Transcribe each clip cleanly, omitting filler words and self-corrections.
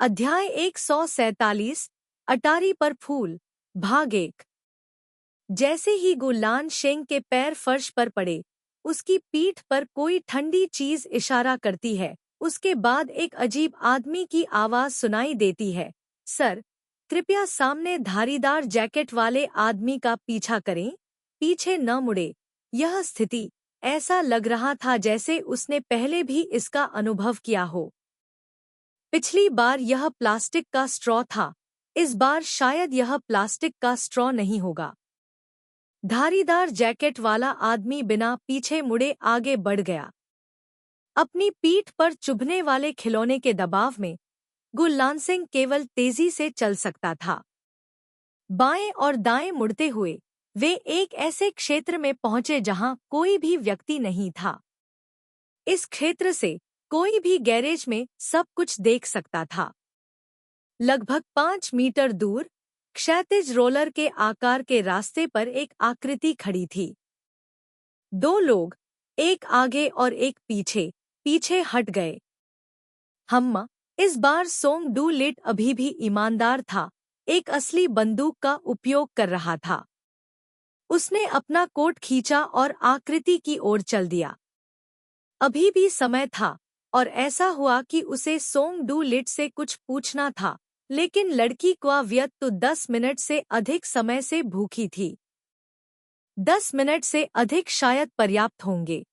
अध्याय 147 अटारी पर फूल भाग 1। जैसे ही गुलान शेंग के पैर फर्श पर पड़े, उसकी पीठ पर कोई ठंडी चीज इशारा करती है। उसके बाद एक अजीब आदमी की आवाज सुनाई देती है, सर, कृपया सामने धारीदार जैकेट वाले आदमी का पीछा करें, पीछे न मुड़े। यह स्थिति ऐसा लग रहा था जैसे उसने पहले भी इसका अनुभव किया हो। पिछली बार यह प्लास्टिक का स्ट्रॉ था, इस बार शायद यह प्लास्टिक का स्ट्रॉ नहीं होगा। धारीदार जैकेट वाला आदमी बिना पीछे मुड़े आगे बढ़ गया। अपनी पीठ पर चुभने वाले खिलौने के दबाव में गुलान सिंह केवल तेजी से चल सकता था। बाएं और दाएं मुड़ते हुए वे एक ऐसे क्षेत्र में पहुंचे जहां कोई भी व्यक्ति नहीं था। इस क्षेत्र से कोई भी गैरेज में सब कुछ देख सकता था। लगभग 5 मीटर दूर क्षैतिज रोलर के आकार के रास्ते पर एक आकृति खड़ी थी। 2 लोग, एक आगे और एक पीछे पीछे हट गए। इस बार सोंग डू लिट अभी भी ईमानदार था, एक असली बंदूक का उपयोग कर रहा था। उसने अपना कोट खींचा और आकृति की ओर चल दिया। अभी भी समय था और ऐसा हुआ कि उसे सोंग डू लिट से कुछ पूछना था, लेकिन लड़की क्वा व्यत तो 10 मिनट से अधिक समय से भूखी थी। 10 मिनट से अधिक शायद पर्याप्त होंगे।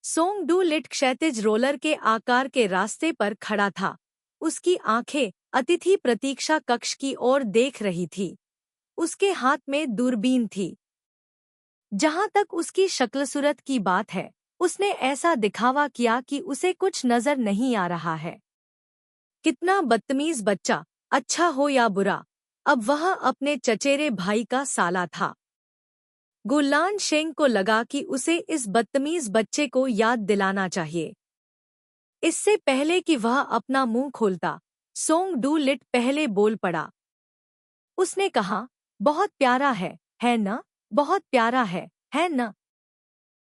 सोंग डू लिट क्षैतिज रोलर के आकार के रास्ते पर खड़ा था। उसकी आंखें अतिथि प्रतीक्षा कक्ष की ओर देख रही थी। उसके हाथ में दूरबीन थी। जहां तक उसकी शक्ल सूरत की बात है, उसने ऐसा दिखावा किया कि उसे कुछ नजर नहीं आ रहा है। कितना बदतमीज बच्चा, अच्छा हो या बुरा, अब वह अपने चचेरे भाई का साला था। गुलान शेंग को लगा कि उसे इस बदतमीज बच्चे को याद दिलाना चाहिए। इससे पहले कि वह अपना मुंह खोलता, सोंग डू लिट पहले बोल पड़ा। उसने कहा, बहुत प्यारा है न? बहुत प्यारा है न?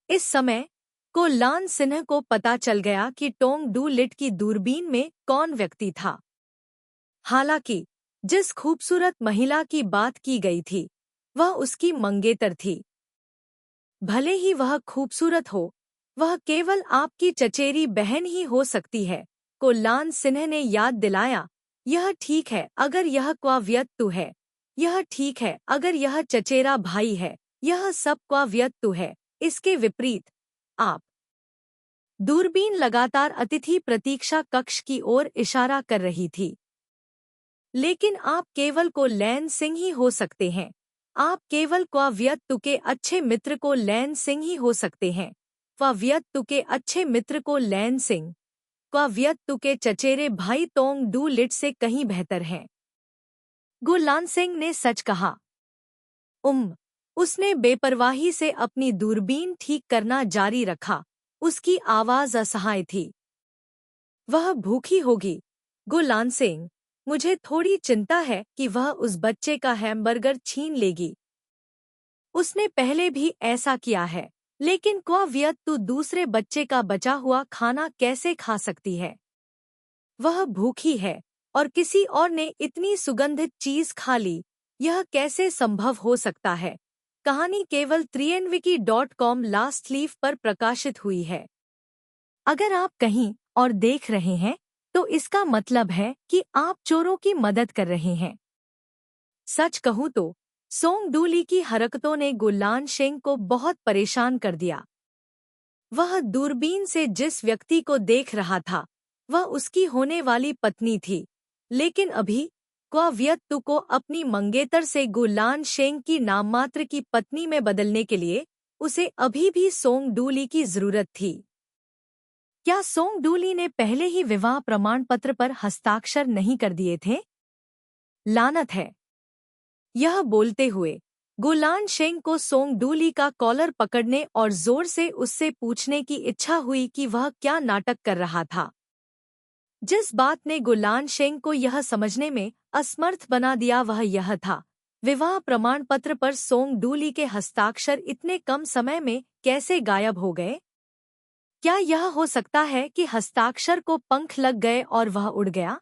इस समय गुलान सिन्ह को पता चल गया कि टोंग डू लिट की दूरबीन में कौन व्यक्ति था। हालांकि जिस खूबसूरत महिला की बात की गई थी, वह उसकी मंगेतर थी। भले ही वह खूबसूरत हो, वह केवल आपकी चचेरी बहन ही हो सकती है, गुलान सिन्ह ने याद दिलाया। यह ठीक है अगर यह क्वा व्यक्ति है, यह ठीक है अगर यह चचेरा भाई है, यह सब क्वा व्यक्ति है। इसके विपरीत आप। दूरबीन लगातार अतिथि प्रतीक्षा कक्ष की ओर इशारा कर रही थी। लेकिन आप केवल गुलान सिंह ही हो सकते हैं। आप केवल क्वा व्यक्ति के अच्छे मित्र गुलान सिंह ही हो सकते हैं। क्वा व्यक्ति के अच्छे मित्र गुलान सिंह क्वा व्यक्ति के चचेरे भाई टोंग डू लिट से कहीं बेहतर हैं। गुलान सिंह ने सच कहा। उसने बेपरवाही से अपनी दूरबीन ठीक करना जारी रखा। उसकी आवाज असहाय थी। वह भूखी होगी, गुलान सिंह। मुझे थोड़ी चिंता है कि वह उस बच्चे का हैमबर्गर छीन लेगी। उसने पहले भी ऐसा किया है, लेकिन क्वा व्यक्ति दूसरे बच्चे का बचा हुआ खाना कैसे खा सकती है? वह भूखी है और किसी और ने इतनी सुगंधित चीज खा ली। यह कैसे संभव हो सकता है? कहानी केवल trienwiki.com लास्ट लीफ पर प्रकाशित हुई है। अगर आप कहीं और देख रहे हैं, तो इसका मतलब है कि आप चोरों की मदद कर रहे हैं। सच कहूं तो सोंग डू ली की हरकतों ने गुलान शेंग को बहुत परेशान कर दिया। वह दूरबीन से जिस व्यक्ति को देख रहा था, वह उसकी होने वाली पत्नी थी, लेकिन अभी क्वा व्यक्ति को अपनी मंगेतर से गुलान शेंग की नाममात्र की पत्नी में बदलने के लिए उसे अभी भी सोंग डू ली की जरूरत थी। क्या सोंग डू ली ने पहले ही विवाह प्रमाण पत्र पर हस्ताक्षर नहीं कर दिए थे? लानत है। यह बोलते हुए गुलान शेंग को सोंग डू ली का कॉलर पकड़ने और जोर से उससे पूछने की इच्छा हुई कि वह क्या नाटक कर रहा था। जिस बात ने गुलान शेंग को यह समझने में असमर्थ बना दिया वह यह था, विवाह प्रमाण पत्र पर सोंग डू ली के हस्ताक्षर इतने कम समय में कैसे गायब हो गए? क्या यह हो सकता है कि हस्ताक्षर को पंख लग गए और वह उड़ गया?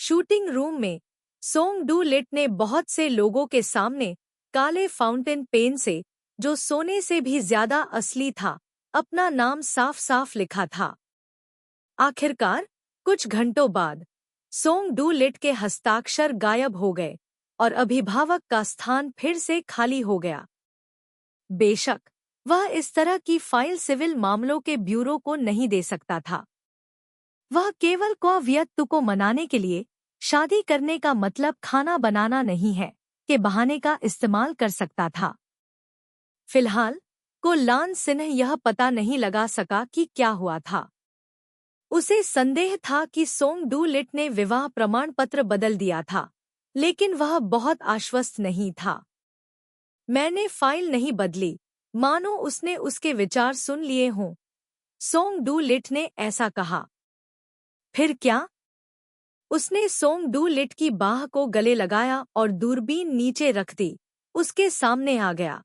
शूटिंग रूम में सोंग डू लिट ने बहुत से लोगों के सामने काले फाउंटेन पेन से, जो सोने से भी ज्यादा असली था, अपना नाम साफ साफ लिखा था। आखिरकार कुछ घंटों बाद सोंग डू लिट के हस्ताक्षर गायब हो गए और अभिभावक का स्थान फिर से खाली हो गया। बेशक वह इस तरह की फाइल सिविल मामलों के ब्यूरो को नहीं दे सकता था। वह केवल क्वावियत्तु को मनाने के लिए शादी करने का मतलब खाना बनाना नहीं है के बहाने का इस्तेमाल कर सकता था। फिलहाल कोल्लान सिन्ह यह पता नहीं लगा सका कि क्या हुआ था। उसे संदेह था कि सोंग डू लिट ने विवाह प्रमाण पत्र बदल दिया था, लेकिन वह बहुत आश्वस्त नहीं था। मैंने फाइल नहीं बदली, मानो उसने उसके विचार सुन लिए हों, सोंग डू लिट ने ऐसा कहा। फिर क्या? उसने सोंग डू लिट की बाह को गले लगाया और दूरबीन नीचे रख दी। उसके सामने आ गया।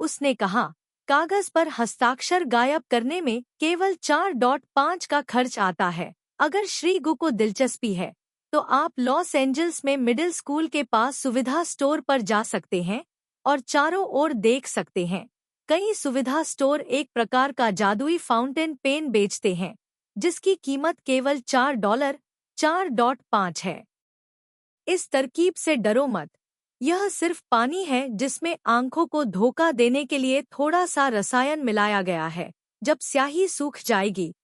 उसने कहा, कागज पर हस्ताक्षर गायब करने में केवल 4.5 का खर्च आता है। अगर श्री गु को दिलचस्पी है तो आप लॉस एंजल्स में मिडिल स्कूल के पास सुविधा स्टोर पर जा सकते हैं और चारों ओर देख सकते हैं। कई सुविधा स्टोर एक प्रकार का जादुई फाउंटेन पेन बेचते हैं जिसकी कीमत केवल $4.5 है। इस तरकीब से डरो मत। यह सिर्फ पानी है जिसमें आंखों को धोखा देने के लिए थोड़ा सा रसायन मिलाया गया है। जब स्याही सूख जाएगी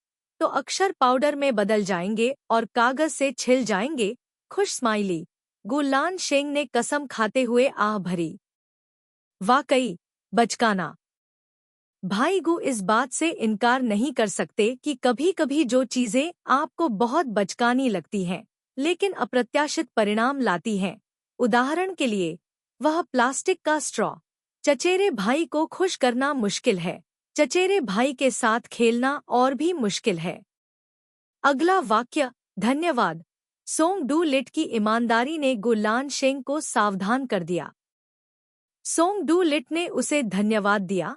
तो अक्षर पाउडर में बदल जाएंगे और कागज से छिल जाएंगे। खुश स्माइली। गुलान शेंग ने कसम खाते हुए आह भरी। वाकई बचकाना। भाई गु इस बात से इनकार नहीं कर सकते कि कभी-कभी जो चीजें आपको बहुत बचकानी लगती हैं, लेकिन अप्रत्याशित परिणाम लाती हैं। उदाहरण के लिए, वह प्लास्टिक का स्ट्रॉ। चचेरे भाई को खुश करना मुश्किल है। चचेरे भाई के साथ खेलना और भी मुश्किल है। अगला वाक्य, धन्यवाद। सोंग डू लिट की ईमानदारी ने गुलान शेंग को सावधान कर दिया। सोंग डू लिट ने उसे धन्यवाद दिया।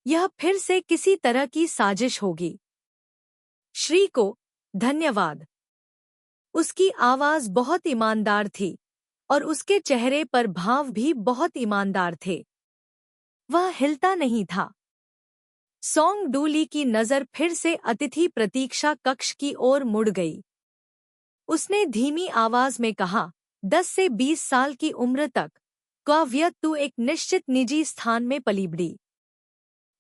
यह फिर से किसी तरह की साजिश होगी। श्री को धन्यवाद। उसकी आवाज बहुत ईमानदार थी और उसके चेहरे पर भाव भी बहुत ईमानदार थे। वह हिलता नहीं था। सोंग डू ली की नजर फिर से अतिथि प्रतीक्षा कक्ष की ओर मुड़ गई। उसने धीमी आवाज में कहा, 10 से 20 साल की उम्र तक क्वावियत्तु एक निश्चित निजी स्थान में पली बड़ी।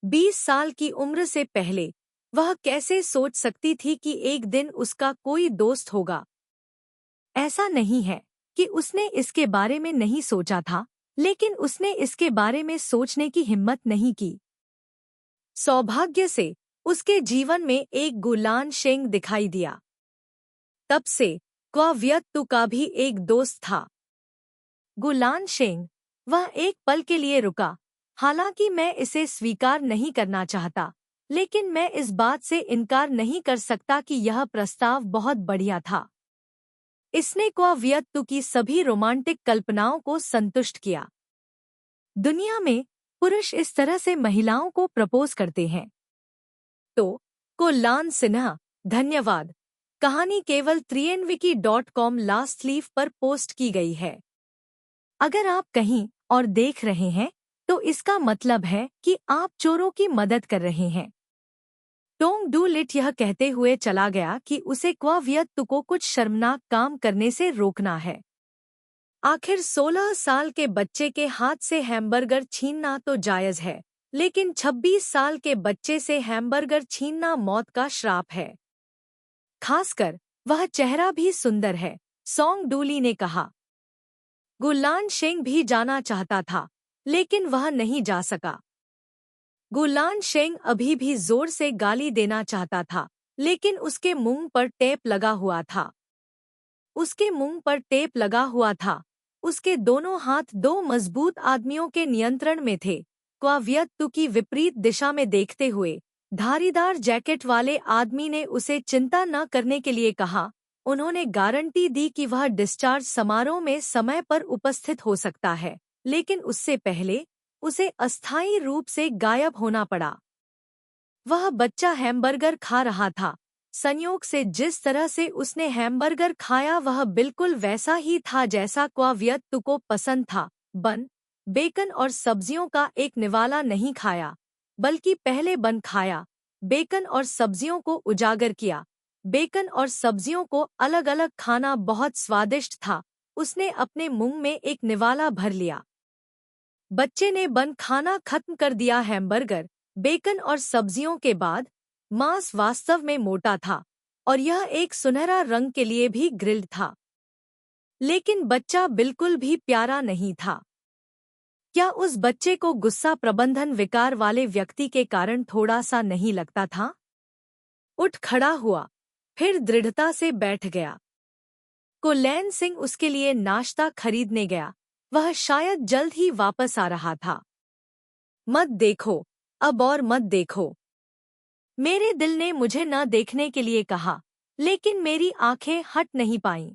20 साल की उम्र से पहले वह कैसे सोच सकती थी कि एक दिन उसका कोई दोस्त होगा। ऐसा नहीं है कि उसने इसके बारे में नहीं सोचा था, लेकिन उसने इसके बारे में सोचने की हिम्मत नहीं की। सौभाग्य से उसके जीवन में एक गुलान शेंग दिखाई दिया। तब से क्वावियत्तु का भी एक दोस्त था। गुलान शेंग। वह एक पल के लिए रुका। हालांकि मैं इसे स्वीकार नहीं करना चाहता, लेकिन मैं इस बात से इनकार नहीं कर सकता कि यह प्रस्ताव बहुत बढ़िया था। इसने क्वावियत्तु की सभी रोमांटिक कल्पनाओं को संतुष्ट किया। दुनिया में पुरुष इस तरह से महिलाओं को प्रपोज करते हैं। तो कोल्लान सिन्हा, धन्यवाद। कहानी केवल 3nwiki.com लास्ट लीफ पर पोस्ट की गई है। अगर आप कहीं और देख रहे हैं तो इसका मतलब है कि आप चोरों की मदद कर रहे हैं। टोंग डू लिट यह कहते हुए चला गया कि उसे क्वावियत्तु को कुछ शर्मनाक काम करने से रोकना है। आखिर 16 साल के बच्चे के हाथ से हैमबर्गर छीनना तो जायज है, लेकिन 26 साल के बच्चे से हैमबर्गर छीनना मौत का श्राप है। खासकर वह चेहरा भी सुंदर है, सोंग डू ली ने कहा। गुलान शेंग भी जाना चाहता था, लेकिन वह नहीं जा सका। गुलान शेंग अभी भी जोर से गाली देना चाहता था, लेकिन उसके मुंह पर टेप लगा हुआ था। उसके मुंह पर टेप लगा हुआ था। उसके दोनों हाथ दो मजबूत आदमियों के नियंत्रण में थे। क्वावियत्तु की विपरीत दिशा में देखते हुए धारीदार जैकेट वाले आदमी ने उसे चिंता न करने के लिए कहा। उन्होंने गारंटी दी कि वह डिस्चार्ज समारोह में समय पर उपस्थित हो सकता है, लेकिन उससे पहले उसे अस्थायी रूप से गायब होना पड़ा। वह बच्चा हैमबर्गर खा रहा था। संयोग से जिस तरह से उसने हैमबर्गर खाया वह बिल्कुल वैसा ही था जैसा क्वावियत्तु को पसंद था। बन, बेकन और सब्जियों का एक निवाला नहीं खाया, बल्कि पहले बन खाया, बेकन और सब्जियों को उजागर किया। बेकन और सब्जियों को अलग अलग खाना बहुत स्वादिष्ट था। उसने अपने मुंह में एक निवाला भर लिया। बच्चे ने बन खाना खत्म कर दिया। हैमबर्गर, बेकन और सब्जियों के बाद मांस वास्तव में मोटा था और यह एक सुनहरा रंग के लिए भी ग्रिल्ड था। लेकिन बच्चा बिल्कुल भी प्यारा नहीं था। क्या उस बच्चे को गुस्सा प्रबंधन विकार वाले व्यक्ति के कारण थोड़ा सा नहीं लगता था? उठ खड़ा हुआ, फिर दृढ़ता से बैठ गया। कुलैन सिंह उसके लिए नाश्ता खरीदने गया। वह शायद जल्द ही वापस आ रहा था। मत देखो, अब और मत देखो। मेरे दिल ने मुझे न देखने के लिए कहा, लेकिन मेरी आंखें हट नहीं पाईं।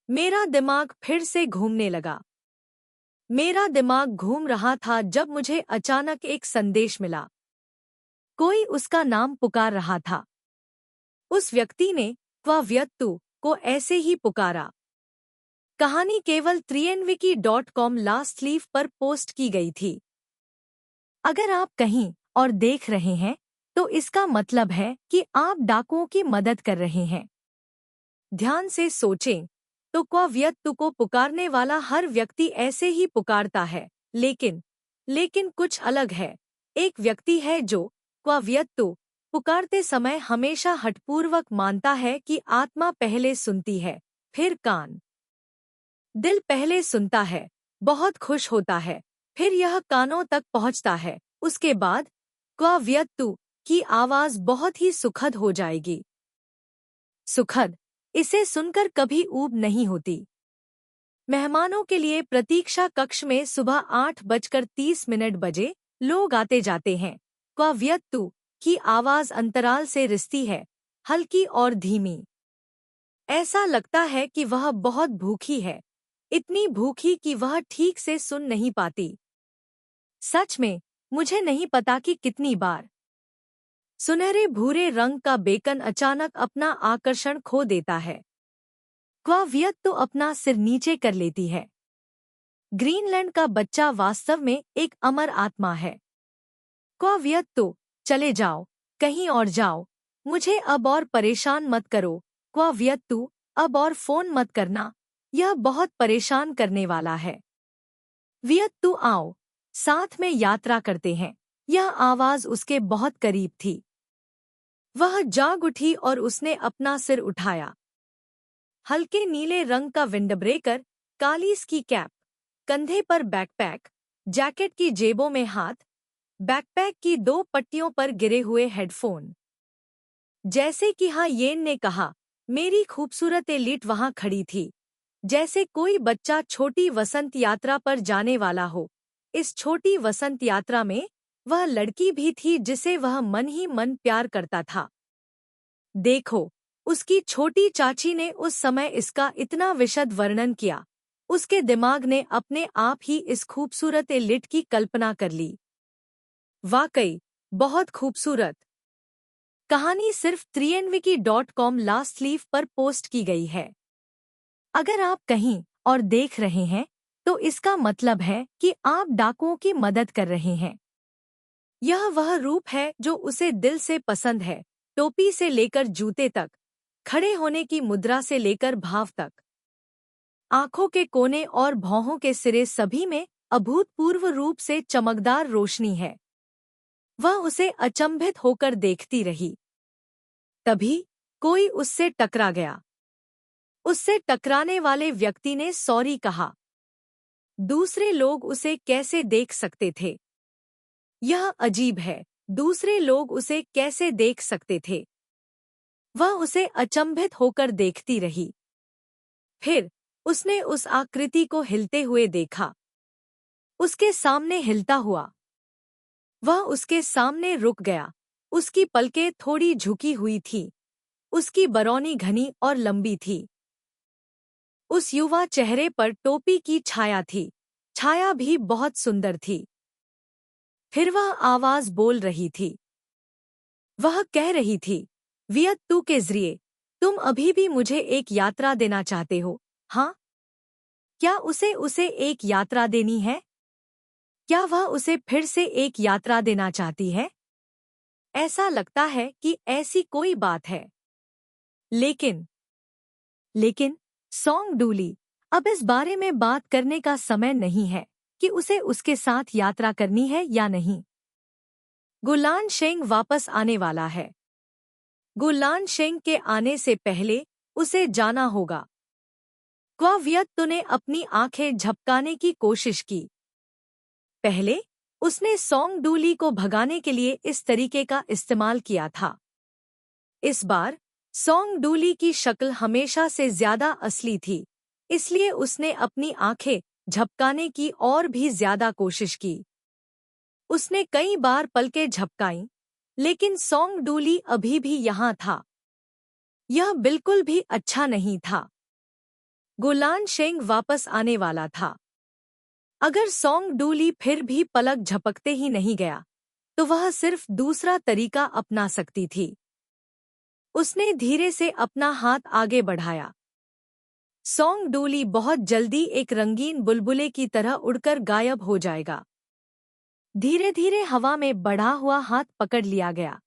मेरा दिमाग फिर से घूमने लगा। मेरा दिमाग घूम रहा था जब मुझे अचानक एक संदेश मिला। कोई उसका नाम पुकार रहा था। उस व्यक्ति ने क्वावियत्तु को ऐसे ही पुकारा। कहानी केवल 3nwiki.com लास्ट लीफ पर पोस्ट की गई थी। अगर आप कहीं और देख रहे हैं तो इसका मतलब है कि आप डाकुओं की मदद कर रहे हैं। ध्यान से सोचें तो क्वावियत्तु को पुकारने वाला हर व्यक्ति ऐसे ही पुकारता है, लेकिन कुछ अलग है। एक व्यक्ति है जो क्वावियत्तु पुकारते समय हमेशा हठपूर्वक मानता है कि आत्मा पहले सुनती है, फिर कान। दिल पहले सुनता है, बहुत खुश होता है, फिर यह कानों तक पहुंचता है। उसके बाद क्वावियत्तु की आवाज बहुत ही सुखद हो जाएगी। सुखद, इसे सुनकर कभी ऊब नहीं होती। मेहमानों के लिए प्रतीक्षा कक्ष में सुबह 8:30 बजे लोग आते जाते हैं। क्वावियत्तु की आवाज अंतराल से रिसती है, हल्की और धीमी। ऐसा लगता है कि वह बहुत भूखी है, इतनी भूखी कि वह ठीक से सुन नहीं पाती। सच में, मुझे नहीं पता कि कितनी बार। सुनहरे भूरे रंग का बेकन अचानक अपना आकर्षण खो देता है। क्वावियत्तु अपना सिर नीचे कर लेती है। ग्रीनलैंड का बच्चा वास्तव में एक अमर आत्मा है। क्वावियत्तु, चले जाओ, कहीं और जाओ, मुझे अब और परेशान मत करो। क्वावियत्तु, अब और फोन मत करना, यह बहुत परेशान करने वाला है। वियत्तु, आओ, साथ में यात्रा करते हैं। यह आवाज उसके बहुत करीब थी। वह जाग उठी और उसने अपना सिर उठाया। हल्के नीले रंग का विंडब्रेकर, काली स्की कैप, कंधे पर बैकपैक, जैकेट की जेबों में हाथ, बैकपैक की 2 पट्टियों पर गिरे हुए हेडफोन। जैसे कि हाँ, येन ने कहा, मेरी खूबसूरत एलिट वहां खड़ी थी, जैसे कोई बच्चा छोटी वसंत यात्रा पर जाने वाला हो। इस छोटी वसंत यात्रा में वह लड़की भी थी जिसे वह मन ही मन प्यार करता था। देखो, उसकी छोटी चाची ने उस समय इसका इतना विशद वर्णन किया। उसके दिमाग ने अपने आप ही इस खूबसूरत एलिट की कल्पना कर ली। वाकई, बहुत खूबसूरत। कहानी सिर्फ 3nwiki.com लास्ट लीफ पर पोस्ट की गई है। अगर आप कहीं और देख रहे हैं तो इसका मतलब है कि आप डाकुओं की मदद कर रहे हैं। यह वह रूप है जो उसे दिल से पसंद है, टोपी से लेकर जूते तक, खड़े होने की मुद्रा से लेकर भाव तक। आंखों के कोने और भौहों के सिरे सभी में अभूतपूर्व रूप से चमकदार रोशनी है। वह उसे अचंभित होकर देखती रही। तभी कोई उससे टकरा गया। उससे टकराने वाले व्यक्ति ने सॉरी कहा। दूसरे लोग उसे कैसे देख सकते थे? यह अजीब है, दूसरे लोग उसे कैसे देख सकते थे? वह उसे अचंभित होकर देखती रही। फिर उसने उस आकृति को हिलते हुए देखा। उसके सामने हिलता हुआ। वह उसके सामने रुक गया। उसकी पलकें थोड़ी झुकी हुई थी। उसकी बरौनी घनी और लंबी थी। उस युवा चेहरे पर टोपी की छाया थी। छाया भी बहुत सुंदर थी। फिर वह आवाज बोल रही थी। वह कह रही थी, वियत्तू के जरिए तुम अभी भी मुझे एक यात्रा देना चाहते हो, हाँ? क्या उसे उसे एक यात्रा देनी है? क्या वह उसे फिर से एक यात्रा देना चाहती है? ऐसा लगता है कि ऐसी कोई बात है। लेकिन लेकिन सॉन्ग डूली, अब इस बारे में बात करने का समय नहीं है कि उसे उसके साथ यात्रा करनी है या नहीं। गुलान शेंग वापस आने वाला है। गुलान शेंग के आने से पहले उसे जाना होगा। क्वावियत्तु ने अपनी आंखें झपकाने की कोशिश की। पहले उसने सॉन्ग डूली को भगाने के लिए इस तरीके का इस्तेमाल किया था। इस बार सॉन्ग डूली की शक्ल हमेशा से ज्यादा असली थी, इसलिए उसने अपनी आंखें झपकाने की और भी ज्यादा कोशिश की। उसने कई बार पलकें झपकाईं, लेकिन सॉन्ग डूली अभी भी यहाँ था। यह बिल्कुल भी अच्छा नहीं था। गुलान शेंग वापस आने वाला था। अगर सॉन्ग डूली फिर भी पलक झपकते ही नहीं गया, तो वह सिर्फ दूसरा तरीका अपना सकती थी। उसने धीरे से अपना हाथ आगे बढ़ाया। सॉन्ग डूली बहुत जल्दी एक रंगीन बुलबुले की तरह उड़कर गायब हो जाएगा। धीरे धीरे हवा में बढ़ा हुआ हाथ पकड़ लिया गया।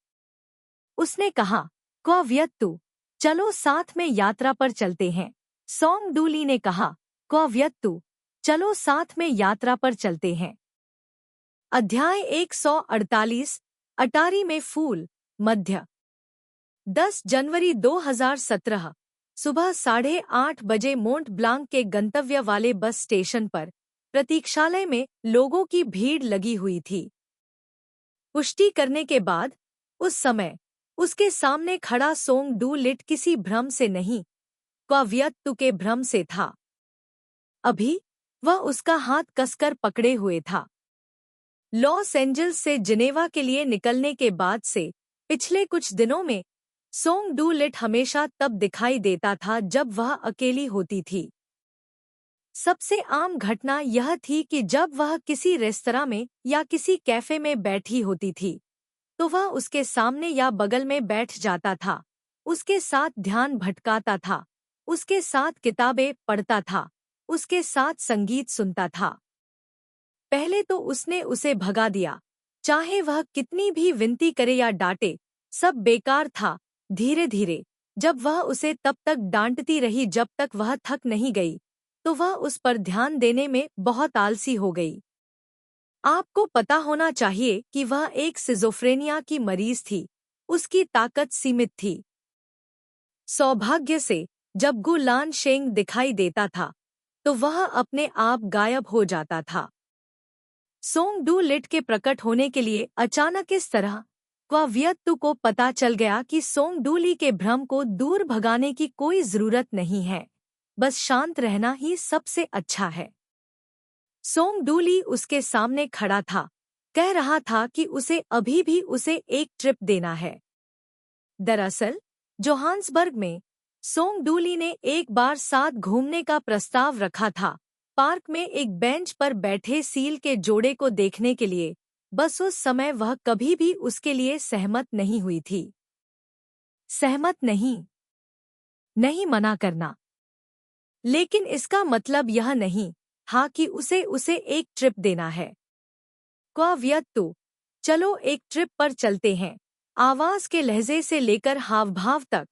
उसने कहा, क्वावियत्तु, चलो साथ में यात्रा पर चलते हैं। सॉन्ग डूली ने कहा, क्वावियत्तु, चलो साथ में यात्रा पर चलते हैं। अध्याय 148, अटारी में फूल, मध्य। 10 जनवरी 2017 सुबह 8:30 बजे मोंट ब्लांक के गंतव्य वाले बस स्टेशन पर प्रतीक्षालय में लोगों की भीड़ लगी हुई थी। पुष्टि करने के बाद उस समय उसके सामने खड़ा सोंग डू लिट किसी भ्रम से नहीं, क्वावियत्तु के भ्रम से था। अभी वह उसका हाथ कसकर पकड़े हुए था। लॉस एंजल्स से जिनेवा के लिए निकलने के बाद से पिछले कुछ दिनों में सोंग डू लिट हमेशा तब दिखाई देता था जब वह अकेली होती थी। सबसे आम घटना यह थी कि जब वह किसी रेस्तरां में या किसी कैफे में बैठी होती थी, तो वह उसके सामने या बगल में बैठ जाता था, उसके साथ ध्यान भटकाता था, उसके साथ किताबें पढ़ता था, उसके साथ संगीत सुनता था। पहले तो उसने उसे भगा दिया, चाहे वह कितनी भी विनती करे या डांटे, सब बेकार था। धीरे धीरे जब वह उसे तब तक डांटती रही जब तक वह थक नहीं गई, तो वह उस पर ध्यान देने में बहुत आलसी हो गई। आपको पता होना चाहिए कि वह एक सिजोफ्रेनिया की मरीज थी, उसकी ताकत सीमित थी। सौभाग्य से जब गु लान शेंग दिखाई देता था, तो वह अपने आप गायब हो जाता था। सोंग डू लिट के प्रकट होने के लिए अचानक इस तरह क्वावियत्तु को पता चल गया कि सोंग डूली के भ्रम को दूर भगाने की कोई जरूरत नहीं है, बस शांत रहना ही सबसे अच्छा है। सोंग डूली उसके सामने खड़ा था, कह रहा था कि उसे अभी भी उसे एक ट्रिप देना है। दरअसल जोहान्सबर्ग में सोंग डूली ने एक बार साथ घूमने का प्रस्ताव रखा था, पार्क में एक बेंच पर बैठे सील के जोड़े को देखने के लिए। बस उस समय वह कभी भी उसके लिए सहमत नहीं हुई थी। सहमत नहीं मना करना। लेकिन इसका मतलब यह नहीं हाँ कि उसे एक ट्रिप देना है। क्वावियत्तु, चलो एक ट्रिप पर चलते हैं। आवाज के लहजे से लेकर हावभाव तक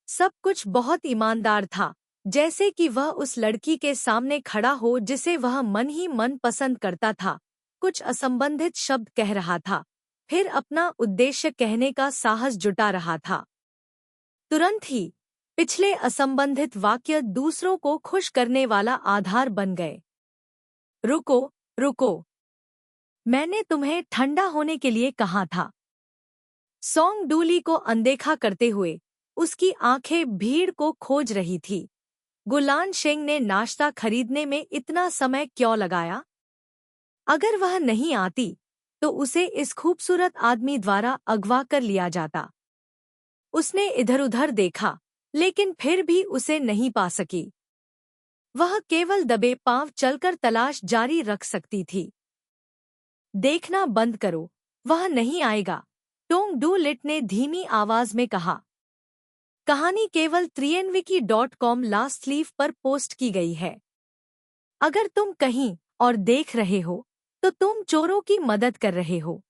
सब कुछ बहुत ईमानदार था, जैसे कि वह उस लड़की के सामने खड़ा हो जिसे वह मन ही मन पसंद करता था। कुछ असंबंधित शब्द कह रहा था, फिर अपना उद्देश्य कहने का साहस जुटा रहा था। तुरंत ही पिछले असंबंधित वाक्य दूसरों को खुश करने वाला आधार बन गए। रुको, रुको, मैंने तुम्हें ठंडा होने के लिए कहा था। सोंग डूली को अनदेखा करते हुए उसकी आंखें भीड़ को खोज रही थी। गुलान शेंग ने नाश्ता खरीदने में इतना समय क्यों लगाया? अगर वह नहीं आती, तो उसे इस खूबसूरत आदमी द्वारा अगवा कर लिया जाता। उसने इधर-उधर देखा, लेकिन फिर भी उसे नहीं पा सकी। वह केवल दबे पांव चलकर तलाश जारी रख सकती थी। देखना बंद करो, वह नहीं आएगा, टोंग डू लिट ने धीमी आवाज में कहा। कहानी केवल trienwiki.com लास्ट लीफ पर पोस्ट की गई है। अगर तुम कहीं और देख रहे हो तो तुम चोरों की मदद कर रहे हो।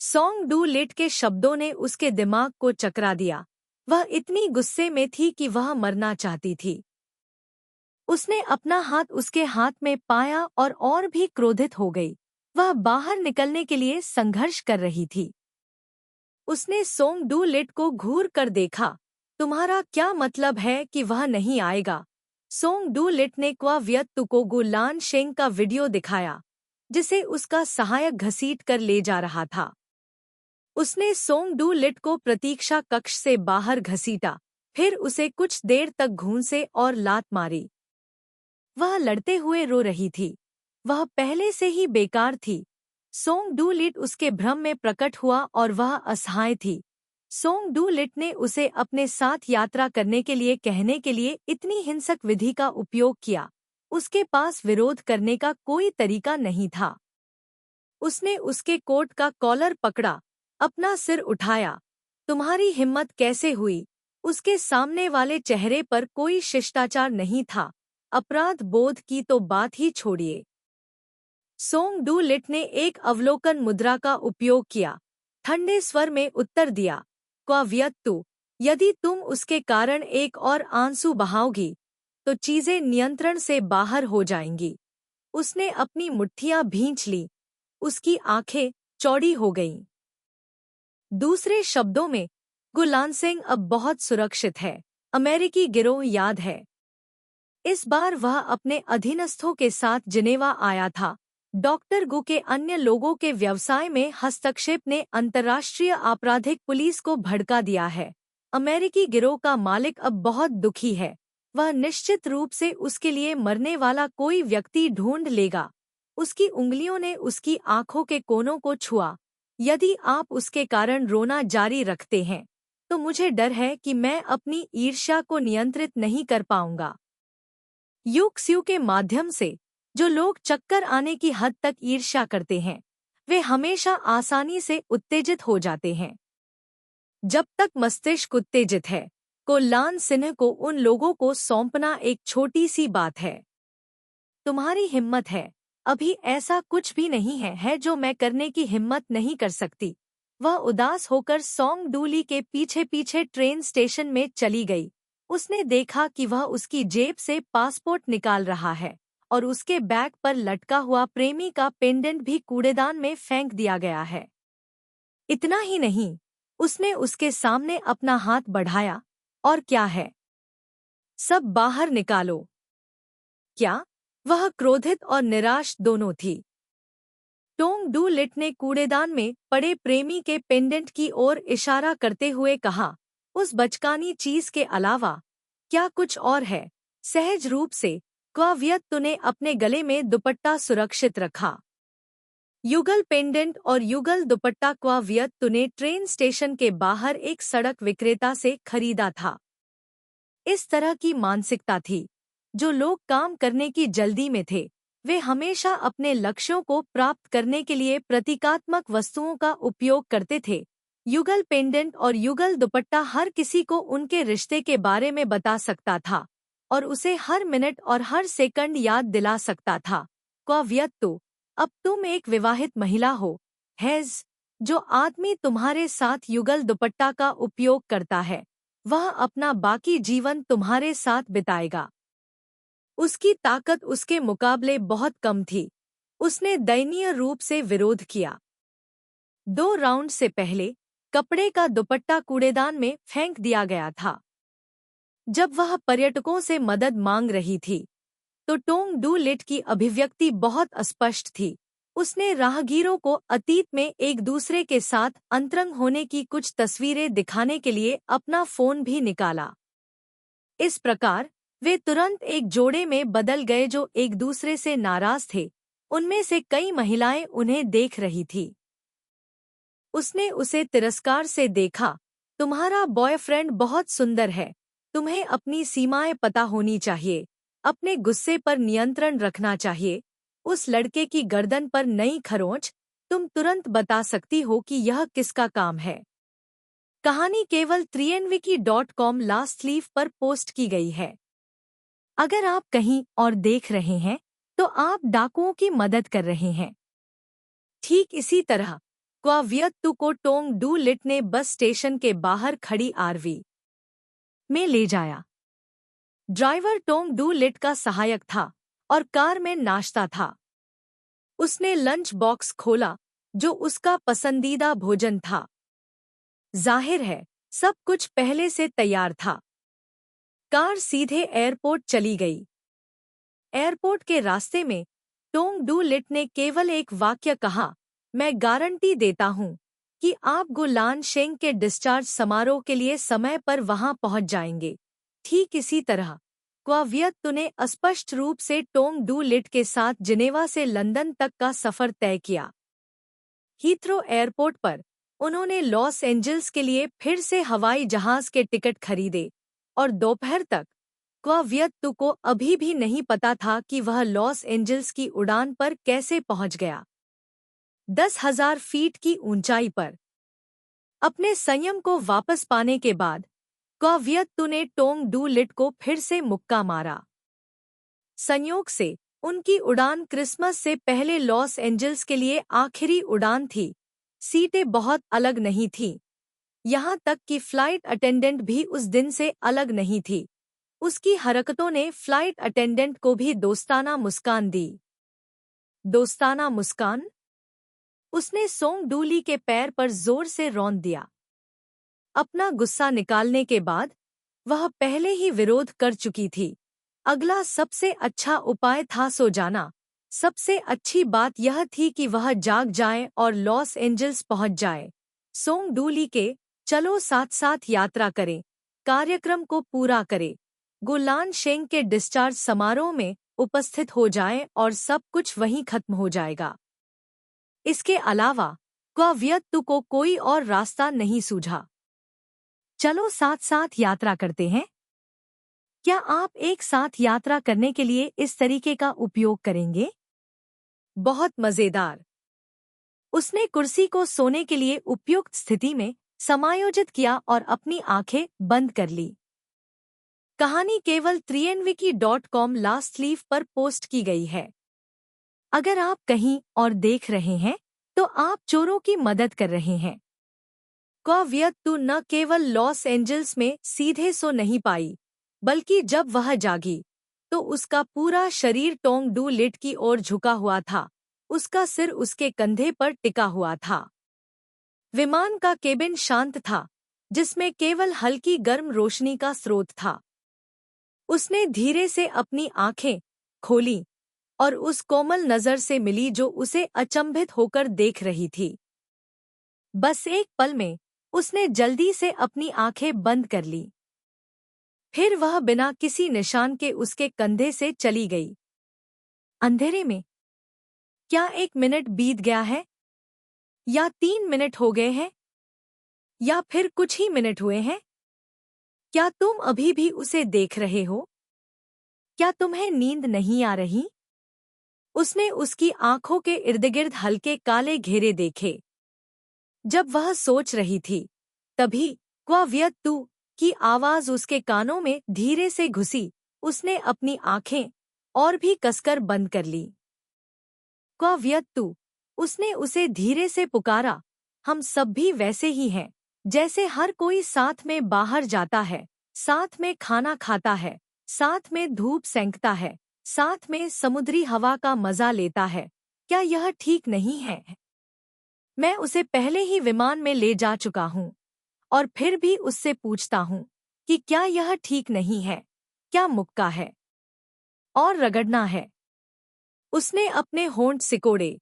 सॉन्ग डू लिट के शब्दों ने उसके दिमाग को चकरा दिया। वह इतनी गुस्से में थी कि वह मरना चाहती थी। उसने अपना हाथ उसके हाथ में पाया और भी क्रोधित हो गई। वह बाहर निकलने के लिए संघर्ष कर रही थी। उसने सोंग डू लिट को घूर कर देखा। तुम्हारा क्या मतलब है कि वह नहीं आएगा? सोंग डू लिट ने क्वा वियत तु को गु लान शेंग का वीडियो दिखाया, जिसे उसका सहायक घसीट कर ले जा रहा था। उसने सोंग डू लिट को प्रतीक्षा कक्ष से बाहर घसीटा, फिर उसे कुछ देर तक घूंसे और लात मारी। वह लड़ते हुए रो रही थी। वह पहले से ही बेकार थी। सोंग डू लिट उसके भ्रम में प्रकट हुआ और वह असहाय थी। सोंग डू लिट ने उसे अपने साथ यात्रा करने के लिए कहने के लिए इतनी हिंसक विधि का उपयोग किया। उसके पास विरोध करने का कोई तरीका नहीं था। उसने उसके कोट का कॉलर पकड़ा, अपना सिर उठाया। तुम्हारी हिम्मत कैसे हुई? उसके सामने वाले चेहरे पर कोई शिष्टाचार नहीं था। अपराध बोध की तो बात ही छोड़िए। सोंग डू लिट ने एक अवलोकन मुद्रा का उपयोग किया। ठंडे स्वर में उत्तर दिया, क्वा वियत तु, यदि तुम उसके कारण एक और आंसू बहाओगी तो चीजें नियंत्रण से बाहर हो जाएंगी। उसने अपनी मुट्ठियां भींच ली। उसकी आंखें चौड़ी हो गईं। दूसरे शब्दों में, गु लानसेंग अब बहुत सुरक्षित है। अमेरिकी गिरोह याद है। इस बार वह अपने अधीनस्थों के साथ जिनेवा आया था। डॉक्टर गु के अन्य लोगों के व्यवसाय में हस्तक्षेप ने अंतर्राष्ट्रीय आपराधिक पुलिस को भड़का दिया है। अमेरिकी गिरोह का मालिक अब बहुत दुखी है। वह निश्चित रूप से उसके लिए मरने वाला कोई व्यक्ति ढूंढ लेगा। उसकी उंगलियों ने उसकी आंखों के कोनों को छुआ। यदि आप उसके कारण रोना जारी रखते हैं तो मुझे डर है कि मैं अपनी ईर्ष्या को नियंत्रित नहीं कर पाऊंगा। युक्स्यू के माध्यम से जो लोग चक्कर आने की हद तक ईर्ष्या करते हैं, वे हमेशा आसानी से उत्तेजित हो जाते हैं। जब तक मस्तिष्क उत्तेजित है, को लान सिन्ह को उन लोगों को सौंपना एक छोटी सी बात है। तुम्हारी हिम्मत है। अभी ऐसा कुछ भी नहीं है जो मैं करने की हिम्मत नहीं कर सकती। वह उदास होकर सोंग डू लिट के पीछे पीछे ट्रेन स्टेशन में चली गई। उसने देखा कि वह उसकी जेब से पासपोर्ट निकाल रहा है और उसके बैग पर लटका हुआ प्रेमी का पेंडेंट भी कूड़ेदान में फेंक दिया गया है। इतना ही नहीं, उसने उसके सामने अपना हाथ बढ़ाया। और क्या है? सब बाहर निकालो। क्या? वह क्रोधित और निराश दोनों थी। टोंग डू लिट ने कूड़ेदान में पड़े प्रेमी के पेंडेंट की ओर इशारा करते हुए कहा, उस बचकानी चीज के अलावा क्या कुछ और है? सहज रूप से क्वा वियत तु ने अपने गले में दुपट्टा सुरक्षित रखा। युगल पेंडेंट और युगल दुपट्टा क्वा वियत तु ने ट्रेन स्टेशन के बाहर एक सड़क विक्रेता से खरीदा था। इस तरह की मानसिकता थी। जो लोग काम करने की जल्दी में थे, वे हमेशा अपने लक्ष्यों को प्राप्त करने के लिए प्रतीकात्मक वस्तुओं का उपयोग करते थे। युगल पेंडेंट और युगल दुपट्टा हर किसी को उनके रिश्ते के बारे में बता सकता था और उसे हर मिनट और हर सेकंड याद दिला सकता था। क्वा वियत तु, अब तुम एक विवाहित महिला हो। हैज, जो आदमी तुम्हारे साथ युगल दुपट्टा का उपयोग करता है, वह अपना बाकी जीवन तुम्हारे साथ बिताएगा। उसकी ताकत उसके मुकाबले बहुत कम थी। उसने दयनीय रूप से विरोध किया। 2 राउंड से पहले कपड़े का दुपट्टा कूड़ेदान में फेंक दिया गया था। जब वह पर्यटकों से मदद मांग रही थी तो टोंग डू लिट की अभिव्यक्ति बहुत अस्पष्ट थी। उसने राहगीरों को अतीत में एक दूसरे के साथ अंतरंग होने की कुछ तस्वीरें दिखाने के लिए अपना फोन भी निकाला। इस प्रकार वे तुरंत एक जोड़े में बदल गए जो एक दूसरे से नाराज थे। उनमें से कई महिलाएं उन्हें देख रही थी। उसने उसे तिरस्कार से देखा। तुम्हारा बॉयफ्रेंड बहुत सुंदर है। तुम्हें अपनी सीमाएं पता होनी चाहिए। अपने गुस्से पर नियंत्रण रखना चाहिए। उस लड़के की गर्दन पर नई खरोंच, तुम तुरंत बता सकती हो कि यह किसका काम है। कहानी केवल 3nwiki.com लास्ट लीफ पर पोस्ट की गई है। अगर आप कहीं और देख रहे हैं तो आप डाकुओं की मदद कर रहे हैं। ठीक इसी तरह क्वावियत्तु को टोंग डू लिट ने बस स्टेशन के बाहर खड़ी आरवी में ले जाया। ड्राइवर टोंग डू लिट का सहायक था और कार में नाश्ता था। उसने लंच बॉक्स खोला जो उसका पसंदीदा भोजन था। जाहिर है सब कुछ पहले से तैयार था। कार सीधे एयरपोर्ट चली गई। एयरपोर्ट के रास्ते में टोंग डू लिट ने केवल एक वाक्य कहा, मैं गारंटी देता हूं कि आप गुलान शेंग के डिस्चार्ज समारोह के लिए समय पर वहां पहुंच जाएंगे। ठीक इसी तरह क्वावियत्तु ने स्पष्ट रूप से टोंग डू लिट के साथ जिनेवा से लंदन तक का सफर तय किया। हीथ्रो एयरपोर्ट पर उन्होंने लॉस एंजल्स के लिए फिर से हवाई जहाज के टिकट खरीदे और दोपहर तक क्वावियत्तु को अभी भी नहीं पता था कि वह लॉस एंजल्स की उड़ान पर कैसे पहुंच गया। 10,000 फीट की ऊंचाई पर अपने संयम को वापस पाने के बाद क्वावियत्तु ने टोंग डू लिट को फिर से मुक्का मारा। संयोग से उनकी उड़ान क्रिसमस से पहले लॉस एंजल्स के लिए आखिरी उड़ान थी। सीटें बहुत अलग नहीं थीं। यहाँ तक कि फ्लाइट अटेंडेंट भी उस दिन से अलग नहीं थी। उसकी हरकतों ने फ्लाइट अटेंडेंट को भी दोस्ताना मुस्कान दी। दोस्ताना मुस्कान? उसने सोंग डूली के पैर पर जोर से रौंद दिया। अपना गुस्सा निकालने के बाद वह पहले ही विरोध कर चुकी थी। अगला सबसे अच्छा उपाय था सो जाना। सबसे अच्छी बात यह थी कि वह जाग जाए और लॉस एंजल्स पहुंच जाए। सोंग डूली के चलो साथ साथ यात्रा करें, कार्यक्रम को पूरा करें, गुलान शेंग के डिस्चार्ज समारोह में उपस्थित हो जाएं और सब कुछ वहीं खत्म हो जाएगा। इसके अलावा क्वावियत्तु को कोई और रास्ता नहीं सूझा। चलो साथ साथ यात्रा करते हैं। क्या आप एक साथ यात्रा करने के लिए इस तरीके का उपयोग करेंगे? बहुत मजेदार। उसने कुर्सी को सोने के लिए उपयुक्त स्थिति में समायोजित किया और अपनी आंखें बंद कर ली। कहानी केवल 3nwiki.com लास्ट लीफ पर पोस्ट की गई है। अगर आप कहीं और देख रहे हैं तो आप चोरों की मदद कर रहे हैं। क्वावियत्तु न केवल लॉस एंजल्स में सीधे सो नहीं पाई, बल्कि जब वह जागी तो उसका पूरा शरीर टोंग डू लिट की ओर झुका हुआ था। उसका सिर उसके कंधे पर टिका हुआ था। विमान का केबिन शांत था, जिसमें केवल हल्की गर्म रोशनी का स्रोत था। उसने धीरे से अपनी आंखें खोली और उस कोमल नजर से मिली जो उसे अचंभित होकर देख रही थी। बस एक पल में उसने जल्दी से अपनी आंखें बंद कर ली। फिर वह बिना किसी निशान के उसके कंधे से चली गई। अंधेरे में क्या 1 मिनट बीत गया है, या 3 मिनट हो गए हैं, या फिर कुछ ही मिनट हुए हैं? क्या तुम अभी भी उसे देख रहे हो? क्या तुम्हें नींद नहीं आ रही? उसने उसकी आंखों के इर्दगिर्द हल्के काले घेरे देखे। जब वह सोच रही थी, तभी क्वावियत्तु की आवाज उसके कानों में धीरे से घुसी। उसने अपनी आंखें और भी कसकर बंद कर ली। क्वावियत्तु, उसने उसे धीरे से पुकारा। हम सब भी वैसे ही हैं, जैसे हर कोई साथ में बाहर जाता है, साथ में खाना खाता है, साथ में धूप सेंकता है, साथ में समुद्री हवा का मजा लेता है। क्या यह ठीक नहीं है? मैं उसे पहले ही विमान में ले जा चुका हूँ और फिर भी उससे पूछता हूँ कि क्या यह ठीक नहीं है? क्या मुक्का है और रगड़ना है? उसने अपने होंठ सिकोड़े।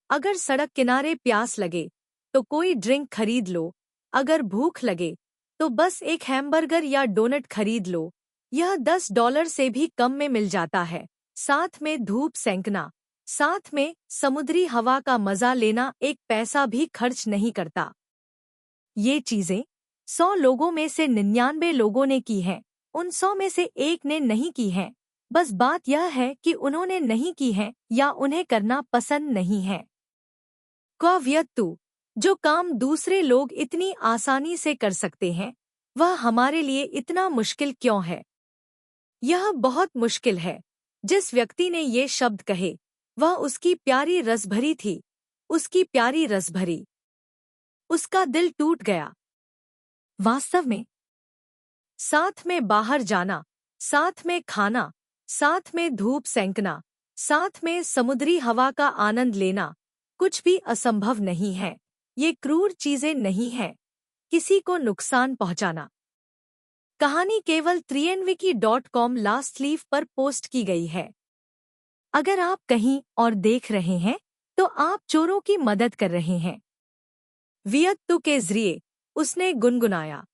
अगर सड़क किनारे प्यास लगे तो कोई ड्रिंक खरीद लो। अगर भूख लगे तो बस एक हैमबर्गर या डोनट खरीद लो। यह $10 से भी कम में मिल जाता है। साथ में धूप सेंकना, साथ में समुद्री हवा का मजा लेना 1 पैसा भी खर्च नहीं करता। ये चीजें 100 लोगों में से 99 लोगों ने की हैं। उन 100 में से एक ने नहीं की हैं। बस बात यह है कि उन्होंने नहीं की है या उन्हें करना पसंद नहीं है। क्वावियत्तु, जो काम दूसरे लोग इतनी आसानी से कर सकते हैं, वह हमारे लिए इतना मुश्किल क्यों है? यह बहुत मुश्किल है। जिस व्यक्ति ने ये शब्द कहे, वह उसकी प्यारी रसभरी थी, उसकी प्यारी रसभरी। उसका दिल टूट गया। वास्तव में साथ में बाहर जाना, साथ में खाना, साथ में धूप सेंकना, साथ में समुद्री हवा का आनंद लेना, कुछ भी असंभव नहीं है। ये क्रूर चीजें नहीं हैं। किसी को नुकसान पहुंचाना। कहानी केवल 3nwiki.com लास्ट लीफ पर पोस्ट की गई है। अगर आप कहीं और देख रहे हैं, तो आप चोरों की मदद कर रहे हैं। वियत्तु के जरिए उसने गुनगुनाया।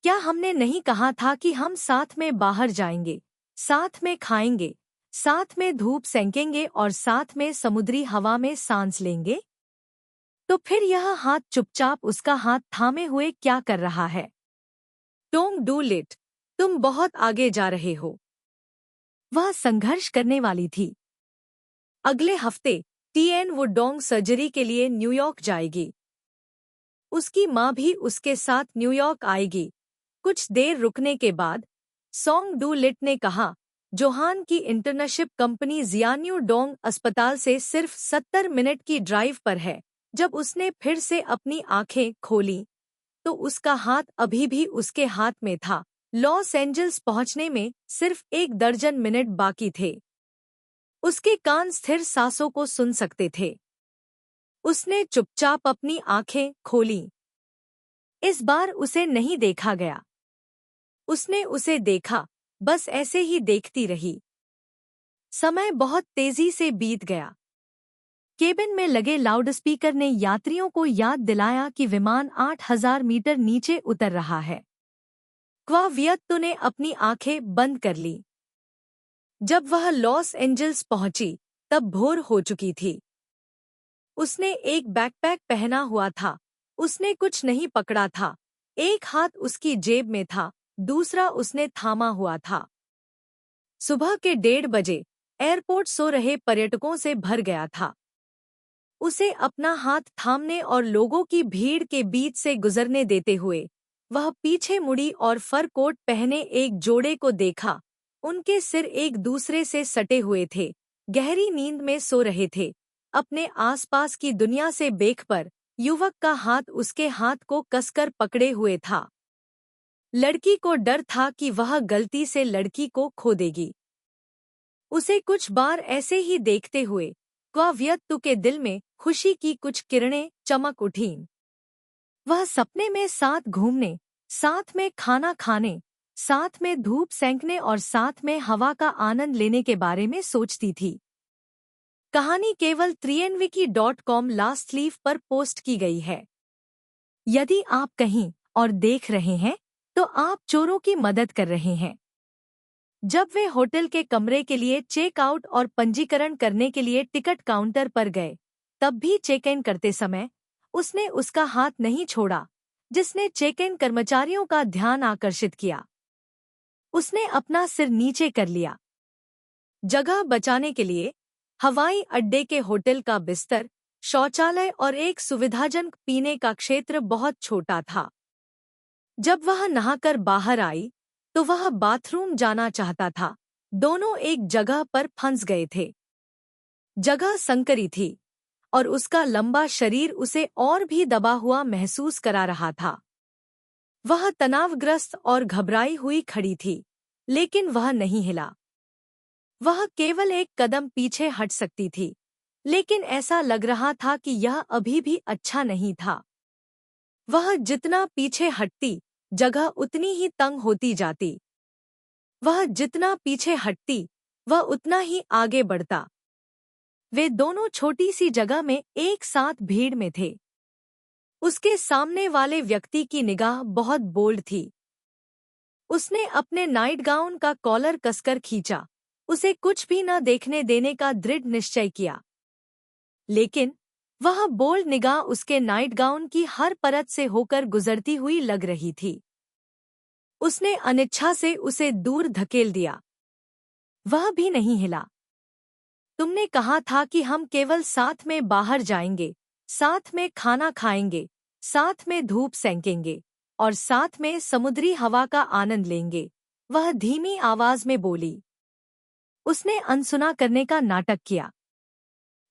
क्या हमने नहीं कहा था कि हम साथ में बाहर जाएंगे, साथ में खाएंगे, साथ में धूप सेंकेंगे और साथ में समुद्री हवा में सांस लेंगे? तो फिर यह हाथ चुपचाप उसका हाथ थामे हुए क्या कर रहा है? Don't do it. तुम बहुत आगे जा रहे हो। वह संघर्ष करने वाली थी। अगले हफ्ते टीएन वुडोंग सर्जरी के लिए न्यूयॉर्क जाएगी। उसकी माँ भी उसके साथ न्यूयॉर्क आएगी। कुछ देर रुकने के बाद सोंग डू लिट ने कहा, जोहान की इंटर्नशिप कंपनी जियान्यू डोंग अस्पताल से सिर्फ 70 मिनट की ड्राइव पर है। जब उसने फिर से अपनी आंखें खोली, तो उसका हाथ अभी भी उसके हाथ में था। लॉस एंजल्स पहुंचने में सिर्फ 1 दर्जन मिनट बाकी थे। उसके कान स्थिर सांसों को सुन सकते थे। उसने चुपचाप अपनी आंखें खोलीं। इस बार उसे नहीं देखा गया। उसने उसे देखा, बस ऐसे ही देखती रही। समय बहुत तेजी से बीत गया। केबिन में लगे लाउडस्पीकर ने यात्रियों को याद दिलाया कि विमान 8000 मीटर नीचे उतर रहा है। क्वावियत्तु ने अपनी आंखें बंद कर ली। जब वह लॉस एंजल्स पहुंची, तब भोर हो चुकी थी। उसने एक बैकपैक पहना हुआ था। उसने कुछ नहीं पकड़ा था। एक हाथ उसकी जेब में था, दूसरा उसने थामा हुआ था। सुबह के 1:30 बजे एयरपोर्ट सो रहे पर्यटकों से भर गया था। उसे अपना हाथ थामने और लोगों की भीड़ के बीच से गुजरने देते हुए वह पीछे मुड़ी और फर कोट पहने एक जोड़े को देखा। उनके सिर एक दूसरे से सटे हुए थे, गहरी नींद में सो रहे थे। अपने आसपास की दुनिया से बेखबर युवक का हाथ उसके हाथ को कसकर पकड़े हुए था। लड़की को डर था कि वह गलती से लड़की को खो देगी। उसे कुछ बार ऐसे ही देखते हुए क्वावियत्तु के दिल में खुशी की कुछ किरणें चमक उठीं। वह सपने में साथ घूमने, साथ में खाना खाने, साथ में धूप सेंकने और साथ में हवा का आनंद लेने के बारे में सोचती थी। कहानी केवल 3nwiki.com लास्ट लीफ पर पोस्ट की गई है। यदि आप कहीं और देख रहे हैं, तो आप चोरों की मदद कर रहे हैं। जब वे होटल के कमरे के लिए चेक आउट और पंजीकरण करने के लिए टिकट काउंटर पर गए, तब भी चेक इन करते समय उसने उसका हाथ नहीं छोड़ा, जिसने चेक इन कर्मचारियों का ध्यान आकर्षित किया। उसने अपना सिर नीचे कर लिया। जगह बचाने के लिए हवाई अड्डे के होटल का बिस्तर, शौचालय और एक सुविधाजनक पीने का क्षेत्र बहुत छोटा था। जब वह नहाकर बाहर आई, तो वह बाथरूम जाना चाहता था। दोनों एक जगह पर फंस गए थे। जगह संकरी थी और उसका लंबा शरीर उसे और भी दबा हुआ महसूस करा रहा था। वह तनावग्रस्त और घबराई हुई खड़ी थी, लेकिन वह नहीं हिला। वह केवल एक कदम पीछे हट सकती थी, लेकिन ऐसा लग रहा था कि यह अभी भी अच्छा नहीं था। वह जितना पीछे हटती, जगह उतनी ही तंग होती जाती। वह जितना पीछे हटती, वह उतना ही आगे बढ़ता। वे दोनों छोटी सी जगह में एक साथ भीड़ में थे। उसके सामने वाले व्यक्ति की निगाह बहुत बोल्ड थी। उसने अपने नाइटगाउन का कॉलर कसकर खींचा, उसे कुछ भी न देखने देने का दृढ़ निश्चय किया। लेकिन वह बोल्ड निगाह उसके नाइटगाउन की हर परत से होकर गुजरती हुई लग रही थी। उसने अनिच्छा से उसे दूर धकेल दिया। वह भी नहीं हिला। तुमने कहा था कि हम केवल साथ में बाहर जाएंगे, साथ में खाना खाएंगे, साथ में धूप सेंकेंगे और साथ में समुद्री हवा का आनंद लेंगे, वह धीमी आवाज में बोली। उसने अनसुना करने का नाटक किया।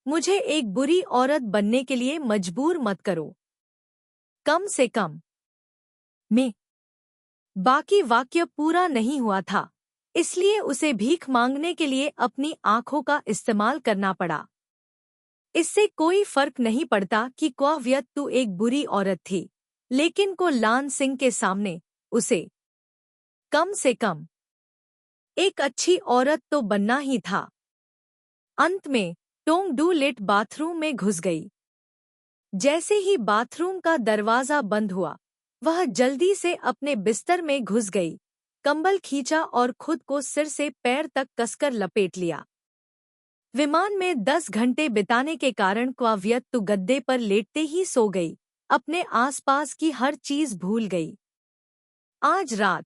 मुझे एक बुरी औरत बनने के लिए मजबूर मत करो। कम से कम मैं। बाकी वाक्य पूरा नहीं हुआ था, इसलिए उसे भीख मांगने के लिए अपनी आंखों का इस्तेमाल करना पड़ा। इससे कोई फर्क नहीं पड़ता कि क्वावियत तू एक बुरी औरत थी, लेकिन को लान सिंह के सामने उसे कम से कम एक अच्छी औरत तो बनना ही था। अंत में टोंग डू लिट बाथरूम में घुस गई। जैसे ही बाथरूम का दरवाजा बंद हुआ, वह जल्दी से अपने बिस्तर में घुस गई, कंबल खींचा और खुद को सिर से पैर तक कसकर लपेट लिया। विमान में 10 घंटे बिताने के कारण क्वावियत गद्दे पर लेटते ही सो गई, अपने आसपास की हर चीज भूल गई। आज रात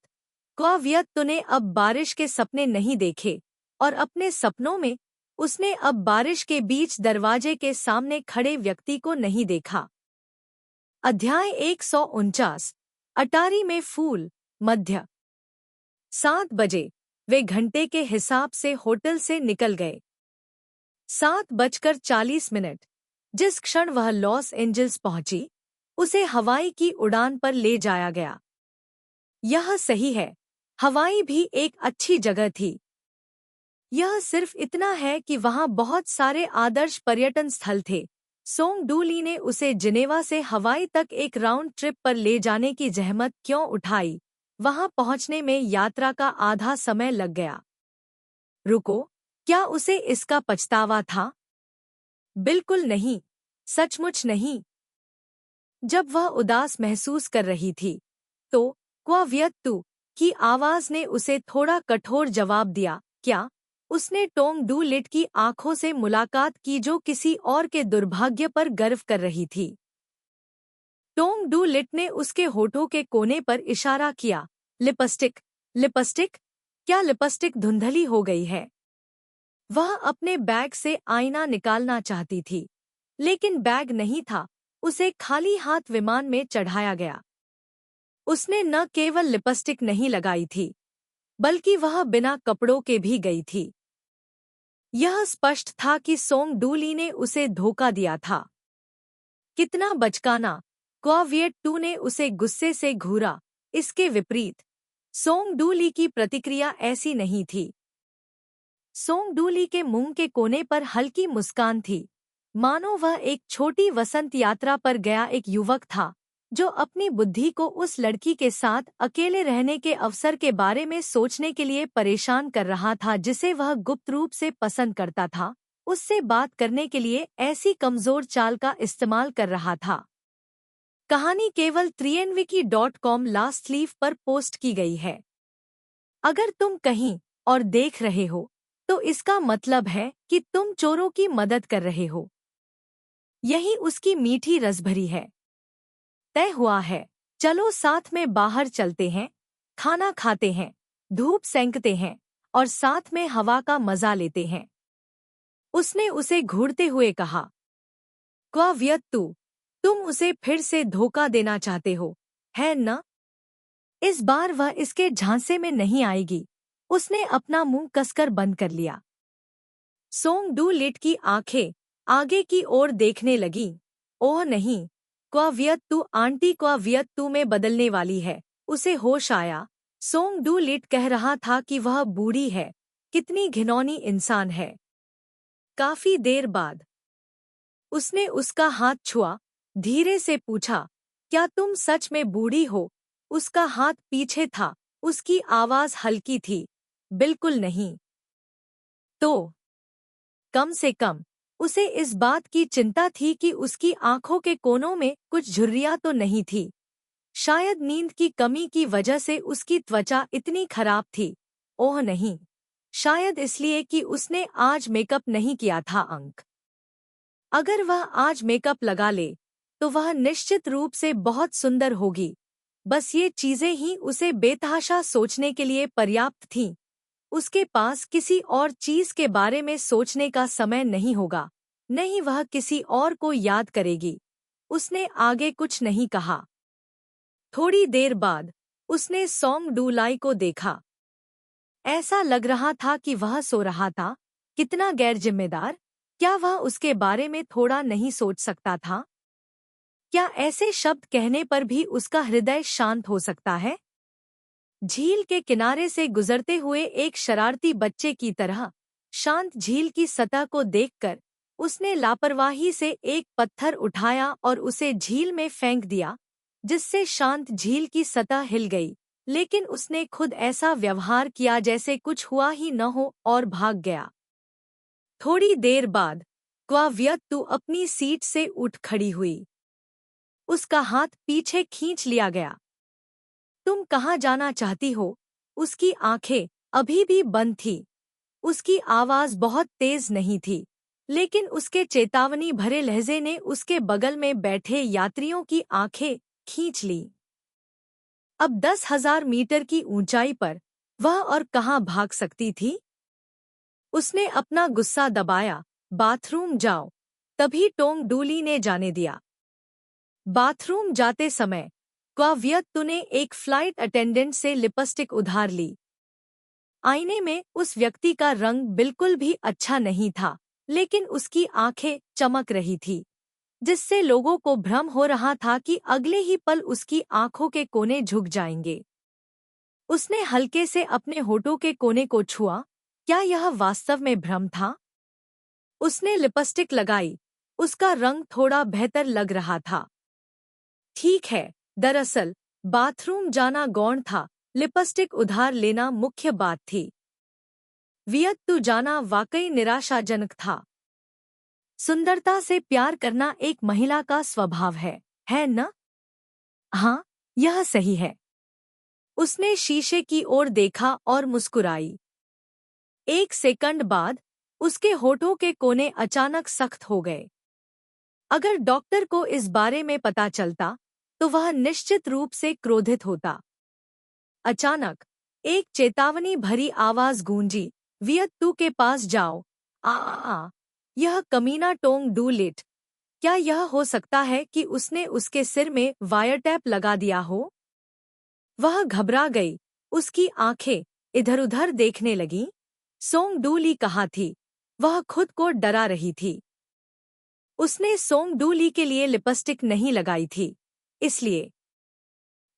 क्वावियत ने अब बारिश के सपने नहीं देखे और अपने सपनों में उसने अब बारिश के बीच दरवाजे के सामने खड़े व्यक्ति को नहीं देखा। अध्याय 149 अटारी में फूल। मध्य 7 बजे वे घंटे के हिसाब से होटल से निकल गए। 7:40 जिस क्षण वह लॉस एंजल्स पहुंची, उसे हवाई की उड़ान पर ले जाया गया। यह सही है, हवाई भी एक अच्छी जगह थी। यह सिर्फ इतना है कि वहां बहुत सारे आदर्श पर्यटन स्थल थे। सोंग डू ली ने उसे जिनेवा से हवाई तक एक राउंड ट्रिप पर ले जाने की जहमत क्यों उठाई? वहां पहुंचने में यात्रा का आधा समय लग गया। रुको, क्या उसे इसका पछतावा था? बिल्कुल नहीं, सचमुच नहीं। जब वह उदास महसूस कर रही थी, तो क्वावियत की आवाज ने उसे थोड़ा कठोर जवाब दिया। क्या? उसने टोंग डू लिट की आंखों से मुलाकात की, जो किसी और के दुर्भाग्य पर गर्व कर रही थी। टोंग डू लिट ने उसके होठों के कोने पर इशारा किया। लिपस्टिक, लिपस्टिक, क्या लिपस्टिक धुंधली हो गई है? वह अपने बैग से आईना निकालना चाहती थी, लेकिन बैग नहीं था। उसे खाली हाथ विमान में चढ़ाया गया। उसने न केवल लिपस्टिक नहीं लगाई थी, बल्कि वह बिना कपड़ों के भी गई थी। यह स्पष्ट था कि सोंग डू ली ने उसे धोखा दिया था। कितना बचकाना! क्वावियत ने उसे गुस्से से घूरा। इसके विपरीत सोंग डू ली की प्रतिक्रिया ऐसी नहीं थी। सोंग डू ली के मुंह के कोने पर हल्की मुस्कान थी, मानो वह एक छोटी वसंत यात्रा पर गया एक युवक था, जो अपनी बुद्धि को उस लड़की के साथ अकेले रहने के अवसर के बारे में सोचने के लिए परेशान कर रहा था, जिसे वह गुप्त रूप से पसंद करता था। उससे बात करने के लिए ऐसी कमजोर चाल का इस्तेमाल कर रहा था। कहानी केवल trienwiki.com लास्ट लीफ पर पोस्ट की गई है। अगर तुम कहीं और देख रहे हो, तो इसका मतलब है कि तुम चोरों की मदद कर रहे हो। यही उसकी मीठी रसभरी है। तय हुआ है, चलो साथ में बाहर चलते हैं, खाना खाते हैं, धूप सेंकते हैं और साथ में हवा का मजा लेते हैं। उसने उसे घूरते हुए कहा। क्वावियत तुम उसे फिर से धोखा देना चाहते हो, है न? इस बार वह इसके झांसे में नहीं आएगी। उसने अपना मुंह कसकर बंद कर लिया। सोंग डू लिट की आंखें आगे की ओर देखने लगीं। ओह नहीं, क्वावियत आंटी क्वावियत में बदलने वाली है। उसे होश आया। सोंग डू लिट कह रहा था कि वह बूढ़ी है। कितनी घिनौनी इंसान है। काफी देर बाद उसने उसका हाथ छुआ, धीरे से पूछा, क्या तुम सच में बूढ़ी हो? उसका हाथ पीछे था, उसकी आवाज हल्की थी। बिल्कुल नहीं। तो कम से कम उसे इस बात की चिंता थी कि उसकी आंखों के कोनों में कुछ झुर्रियां तो नहीं थी। शायद नींद की कमी की वजह से उसकी त्वचा इतनी खराब थी। ओह नहीं, शायद इसलिए कि उसने आज मेकअप नहीं किया था। अगर वह आज मेकअप लगा ले, तो वह निश्चित रूप से बहुत सुंदर होगी। बस ये चीजें ही उसे बेतहाशा सोचने के लिए पर्याप्त थीं। उसके पास किसी और चीज के बारे में सोचने का समय नहीं होगा, नहीं वह किसी और को याद करेगी। उसने आगे कुछ नहीं कहा। थोड़ी देर बाद उसने सोंग डूलाई को देखा। ऐसा लग रहा था कि वह सो रहा था। कितना गैर जिम्मेदार! क्या वह उसके बारे में थोड़ा नहीं सोच सकता था? क्या ऐसे शब्द कहने पर भी उसका हृदय शांत हो सकता है? झील के किनारे से गुजरते हुए एक शरारती बच्चे की तरह शांत झील की सतह को देखकर उसने लापरवाही से एक पत्थर उठाया और उसे झील में फेंक दिया, जिससे शांत झील की सतह हिल गई। लेकिन उसने खुद ऐसा व्यवहार किया जैसे कुछ हुआ ही न हो और भाग गया। थोड़ी देर बाद क्वाव्यक्तु अपनी सीट से उठ खड़ी हुई। उसका हाथ पीछे खींच लिया गया। तुम कहाँ जाना चाहती हो? उसकी आंखें अभी भी बंद थी। उसकी आवाज बहुत तेज नहीं थी, लेकिन उसके चेतावनी भरे लहजे ने उसके बगल में बैठे यात्रियों की आंखें खींच ली। अब 10,000 मीटर की ऊंचाई पर वह और कहाँ भाग सकती थी? उसने अपना गुस्सा दबाया। बाथरूम जाओ। तभी टोंग डूली ने जाने दिया। बाथरूम जाते समय क्वाव्यक्तु ने एक फ्लाइट अटेंडेंट से लिपस्टिक उधार ली। आईने में उस व्यक्ति का रंग बिल्कुल भी अच्छा नहीं था, लेकिन उसकी आंखें चमक रही थी, जिससे लोगों को भ्रम हो रहा था कि अगले ही पल उसकी आंखों के कोने झुक जाएंगे। उसने हल्के से अपने होठों के कोने को छुआ। क्या यह वास्तव में भ्रम था? उसने लिपस्टिक लगाई। उसका रंग थोड़ा बेहतर लग रहा था। ठीक है, दरअसल बाथरूम जाना गौण था, लिपस्टिक उधार लेना मुख्य बात थी। वियत्तु जाना वाकई निराशाजनक था। सुंदरता से प्यार करना एक महिला का स्वभाव है न? हाँ, यह सही है। उसने शीशे की ओर देखा और मुस्कुराई। एक सेकंड बाद उसके होठों के कोने अचानक सख्त हो गए। अगर डॉक्टर को इस बारे में पता चलता तो वह निश्चित रूप से क्रोधित होता। अचानक एक चेतावनी भरी आवाज गूंजी, वियत्तु के पास जाओ। आ। यह कमीना टोंग डूलिट। क्या यह हो सकता है कि उसने उसके सिर में वायरटैप लगा दिया हो? वह घबरा गई। उसकी आंखें इधर-उधर देखने लगीं। सोंग डूली कहाँ थी? वह खुद को डरा रही थी। उसने सोंग डूली के लिए लिपस्टिक नहीं लगाई थी, इसलिए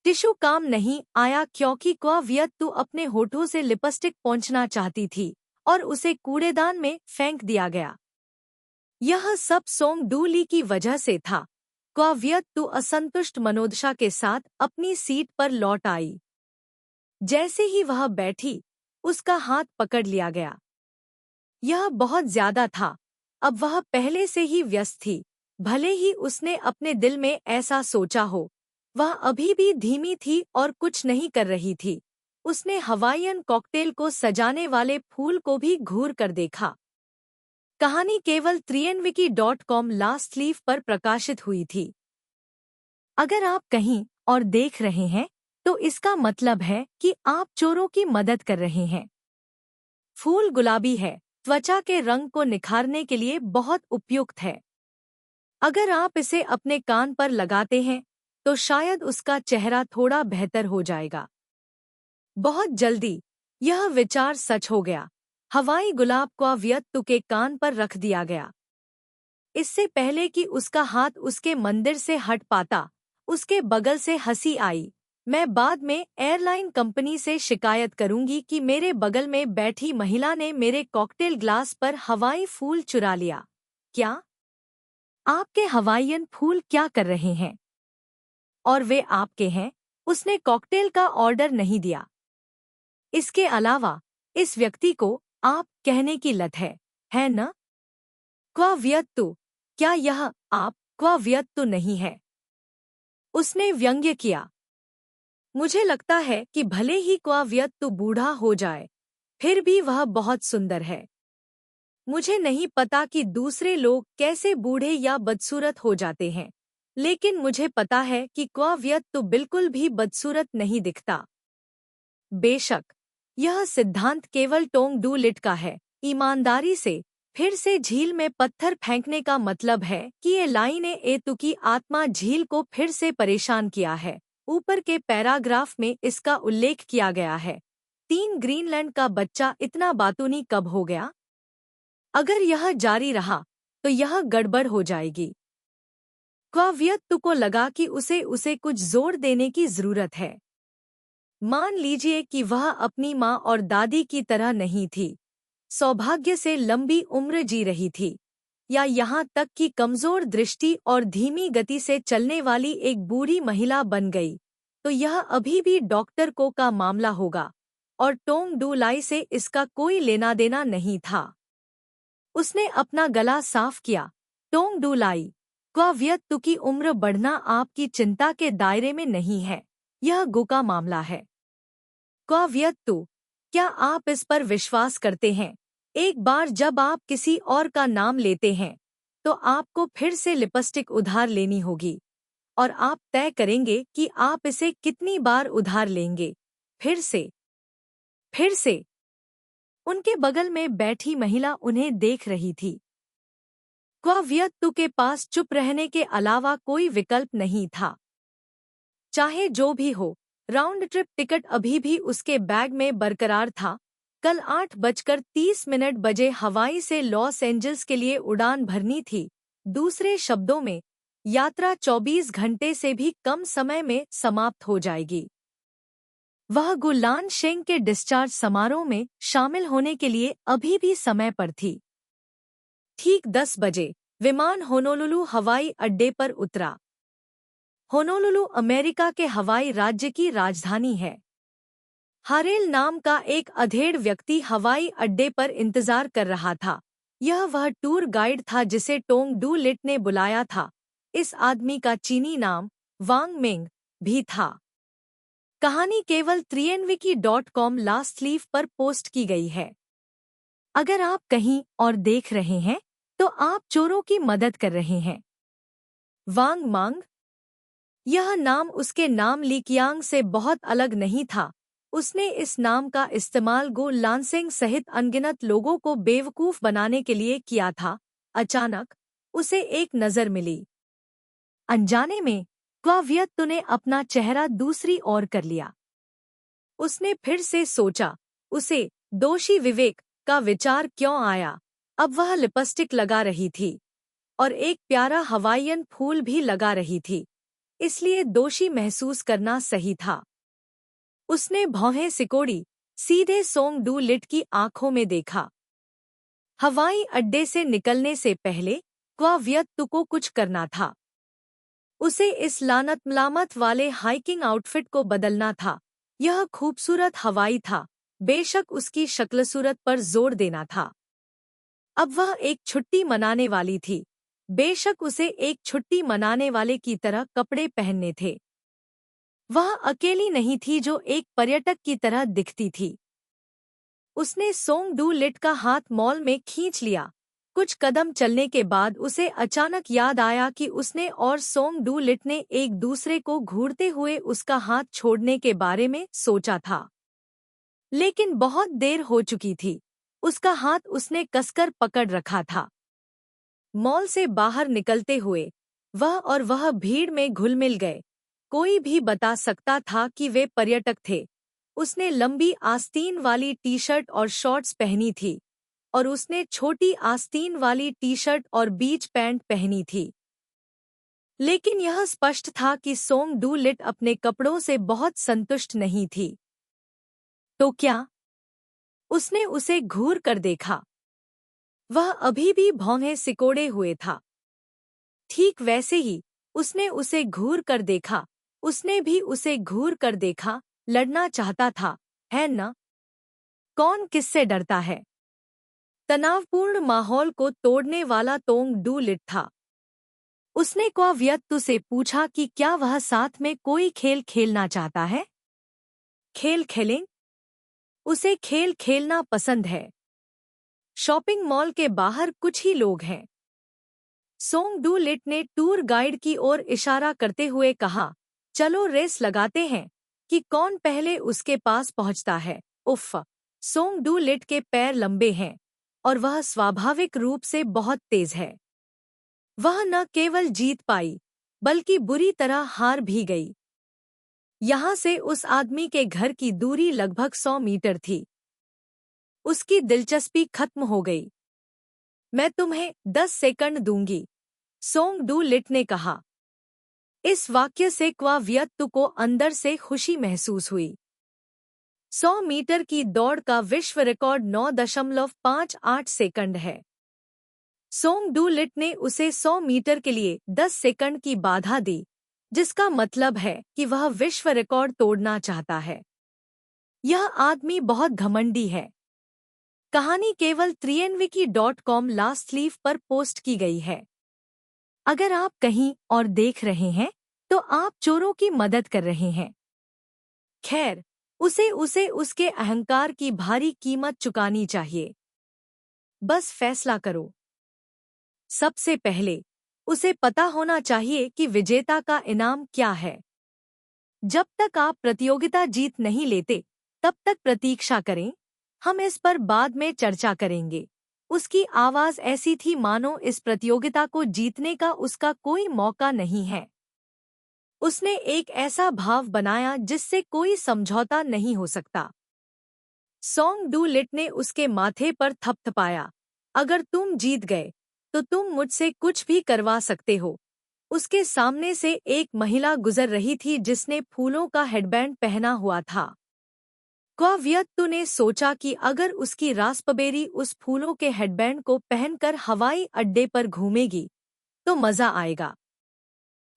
टिशू काम नहीं आया क्योंकि क्वाव्यक्तु अपने होठों से लिपस्टिक पोंछना चाहती थी और उसे कूड़ेदान में फेंक दिया गया। यह सब सोंग डूली की वजह से था। क्वाव्यक्तु असंतुष्ट मनोदशा के साथ अपनी सीट पर लौट आई। जैसे ही वह बैठी, उसका हाथ पकड़ लिया गया। यह बहुत ज्यादा था। अब वह पहले से ही व्यस्त थी। भले ही उसने अपने दिल में ऐसा सोचा हो, वह अभी भी धीमी थी और कुछ नहीं कर रही थी। उसने हवाईयन कॉकटेल को सजाने वाले फूल को भी घूर कर देखा। कहानी केवल trienviki.com लास्ट लीफ पर प्रकाशित हुई थी। अगर आप कहीं और देख रहे हैं, तो इसका मतलब है कि आप चोरों की मदद कर रहे हैं। फूल गुलाबी है, त्वचा के रंग को निखारने के लिए बहुत उपयुक्त है। अगर आप इसे अपने कान पर लगाते हैं, तो शायद उसका चेहरा थोड़ा बेहतर हो जाएगा। बहुत जल्दी यह विचार सच हो गया। हवाई गुलाब क्वाव्यक्तु के कान पर रख दिया गया। इससे पहले कि उसका हाथ उसके मंदिर से हट पाता, उसके बगल से हंसी आई। मैं बाद में एयरलाइन कंपनी से शिकायत करूंगी कि मेरे बगल में बैठी महिला ने मेरे कॉकटेल ग्लास पर हवाई फूल चुरा लिया। क्या? आपके हवाईयन फूल क्या कर रहे हैं? और वे आपके हैं? उसने कॉकटेल का ऑर्डर नहीं दिया। इसके अलावा इस व्यक्ति को आप कहने की लत है न? क्वाव्यक्तु, क्या यह आप क्वाव्यक्तु नहीं है? उसने व्यंग्य किया। मुझे लगता है कि भले ही क्वाव्यक्तु बूढ़ा हो जाए, फिर भी वह बहुत सुंदर है। मुझे नहीं पता कि दूसरे लोग कैसे बूढ़े या बदसूरत हो जाते हैं, लेकिन मुझे पता है कि क्वाव्यक्तु बिल्कुल भी बदसूरत नहीं दिखता। बेशक, यह सिद्धांत केवल टोंग डूलिट का है। ईमानदारी से फिर से झील में पत्थर फेंकने का मतलब है कि ये लाइनें एतु की आत्मा झील को फिर से परेशान किया है। ऊपर के पैराग्राफ में इसका उल्लेख किया गया है। 3 ग्रीनलैंड का बच्चा इतना बातूनी कब हो गया? अगर यह जारी रहा तो यह गड़बड़ हो जाएगी। क्वावियत्तु को लगा कि उसे कुछ जोर देने की जरूरत है। मान लीजिए कि वह अपनी माँ और दादी की तरह नहीं थी, सौभाग्य से लंबी उम्र जी रही थी, या यहाँ तक कि कमजोर दृष्टि और धीमी गति से चलने वाली एक बूढ़ी महिला बन गई, तो यह अभी भी डॉक्टर को का मामला होगा, और टोंग डू लाई से इसका कोई लेना देना नहीं था। उसने अपना गला साफ किया। टोंग डू लाई, क्वावियत्तु की उम्र बढ़ना आपकी चिंता के दायरे में नहीं है, यह गो का मामला है। क्वावियत्तु, क्या आप इस पर विश्वास करते हैं? एक बार जब आप किसी और का नाम लेते हैं तो आपको फिर से लिपस्टिक उधार लेनी होगी, और आप तय करेंगे कि आप इसे कितनी बार उधार लेंगे। फिर से। उनके बगल में बैठी महिला उन्हें देख रही थी। क्वावियत्तु के पास चुप रहने के अलावा कोई विकल्प नहीं था। चाहे जो भी हो, राउंड ट्रिप टिकट अभी भी उसके बैग में बरकरार था। कल 8:30 बजे हवाई से लॉस एंजल्स के लिए उड़ान भरनी थी। दूसरे शब्दों में, यात्रा 24 घंटे से भी कम समय में समाप्त हो जाएगी। वह गुलान शेंग के डिस्चार्ज समारोह में शामिल होने के लिए अभी भी समय पर थी। ठीक 10 बजे विमान होनोलुलु हवाई अड्डे पर उतरा। होनोलुलु अमेरिका के हवाई राज्य की राजधानी है। हारेल नाम का एक अधेड़ व्यक्ति हवाई अड्डे पर इंतजार कर रहा था। यह वह टूर गाइड था जिसे टोंग डू लिट ने बुलाया था। इस आदमी का चीनी नाम वांग मिंग भी था। कहानी केवल trienwiki.com लास्ट लीफ पर पोस्ट की गई है। अगर आप कहीं और देख रहे हैं तो आप चोरों की मदद कर रहे हैं। वांग मांग, यह नाम उसके नाम लीकियांग से बहुत अलग नहीं था। उसने इस नाम का इस्तेमाल गो लानसेंग सहित अनगिनत लोगों को बेवकूफ बनाने के लिए किया था। अचानक उसे एक नजर मिली। अनजाने में क्वावियत्तु ने अपना चेहरा दूसरी ओर कर लिया। उसने फिर से सोचा, उसे दोषी विवेक का विचार क्यों आया? अब वह लिपस्टिक लगा रही थी और एक प्यारा हवाईयन फूल भी लगा रही थी, इसलिए दोषी महसूस करना सही था। उसने भौहें सिकोड़ी सीधे सोंग डू लिट की आंखों में देखा। हवाई अड्डे से निकलने से पहले क्वावियत्तु को कुछ करना था। उसे इस लानत मलामत वाले हाइकिंग आउटफिट को बदलना था। यह खूबसूरत हवाई था, बेशक उसकी शक्ल सूरत पर जोर देना था। अब वह एक छुट्टी मनाने वाली थी, बेशक उसे एक छुट्टी मनाने वाले की तरह कपड़े पहनने थे। वह अकेली नहीं थी जो एक पर्यटक की तरह दिखती थी। उसने सोंग डू लिट का हाथ मॉल में खींच लिया। कुछ कदम चलने के बाद उसे अचानक याद आया कि उसने और सोंग डू लिट ने एक दूसरे को घूरते हुए उसका हाथ छोड़ने के बारे में सोचा था, लेकिन बहुत देर हो चुकी थी। उसका हाथ उसने कसकर पकड़ रखा था। मॉल से बाहर निकलते हुए वह भीड़ में घुल मिल गए। कोई भी बता सकता था कि वे पर्यटक थे। उसने लंबी आस्तीन वाली टी शर्ट और शॉर्ट्स पहनी थी, और उसने छोटी आस्तीन वाली टी शर्ट और बीच पैंट पहनी थी। लेकिन यह स्पष्ट था कि सोंग डू लिट अपने कपड़ों से बहुत संतुष्ट नहीं थी। तो क्या? उसने उसे घूर कर देखा। वह अभी भी भौहें सिकोड़े हुए था। ठीक वैसे ही उसने उसे घूर कर देखा। उसने भी उसे घूर कर देखा। लड़ना चाहता था, है न? कौन किससे डरता है? तनावपूर्ण माहौल को तोड़ने वाला तोंग डू लिट था। उसने क्वावियत्तु से पूछा कि क्या वह साथ में कोई खेल खेलना चाहता है। खेल खेलें? उसे खेल खेलना पसंद है। शॉपिंग मॉल के बाहर कुछ ही लोग हैं। सोंग डू लिट ने टूर गाइड की ओर इशारा करते हुए कहा, चलो रेस लगाते हैं कि कौन पहले उसके पास पहुंचता है। उफ़, सोंग डू लिट के पैर लंबे हैं और वह स्वाभाविक रूप से बहुत तेज है। वह न केवल जीत पाई बल्कि बुरी तरह हार भी गई। यहाँ से उस आदमी के घर की दूरी लगभग 100 मीटर थी। उसकी दिलचस्पी खत्म हो गई। मैं तुम्हें 10 सेकंड दूंगी, सोंग डू लिट ने कहा। इस वाक्य से क्वा व्यक्ति को अंदर से खुशी महसूस हुई। 100 मीटर की दौड़ का विश्व रिकॉर्ड 9.58 सेकंड है। सोंग डू लिट ने उसे 100 मीटर के लिए 10 सेकंड की बाधा दी, जिसका मतलब है कि वह विश्व रिकॉर्ड तोड़ना चाहता है। यह आदमी बहुत घमंडी है। कहानी केवल trienwiki.com लास्ट लीफ पर पोस्ट की गई है। अगर आप कहीं और देख रहे हैं तो आप चोरों की मदद कर रहे हैं। खैर, उसे उसके अहंकार की भारी कीमत चुकानी चाहिए। बस फैसला करो। सबसे पहले उसे पता होना चाहिए कि विजेता का इनाम क्या है। जब तक आप प्रतियोगिता जीत नहीं लेते तब तक प्रतीक्षा करें। हम इस पर बाद में चर्चा करेंगे। उसकी आवाज ऐसी थी मानो इस प्रतियोगिता को जीतने का उसका कोई मौका नहीं है। उसने एक ऐसा भाव बनाया जिससे कोई समझौता नहीं हो सकता। सोंग डू लिट ने उसके माथे पर थपथपाया। अगर तुम जीत गए तो तुम मुझसे कुछ भी करवा सकते हो। उसके सामने से एक महिला गुजर रही थी जिसने फूलों का हेडबैंड पहना हुआ था। क्वाव्यक्तु ने सोचा कि अगर उसकी रास्पबेरी उस फूलों के हेडबैंड को पहनकर हवाई अड्डे पर घूमेगी तो मजा आएगा।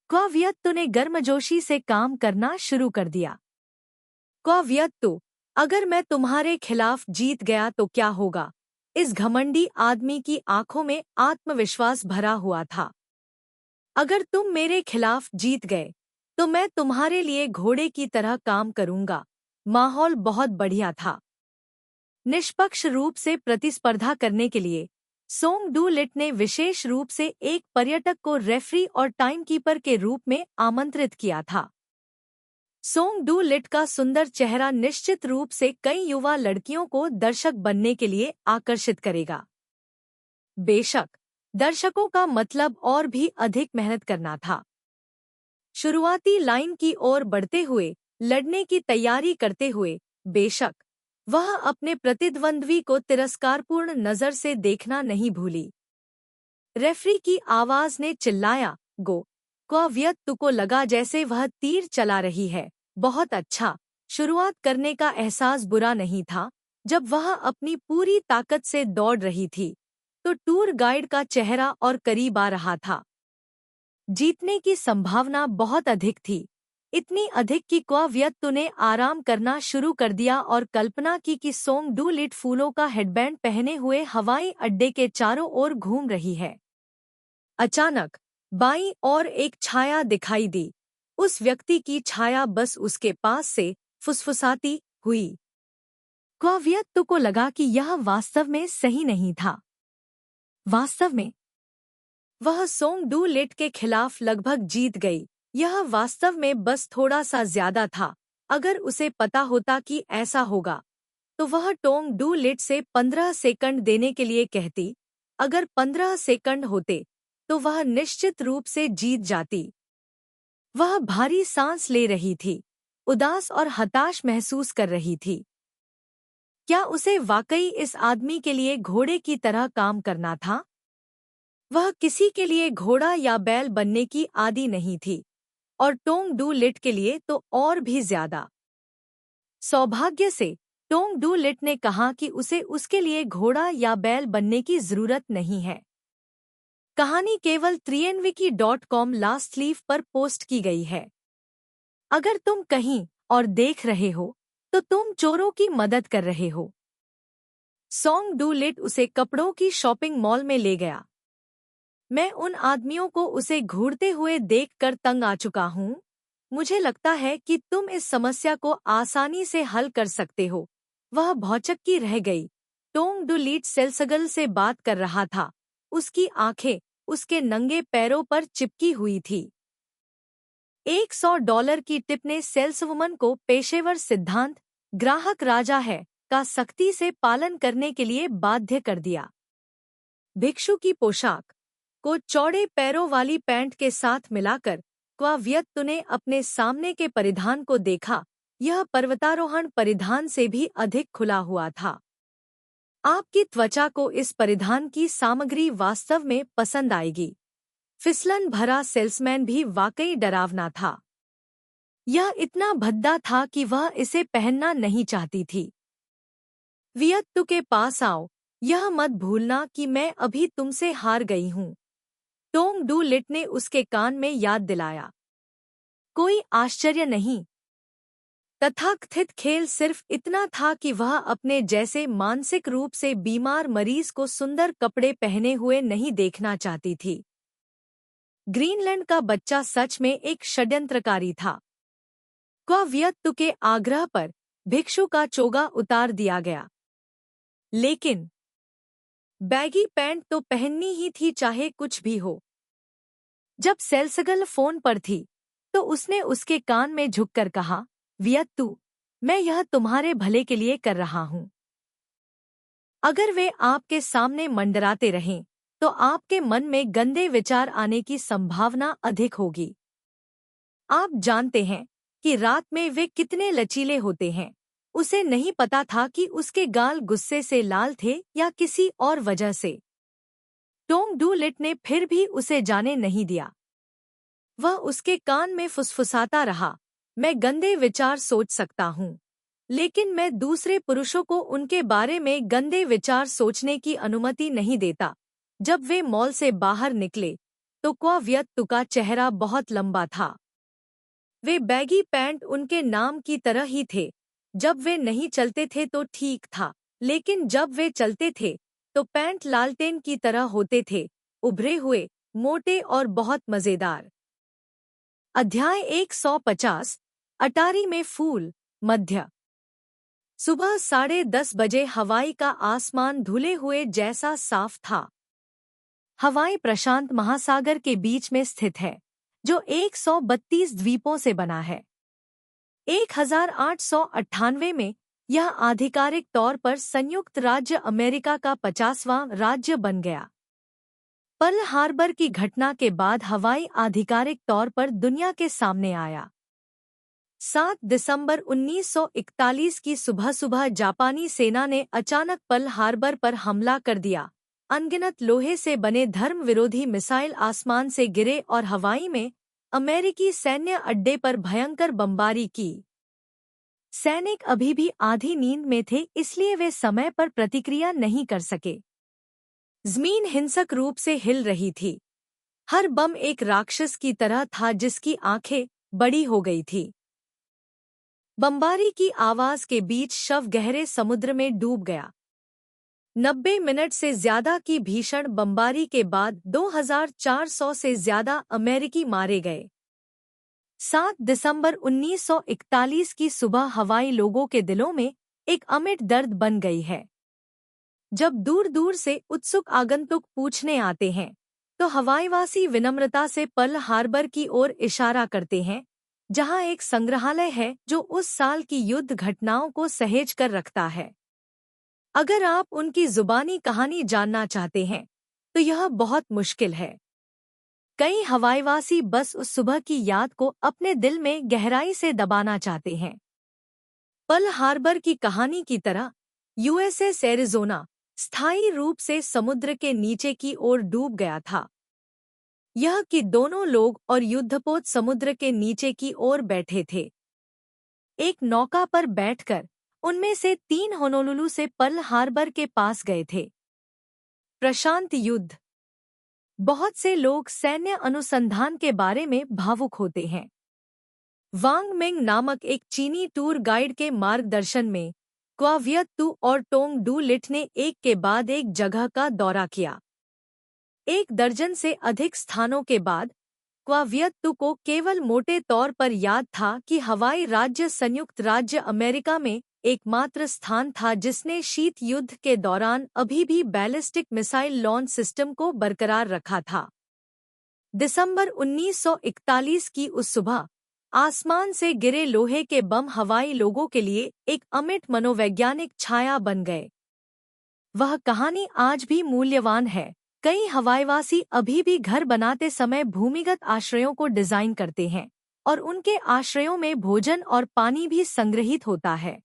क्वाव्यक्तु ने गर्मजोशी से काम करना शुरू कर दिया। क्वाव्यक्तु, अगर मैं तुम्हारे खिलाफ जीत गया तो क्या होगा? इस घमंडी आदमी की आंखों में आत्मविश्वास भरा हुआ था। अगर तुम मेरे खिलाफ जीत गए तो मैं तुम्हारे लिए घोड़े की तरह काम करूंगा। माहौल बहुत बढ़िया था। निष्पक्ष रूप से प्रतिस्पर्धा करने के लिए सोंग डू लिट ने विशेष रूप से एक पर्यटक को रेफरी और टाइमकीपर के रूप में आमंत्रित किया था। सोंग डू लिट का सुंदर चेहरा निश्चित रूप से कई युवा लड़कियों को दर्शक बनने के लिए आकर्षित करेगा। बेशक, दर्शकों का मतलब और भी अधिक मेहनत करना था। शुरुआती लाइन की ओर बढ़ते हुए, लड़ने की तैयारी करते हुए, बेशक वह अपने प्रतिद्वंद्वी को तिरस्कारपूर्ण नजर से देखना नहीं भूली। रेफरी की आवाज ने चिल्लाया, गो। क्वाव्यक्तु को लगा जैसे वह तीर चला रही है। बहुत अच्छा। शुरुआत करने का एहसास बुरा नहीं था। जब वह अपनी पूरी ताकत से दौड़ रही थी तो टूर गाइड का चेहरा और करीब आ रहा था। जीतने की संभावना बहुत अधिक थी, इतनी अधिक कि क्वाव्यक्तु ने आराम करना शुरू कर दिया और कल्पना की कि सोंग डू लिट फूलों का हेडबैंड पहने हुए हवाई अड्डे के चारों ओर घूम रही है। अचानक बाईं ओर एक छाया दिखाई दी। उस व्यक्ति की छाया बस उसके पास से फुसफुसाती हुई। क्वाव्यक्तु को लगा कि यह वास्तव में सही नहीं था। वास्तव में वह सोंग डू लिट के खिलाफ लगभग जीत गई। यह वास्तव में बस थोड़ा सा ज्यादा था। अगर उसे पता होता कि ऐसा होगा तो वह टोंग डू लिट से 15 सेकंड देने के लिए कहती। अगर 15 सेकंड होते तो वह निश्चित रूप से जीत जाती। वह भारी सांस ले रही थी, उदास और हताश महसूस कर रही थी। क्या उसे वाकई इस आदमी के लिए घोड़े की तरह काम करना था? वह किसी के लिए घोड़ा या बैल बनने की आदी नहीं थी, और टोंग डू लिट के लिए तो और भी ज्यादा। सौभाग्य से टोंग डू लिट ने कहा कि उसे उसके लिए घोड़ा या बैल बनने की जरूरत नहीं है। कहानी केवल trienwiki.com लास्ट लीफ पर पोस्ट की गई है। अगर तुम कहीं और देख रहे हो तो तुम चोरों की मदद कर रहे हो। सोंग डू लिट उसे कपड़ों की शॉपिंग मॉल में ले गया। मैं उन आदमियों को उसे घूरते हुए देखकर तंग आ चुका हूँ। मुझे लगता है कि तुम इस समस्या को आसानी से हल कर सकते हो। वह भौचक्की रह गई। टोंग डू लिट सेल्सगल से बात कर रहा था। उसकी आंखें उसके नंगे पैरों पर चिपकी हुई थी। $100 की टिप ने सेल्सवुमन को पेशेवर सिद्धांत ग्राहक राजा है का सख्ती से पालन करने के लिए बाध्य कर दिया। भिक्षु की पोशाक को चौड़े पैरों वाली पैंट के साथ मिलाकर क्वाव्यक्तु ने अपने सामने के परिधान को देखा। यह पर्वतारोहण परिधान से भी अधिक खुला हुआ था। आपकी त्वचा को इस परिधान की सामग्री वास्तव में पसंद आएगी। फिसलन भरा सेल्समैन भी वाकई डरावना था। यह इतना भद्दा था कि वह इसे पहनना नहीं चाहती थी। वियक्तु के पास आओ, यह मत भूलना कि मैं अभी तुमसे हार गई हूँ, टोंग डू लिट ने उसके कान में याद दिलाया। कोई आश्चर्य नहीं। तथाकथित खेल सिर्फ इतना था कि वह अपने जैसे मानसिक रूप से बीमार मरीज को सुंदर कपड़े पहने हुए नहीं देखना चाहती थी। ग्रीनलैंड का बच्चा सच में एक षड्यंत्रकारी था। क्वाव्यक्तु के आग्रह पर भिक्षु का चोगा उतार दिया गया, लेकिन बैगी पैंट तो पहननी ही थी चाहे कुछ भी हो। जब सेल्सगल फोन पर थी तो उसने उसके कान में झुककर कहा, वियक्तु, मैं यह तुम्हारे भले के लिए कर रहा हूँ। अगर वे आपके सामने मंडराते रहें तो आपके मन में गंदे विचार आने की संभावना अधिक होगी। आप जानते हैं कि रात में वे कितने लचीले होते हैं। उसे नहीं पता था कि उसके गाल गुस्से से लाल थे या किसी और वजह से। टोंग डू लिट ने फिर भी उसे जाने नहीं दिया। वह उसके कान में फुसफुसाता रहा, मैं गंदे विचार सोच सकता हूँ, लेकिन मैं दूसरे पुरुषों को उनके बारे में गंदे विचार सोचने की अनुमति नहीं देता। जब वे मॉल से बाहर निकले तो क्वाव्यक्तु का चेहरा बहुत लंबा था। वे बैगी पैंट उनके नाम की तरह ही थे। जब वे नहीं चलते थे तो ठीक था, लेकिन जब वे चलते थे तो पैंट लालटेन की तरह होते थे, उभरे हुए, मोटे और बहुत मजेदार। अध्याय 150 अटारी में फूल। मध्य सुबह 10:30 बजे हवाई का आसमान धुले हुए जैसा साफ था। हवाई प्रशांत महासागर के बीच में स्थित है, जो 132 द्वीपों से बना है। 1898 में यह आधिकारिक तौर पर संयुक्त राज्य अमेरिका का 50वां राज्य बन गया। पर्ल हार्बर की घटना के बाद हवाई आधिकारिक तौर पर दुनिया के सामने आया। 7 दिसंबर 1941 की सुबह जापानी सेना ने अचानक पर्ल हार्बर पर हमला कर दिया। अनगिनत लोहे से बने धर्म विरोधी मिसाइल आसमान से गिरे और हवाई में अमेरिकी सैन्य अड्डे पर भयंकर बमबारी की। सैनिक अभी भी आधी नींद में थे, इसलिए वे समय पर प्रतिक्रिया नहीं कर सके। जमीन हिंसक रूप से हिल रही थी। हर बम एक राक्षस की तरह था जिसकी आंखें बड़ी हो गई थी। बमबारी की आवाज के बीच शव गहरे समुद्र में डूब गया। 90 मिनट से ज्यादा की भीषण बमबारी के बाद 2400 से ज्यादा अमेरिकी मारे गए। 7 दिसंबर 1941 की सुबह हवाई लोगों के दिलों में एक अमिट दर्द बन गई है। जब दूर दूर से उत्सुक आगंतुक पूछने आते हैं तो हवाईवासी विनम्रता से पर्ल हार्बर की ओर इशारा करते हैं, जहां एक संग्रहालय है जो उस साल की युद्ध घटनाओं को सहेज कर रखता है। अगर आप उनकी जुबानी कहानी जानना चाहते हैं तो यह बहुत मुश्किल है। कई हवाईवासी बस उस सुबह की याद को अपने दिल में गहराई से दबाना चाहते हैं। पर्ल हार्बर की कहानी की तरह यूएसएस एरिज़ोना स्थायी रूप से समुद्र के नीचे की ओर डूब गया था। यह कि दोनों लोग और युद्धपोत समुद्र के नीचे की ओर बैठे थे। एक नौका पर बैठकर उनमें से 3 होनोलुलु से पर्ल हार्बर के पास गए थे। प्रशांत युद्ध। बहुत से लोग सैन्य अनुसंधान के बारे में भावुक होते हैं। वांग मिंग नामक एक चीनी टूर गाइड के मार्गदर्शन में क्वाव्यक्तु और टोंग डू लिट ने एक के बाद एक जगह का दौरा किया। 1 दर्जन से अधिक स्थानों के बाद क्वाव्यक्तु को केवल मोटे तौर पर याद था कि हवाई राज्य संयुक्त राज्य अमेरिका में एकमात्र स्थान था जिसने शीत युद्ध के दौरान अभी भी बैलिस्टिक मिसाइल लॉन्च सिस्टम को बरकरार रखा था। दिसंबर 1941 की उस सुबह आसमान से गिरे लोहे के बम हवाई लोगों के लिए एक अमिट मनोवैज्ञानिक छाया बन गए। वह कहानी आज भी मूल्यवान है कई हवाईवासी अभी भी घर बनाते समय भूमिगत आश्रयों को डिजाइन करते हैं और उनके आश्रयों में भोजन और पानी भी संग्रहित होता है।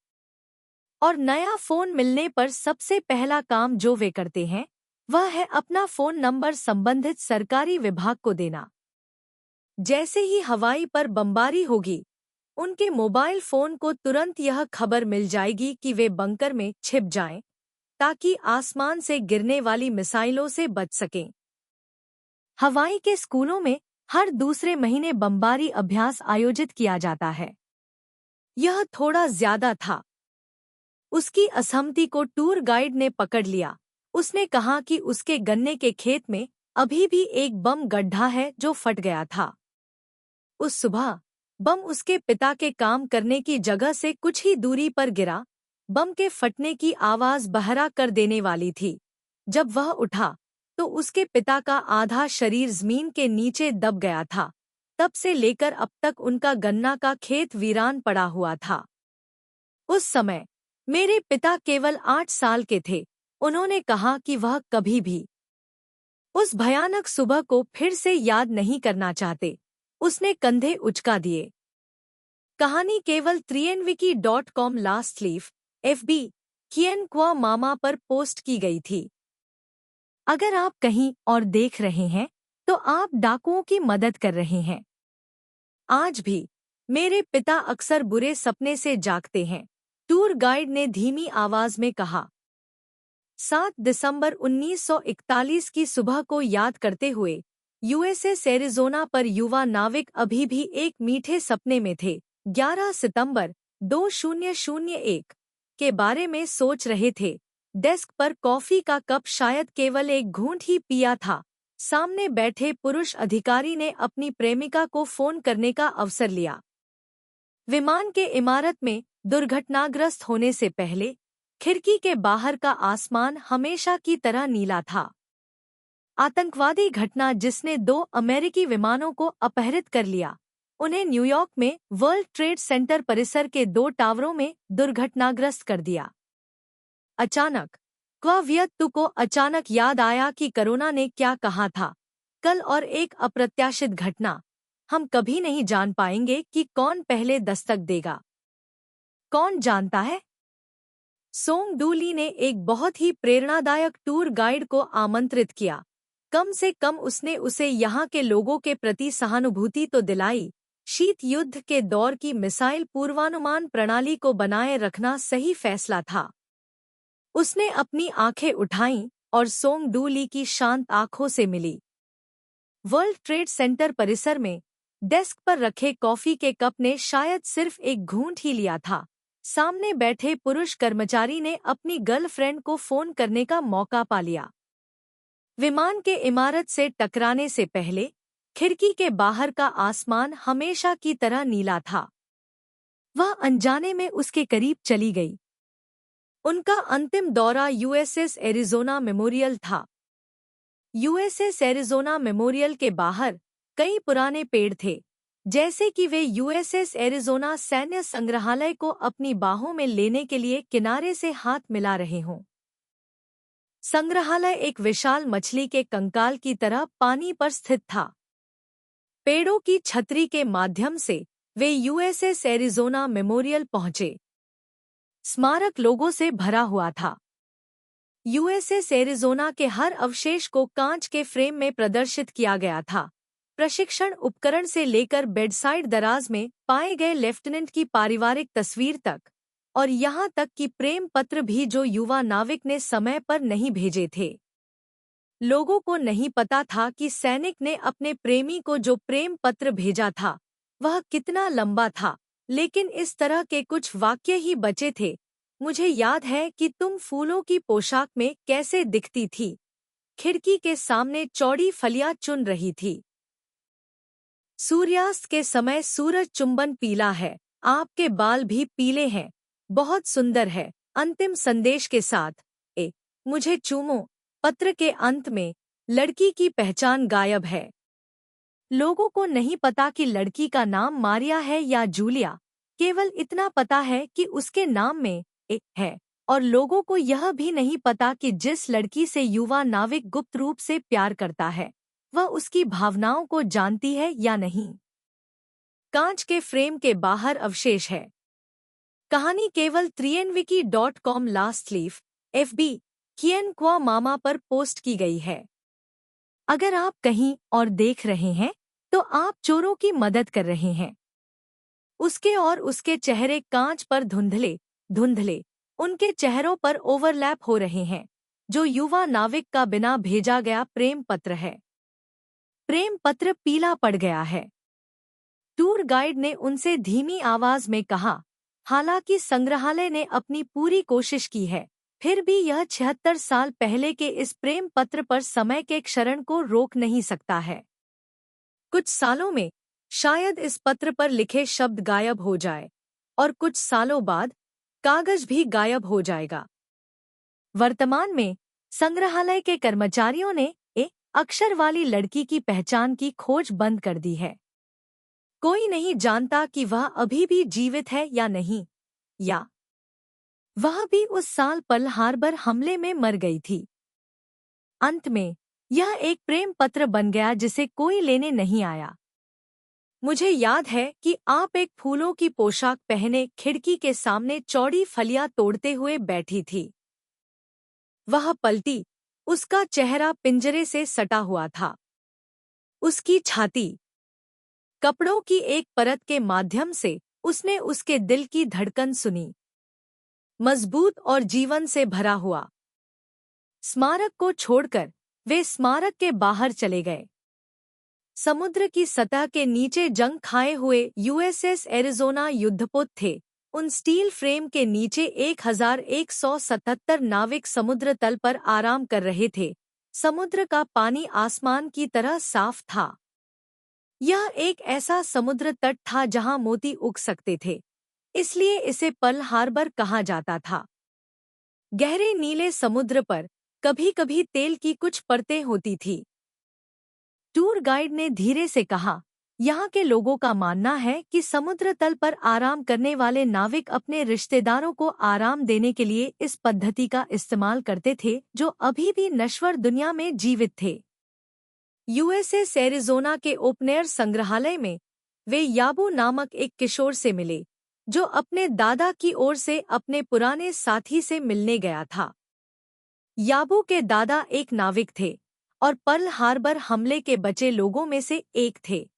और नया फोन मिलने पर सबसे पहला काम जो वे करते हैं वह है अपना फोन नंबर संबंधित सरकारी विभाग को देना। जैसे ही हवाई पर बमबारी होगी, उनके मोबाइल फोन को तुरंत यह खबर मिल जाएगी कि वे बंकर में छिप जाएं, ताकि आसमान से गिरने वाली मिसाइलों से बच सकें। हवाई के स्कूलों में हर दूसरे महीने बमबारी अभ्यास आयोजित किया जाता है। यह थोड़ा ज्यादा था। उसकी असहमति को टूर गाइड ने पकड़ लिया। उसने कहा कि उसके गन्ने के खेत में अभी भी एक बम गड्ढा है जो फट गया था। उस सुबह बम उसके पिता के काम करने की जगह से कुछ ही दूरी पर गिरा। बम के फटने की आवाज बहरा कर देने वाली थी। जब वह उठा तो उसके पिता का आधा शरीर जमीन के नीचे दब गया था। तब से लेकर अब तक उनका गन्ना का खेत वीरान पड़ा हुआ था। उस समय मेरे पिता केवल 8 साल के थे। उन्होंने कहा कि वह कभी भी उस भयानक सुबह को फिर से याद नहीं करना चाहते। उसने कंधे उचका दिए। कहानी केवल trienwiki.com लास्ट लीफ FB कियन क्वा मामा पर पोस्ट की गई थी। अगर आप कहीं और देख रहे हैं तो आप डाकुओं की मदद कर रहे हैं। आज भी मेरे पिता अक्सर बुरे सपने से जागते हैं, टूर गाइड ने धीमी आवाज में कहा। 7 दिसंबर 1941 की सुबह को याद करते हुए USS एरिज़ोना पर युवा नाविक अभी भी एक मीठे सपने में थे। 11 सितंबर 2001 के बारे में सोच रहे थे। डेस्क पर कॉफी का कप शायद केवल एक घूंट ही पिया था। सामने बैठे पुरुष अधिकारी ने अपनी प्रेमिका को फोन करने का अवसर लिया। विमान के इमारत में दुर्घटनाग्रस्त होने से पहले खिड़की के बाहर का आसमान हमेशा की तरह नीला था। आतंकवादी घटना जिसने 2 अमेरिकी विमानों को अपहरित कर लिया, उन्हें न्यूयॉर्क में वर्ल्ड ट्रेड सेंटर परिसर के 2 टावरों में दुर्घटनाग्रस्त कर दिया। अचानक क्वावियत्तु को अचानक याद आया कि करोना ने क्या कहा था कल, और एक अप्रत्याशित घटना। हम कभी नहीं जान पाएंगे कि कौन पहले दस्तक देगा। कौन जानता है? सोंग डू ली ने एक बहुत ही प्रेरणादायक टूर गाइड को आमंत्रित किया। कम से कम उसने उसे यहाँ के लोगों के प्रति सहानुभूति तो दिलाई। शीत युद्ध के दौर की मिसाइल पूर्वानुमान प्रणाली को बनाए रखना सही फैसला था। उसने अपनी आंखें उठाईं और सोंग डू ली की शांत आंखों से मिली। वर्ल्ड ट्रेड सेंटर परिसर में डेस्क पर रखे कॉफी के कप ने शायद सिर्फ एक घूंट ही लिया था। सामने बैठे पुरुष कर्मचारी ने अपनी गर्लफ्रेंड को फोन करने का मौका पा लिया। विमान के इमारत से टकराने से पहले खिड़की के बाहर का आसमान हमेशा की तरह नीला था। वह अनजाने में उसके करीब चली गई। उनका अंतिम दौरा USS एरिज़ोना मेमोरियल था। USS एरिज़ोना मेमोरियल के बाहर कई पुराने पेड़ थे, जैसे कि वे USS एरिज़ोना सैन्य संग्रहालय को अपनी बाहों में लेने के लिए किनारे से हाथ मिला रहे हों। संग्रहालय एक विशाल मछली के कंकाल की तरह पानी पर स्थित था। पेड़ों की छतरी के माध्यम से वे USS एरिज़ोना मेमोरियल पहुंचे। स्मारक लोगों से भरा हुआ था। USS एरिज़ोना के हर अवशेष को कांच के फ्रेम में प्रदर्शित किया गया था। प्रशिक्षण उपकरण से लेकर बेडसाइड दराज में पाए गए लेफ्टिनेंट की पारिवारिक तस्वीर तक, और यहाँ तक कि प्रेम पत्र भी जो युवा नाविक ने समय पर नहीं भेजे थे। लोगों को नहीं पता था कि सैनिक ने अपने प्रेमी को जो प्रेम पत्र भेजा था वह कितना लंबा था, लेकिन इस तरह के कुछ वाक्य ही बचे थे। मुझे याद है कि तुम फूलों की पोशाक में कैसे दिखती थी। खिड़की के सामने चौड़ी फलियां चुन रही थी। सूर्यास्त के समय सूरज चुंबन पीला है, आपके बाल भी पीले हैं, बहुत सुंदर है। अंतिम संदेश के साथ, मुझे चूमो। पत्र के अंत में लड़की की पहचान गायब है। लोगों को नहीं पता कि लड़की का नाम मारिया है या जूलिया, केवल इतना पता है कि उसके नाम में ए है। और लोगों को यह भी नहीं पता कि जिस लड़की से युवा नाविक गुप्त रूप से प्यार करता है वह उसकी भावनाओं को जानती है या नहीं। कांच के फ्रेम के बाहर अवशेष है। कहानी केवल trienwiki.com लास्ट लीफ FB कियन क्वा मामा पर पोस्ट की गई है। अगर आप कहीं और देख रहे हैं तो आप चोरों की मदद कर रहे हैं। उसके और उसके चेहरे कांच पर धुंधले धुंधले उनके चेहरों पर ओवरलैप हो रहे हैं, जो युवा नाविक का बिना भेजा गया प्रेम पत्र है। प्रेम पत्र पीला पड़ गया है। टूर गाइड ने उनसे धीमी आवाज में कहा, हालांकि संग्रहालय ने अपनी पूरी कोशिश की है, फिर भी यह 76 साल पहले के इस प्रेम पत्र पर समय के क्षरण को रोक नहीं सकता है। कुछ सालों में शायद इस पत्र पर लिखे शब्द गायब हो जाए और कुछ सालों बाद कागज भी गायब हो जाएगा। वर्तमान में संग्रहालय के कर्मचारियों ने एक अक्षर वाली लड़की की पहचान की खोज बंद कर दी है। कोई नहीं जानता कि वह अभी भी जीवित है या नहीं, या वह भी उस साल पर्ल हार्बर हमले में मर गई थी। अंत में यह एक प्रेम पत्र बन गया जिसे कोई लेने नहीं आया। मुझे याद है कि आप एक फूलों की पोशाक पहने खिड़की के सामने चौड़ी फलियां तोड़ते हुए बैठी थी। वह पलटी, उसका चेहरा पिंजरे से सटा हुआ था। उसकी छाती, कपड़ों की एक परत के माध्यम से उसने उसके दिल की धड़कन सुनी। मजबूत और जीवन से भरा हुआ। स्मारक को छोड़कर वे स्मारक के बाहर चले गए। समुद्र की सतह के नीचे जंग खाए हुए USS एरिज़ोना युद्धपोत थे। उन स्टील फ्रेम के नीचे 1177 नाविक समुद्र तल पर आराम कर रहे थे। समुद्र का पानी आसमान की तरह साफ था। यह एक ऐसा समुद्र तट था जहां मोती उग सकते थे, इसलिए इसे पर्ल हार्बर कहा जाता था। गहरे नीले समुद्र पर कभी-कभी तेल की कुछ परतें होती थी। टूर गाइड ने धीरे से कहा, यहाँ के लोगों का मानना है कि समुद्र तल पर आराम करने वाले नाविक अपने रिश्तेदारों को आराम देने के लिए इस पद्धति का इस्तेमाल करते थे जो अभी भी नश्वर दुनिया में जीवित थे। USS एरिज़ोना के ओपन एयर संग्रहालय में वे याबू नामक एक किशोर से मिले, जो अपने दादा की ओर से अपने पुराने साथी से मिलने गया था। याबू के दादा एक नाविक थे और पर्ल हार्बर हमले के बचे लोगों में से एक थे।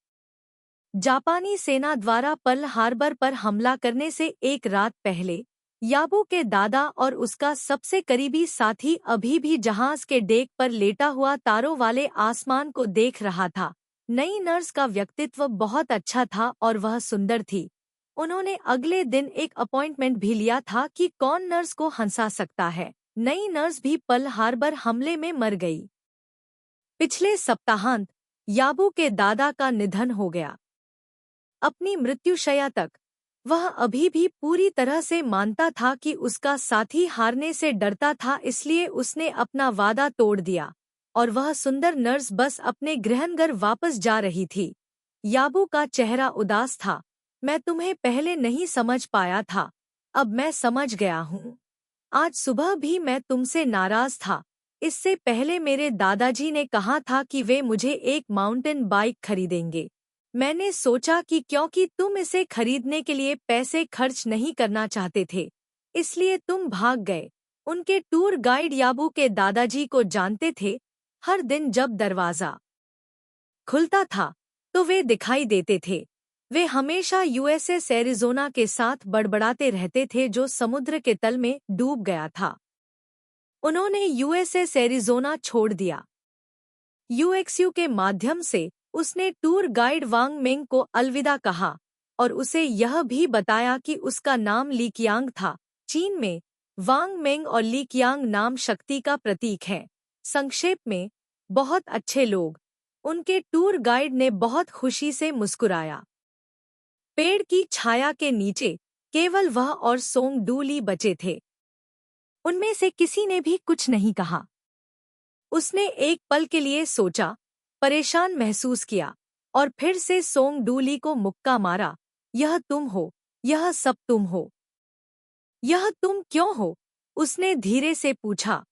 जापानी सेना द्वारा पर्ल हार्बर पर हमला करने से एक रात पहले याबू के दादा और उसका सबसे करीबी साथी अभी भी जहाज के डेक पर लेटा हुआ तारों वाले आसमान को देख रहा था। नई नर्स का व्यक्तित्व बहुत अच्छा था और वह सुंदर थी। उन्होंने अगले दिन एक अपॉइंटमेंट भी लिया था कि कौन नर्स को हंसा सकता है। नई नर्स भी पर्ल हार्बर हमले में मर गई। पिछले सप्ताहांत याबू के दादा का निधन हो गया। अपनी मृत्युशैया तक वह अभी भी पूरी तरह से मानता था कि उसका साथी हारने से डरता था, इसलिए उसने अपना वादा तोड़ दिया और वह सुंदर नर्स बस अपने गृहनगर वापस जा रही थी। याबू का चेहरा उदास था। मैं तुम्हें पहले नहीं समझ पाया था, अब मैं समझ गया हूँ। आज सुबह भी मैं तुमसे नाराज था। इससे पहले मेरे दादाजी ने कहा था कि वे मुझे एक माउंटेन बाइक खरीदेंगे। मैंने सोचा कि क्योंकि तुम इसे खरीदने के लिए पैसे खर्च नहीं करना चाहते थे, इसलिए तुम भाग गए। उनके टूर गाइड याबू के दादाजी को जानते थे। हर दिन जब दरवाजा खुलता था तो वे दिखाई देते थे। वे हमेशा USS एरिज़ोना के साथ बड़बड़ाते रहते थे जो समुद्र के तल में डूब गया था। उन्होंने USS एरिज़ोना छोड़ दिया। UXU के माध्यम से उसने टूर गाइड वांग मेंग को अलविदा कहा और उसे यह भी बताया कि उसका नाम ली कियांग था। चीन में वांग मेंग और ली कियांग नाम शक्ति का प्रतीक है। संक्षेप में, बहुत अच्छे लोग। उनके टूर गाइड ने बहुत खुशी से मुस्कुराया। पेड़ की छाया के नीचे केवल वह और सोंग डू ली बचे थे। उनमें से किसी ने भी कुछ नहीं कहा। उसने एक पल के लिए सोचा, परेशान महसूस किया और फिर से सोंग डू ली को मुक्का मारा। यह तुम हो, यह सब तुम हो। यह तुम क्यों हो? उसने धीरे से पूछा।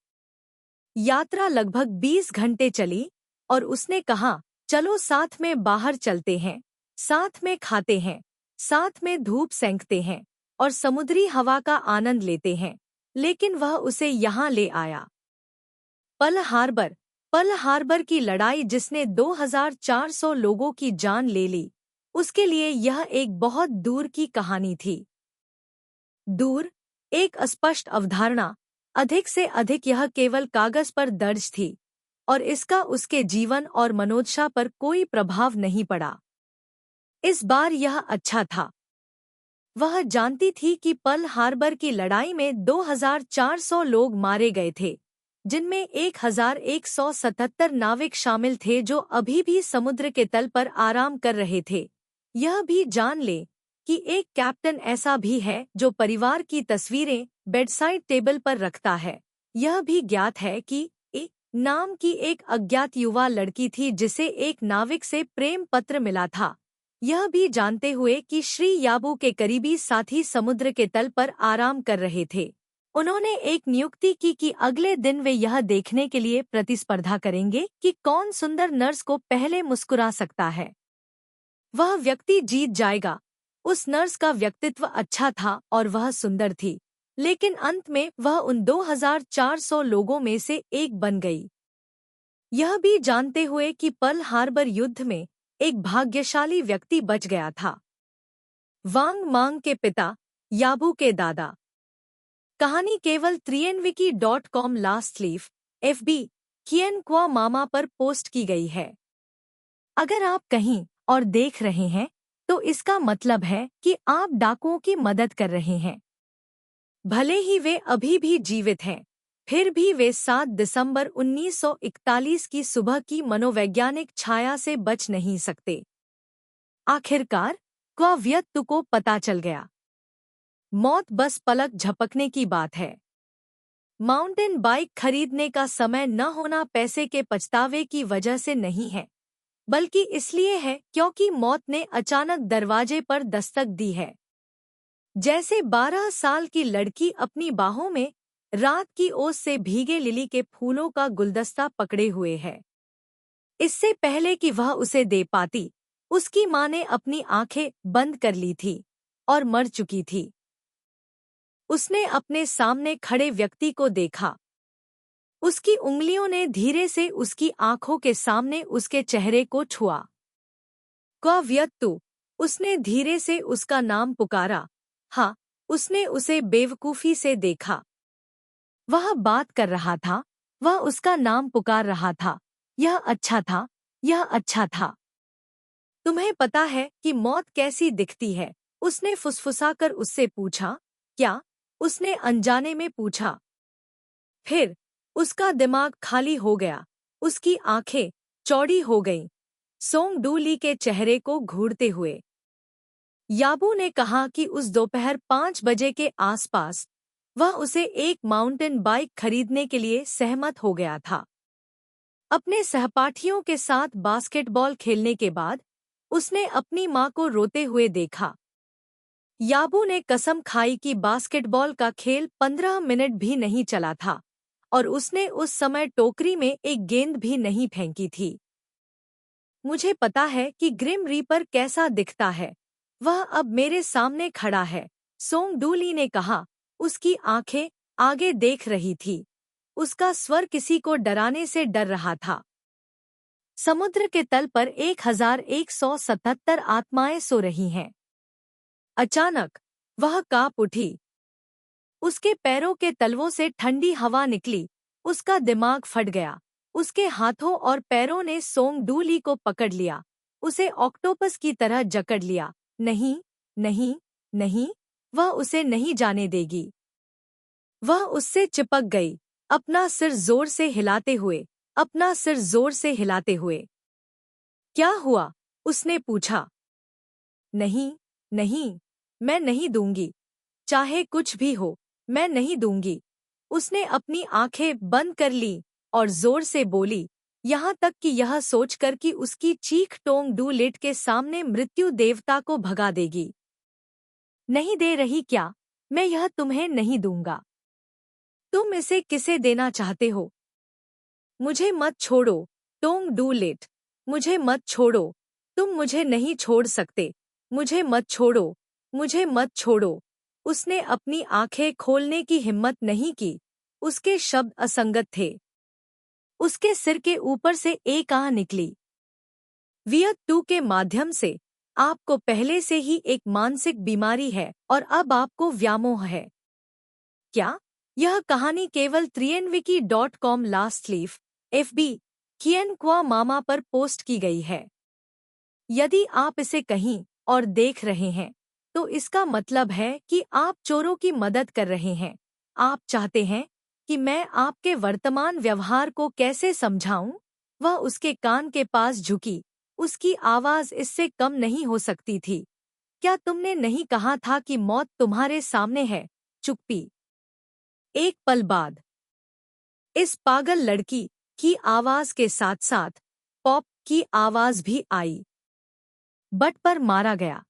यात्रा लगभग 20 घंटे चली और उसने कहा, चलो साथ में बाहर चलते हैं, साथ में खाते हैं, साथ में धूप सेंकते हैं और समुद्री हवा का आनंद लेते हैं। लेकिन वह उसे यहाँ ले आया। पर्ल हार्बर की लड़ाई जिसने 2400 लोगों की जान ले ली, उसके लिए यह एक बहुत दूर की कहानी थी। दूर, एक अस्पष्ट अवधारणा, अधिक से अधिक यह केवल कागज पर दर्ज थी और इसका उसके जीवन और मनोदशा पर कोई प्रभाव नहीं पड़ा। इस बार यह अच्छा था। वह जानती थी कि पर्ल हार्बर की लड़ाई में 2400 लोग मारे गए थे, जिनमें 1177 नाविक शामिल थे जो अभी भी समुद्र के तल पर आराम कर रहे थे। यह भी जान ले कि एक कैप्टन ऐसा भी है जो परिवार की तस्वीरें बेडसाइड टेबल पर रखता है। यह भी ज्ञात है कि ए नाम की एक अज्ञात युवा लड़की थी जिसे एक नाविक से प्रेम पत्र मिला था। यह भी जानते हुए कि श्री याबू के करीबी साथी समुद्र के तल पर आराम कर रहे थे, उन्होंने एक नियुक्ति की कि अगले दिन वे यह देखने के लिए प्रतिस्पर्धा करेंगे कि कौन सुंदर नर्स को पहले मुस्कुरा सकता है। वह व्यक्ति जीत जाएगा। उस नर्स का व्यक्तित्व अच्छा था और वह सुंदर थी, लेकिन अंत में वह उन 2400 लोगों में से एक बन गई। यह भी जानते हुए कि पर्ल हार्बर युद्ध में एक भाग्यशाली व्यक्ति बच गया था। वांग मांग के पिता, याबू के दादा। कहानी केवल trienwiki.com लास्ट लीफ FB कियन क्वा मामा पर पोस्ट की गई है। अगर आप कहीं और देख रहे हैं तो इसका मतलब है कि आप डाकुओं की मदद कर रहे हैं। भले ही वे अभी भी जीवित हैं, फिर भी वे 7 दिसंबर 1941 की सुबह की मनोवैज्ञानिक छाया से बच नहीं सकते। आखिरकार क्वा व्यक्ति को पता चल गया। मौत बस पलक झपकने की बात है। माउंटेन बाइक खरीदने का समय न होना पैसे के पछतावे की वजह से नहीं है, बल्कि इसलिए है क्योंकि मौत ने अचानक दरवाजे पर दस्तक दी है। जैसे 12 साल की लड़की अपनी बाहों में रात की ओस से भीगे लिली के फूलों का गुलदस्ता पकड़े हुए है। इससे पहले कि वह उसे दे पाती, उसकी माँ ने अपनी आंखें बंद कर ली थी और मर चुकी थी। उसने अपने सामने खड़े व्यक्ति को देखा। उसकी उंगलियों ने धीरे से उसकी आंखों के सामने उसके चेहरे को छुआ। क्वाव्यक्तु, उसने धीरे से उसका नाम पुकारा। हाँ, उसने उसे बेवकूफी से देखा। वह बात कर रहा था, वह उसका नाम पुकार रहा था। यह अच्छा था, यह अच्छा था। तुम्हें पता है कि मौत कैसी दिखती है? उसने फुसफुसाकर उससे पूछा। क्या? उसने अनजाने में पूछा। फिर उसका दिमाग खाली हो गया, उसकी आंखें चौड़ी हो गईं, सोंग डू ली के चेहरे को घूरते हुए। याबू ने कहा कि उस दोपहर 5 बजे के आसपास वह उसे एक माउंटेन बाइक खरीदने के लिए सहमत हो गया था। अपने सहपाठियों के साथ बास्केटबॉल खेलने के बाद उसने अपनी माँ को रोते हुए देखा। याबू ने कसम खाई कि बास्केटबॉल का खेल 15 मिनट भी नहीं चला था और उसने उस समय टोकरी में एक गेंद भी नहीं फेंकी थी। मुझे पता है कि ग्रिम रीपर कैसा दिखता है। वह अब मेरे सामने खड़ा है, सोंग डू ली ने कहा। उसकी आंखें आगे देख रही थी। उसका स्वर किसी को डराने से डर रहा था। समुद्र के तल पर 1177 आत्माएं सो रही हैं। अचानक वह कांप उठी। उसके पैरों के तलवों से ठंडी हवा निकली। उसका दिमाग फट गया। उसके हाथों और पैरों ने सोंग डू ली को पकड़ लिया, उसे ऑक्टोपस की तरह जकड़ लिया। नहीं, नहीं, नहीं, वह उसे नहीं जाने देगी। वह उससे चिपक गई, अपना सिर जोर से हिलाते हुए, अपना सिर जोर से हिलाते हुए। क्या हुआ? उसने पूछा। नहीं, नहीं, मैं नहीं दूंगी। चाहे कुछ भी हो, मैं नहीं दूंगी। उसने अपनी आंखें बंद कर लीं और जोर से बोली, यहाँ तक कि यह सोचकर कि उसकी चीख टोंग डू लिट के सामने मृत्यु देवता को भगा देगी। नहीं दे रही क्या? मैं यह तुम्हें नहीं दूंगा। तुम इसे किसे देना चाहते हो? मुझे मत छोड़ो, टोंग डू लिट। मुझे मत छोड़ो, तुम मुझे नहीं छोड़ सकते। मुझे मत छोड़ो, मुझे मत छोड़ो। उसने अपनी आंखें खोलने की हिम्मत नहीं की। उसके शब्द असंगत थे। उसके सिर के ऊपर से एक आह निकली। वियत टू के माध्यम से आपको पहले से ही एक मानसिक बीमारी है और अब आपको व्यामोह है। क्या यह कहानी केवल trienwiki.com लास्ट लीफ FB कियन क्वा मामा पर पोस्ट की गई है? यदि आप इसे कहीं और देख रहे हैं तो इसका मतलब है कि आप चोरों की मदद कर रहे हैं। आप चाहते हैं कि मैं आपके वर्तमान व्यवहार को कैसे समझाऊं? वह उसके कान के पास झुकी। उसकी आवाज इससे कम नहीं हो सकती थी। क्या तुमने नहीं कहा था कि मौत तुम्हारे सामने है? चुप्पी। एक पल बाद इस पागल लड़की की आवाज के साथ साथ पॉप की आवाज भी आई। बट पर मारा गया।